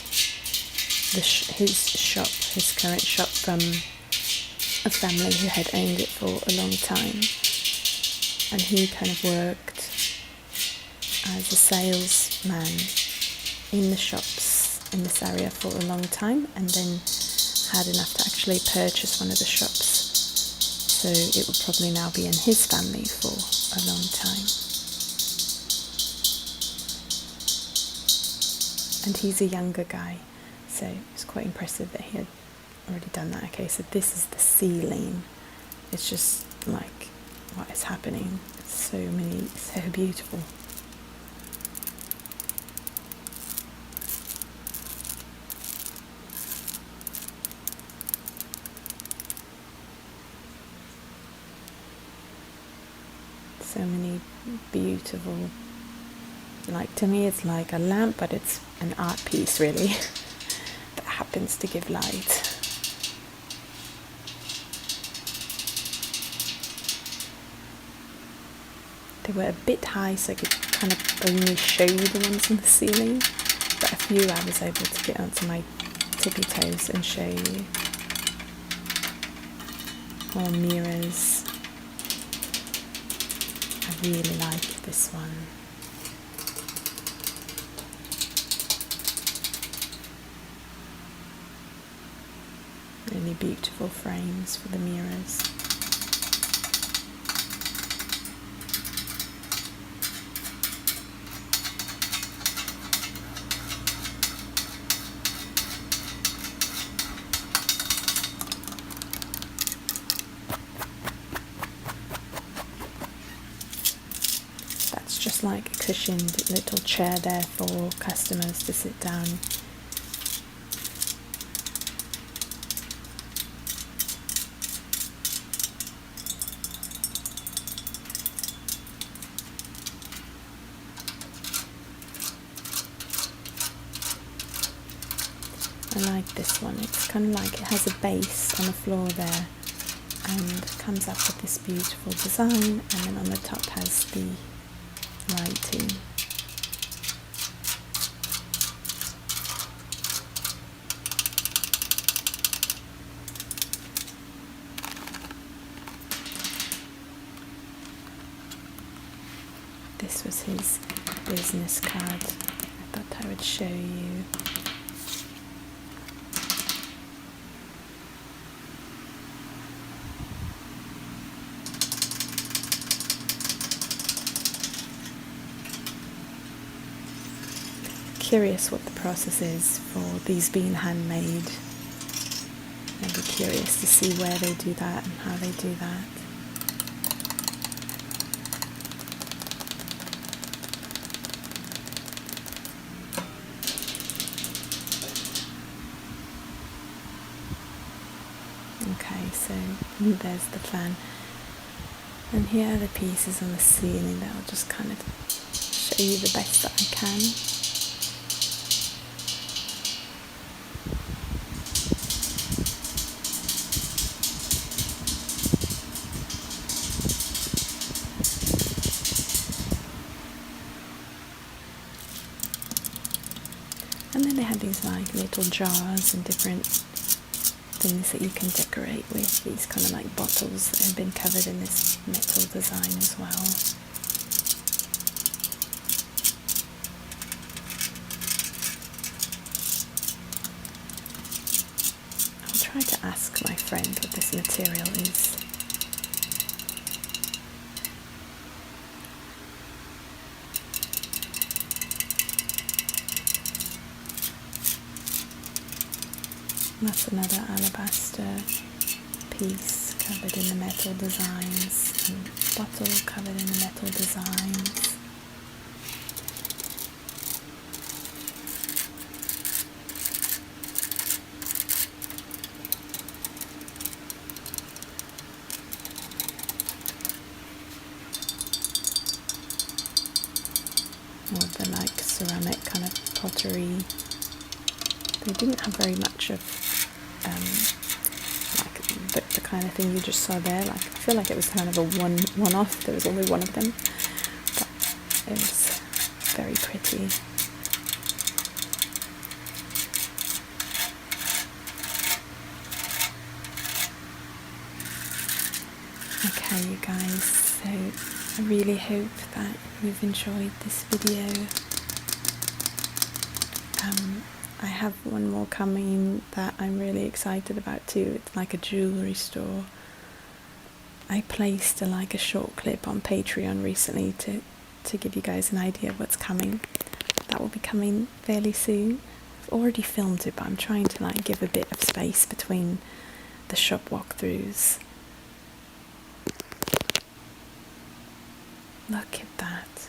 his current shop from a family who had owned it for a long time, and he kind of worked as a salesman in the shops in this area for a long time, and then had enough to actually purchase one of the shops. So it would probably now be in his family for a long time. And he's a younger guy, so it's quite impressive that he had already done that. Okay, so this is the ceiling. It's just like what is happening. It's so beautiful. So many beautiful, like, to me it's like a lamp, but it's an art piece really that happens to give light. They were a bit high, so I could kind of only show you the ones on the ceiling, but a few I was able to get onto my tippy toes and show you. More mirrors. I really like this one. Really beautiful frames for the mirrors. Just like a cushioned little chair there for customers to sit down. I like this one. It's kind of like it has a base on the floor there and comes up with this beautiful design, and then on the top has the writing. This was his business card. I thought I would show you. Curious what the process is for these being handmade. I'd be curious to see where they do that and how they do that. Okay, so there's the plan. And here are the pieces on the ceiling that I'll just kind of show you the best that I can. And then they had these like little jars and different things that you can decorate with, these kind of like bottles that have been covered in this metal design as well. I'll try to ask my friend what this material is. That's another alabaster piece covered in the metal designs, and bottle covered in the metal designs. More of the like ceramic kind of pottery. They didn't have very much of like the kind of thing you just saw there. Like, I feel like it was kind of a one-off. There was only one of them, but it was very pretty. Okay, you guys, so I really hope that you've enjoyed this video. I have one more coming that I'm really excited about too. It's like a jewellery store. I placed a short clip on Patreon recently to give you guys an idea of what's coming. That will be coming fairly soon. I've already filmed it, but I'm trying to give a bit of space between the shop walkthroughs. Look at that.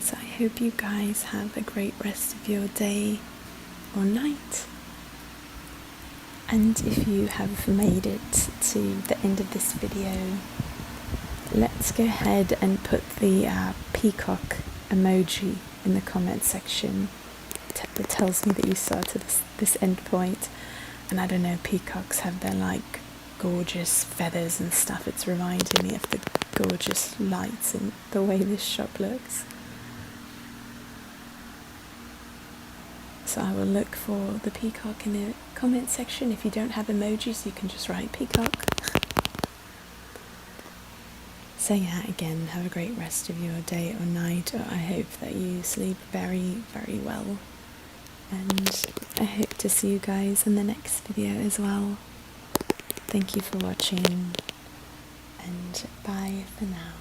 So I hope you guys have a great rest of your day or night. And if you have made it to the end of this video, let's go ahead and put the peacock emoji in the comment section. That tells me that you saw to this end point. And I don't know, peacocks have their gorgeous feathers and stuff. It's reminding me of the gorgeous lights and the way this shop looks. So I will look for the peacock in the comment section. If you don't have emojis, you can just write peacock. So yeah, again, have a great rest of your day or night. I hope that you sleep very, very well. And I hope to see you guys in the next video as well. Thank you for watching, and bye for now.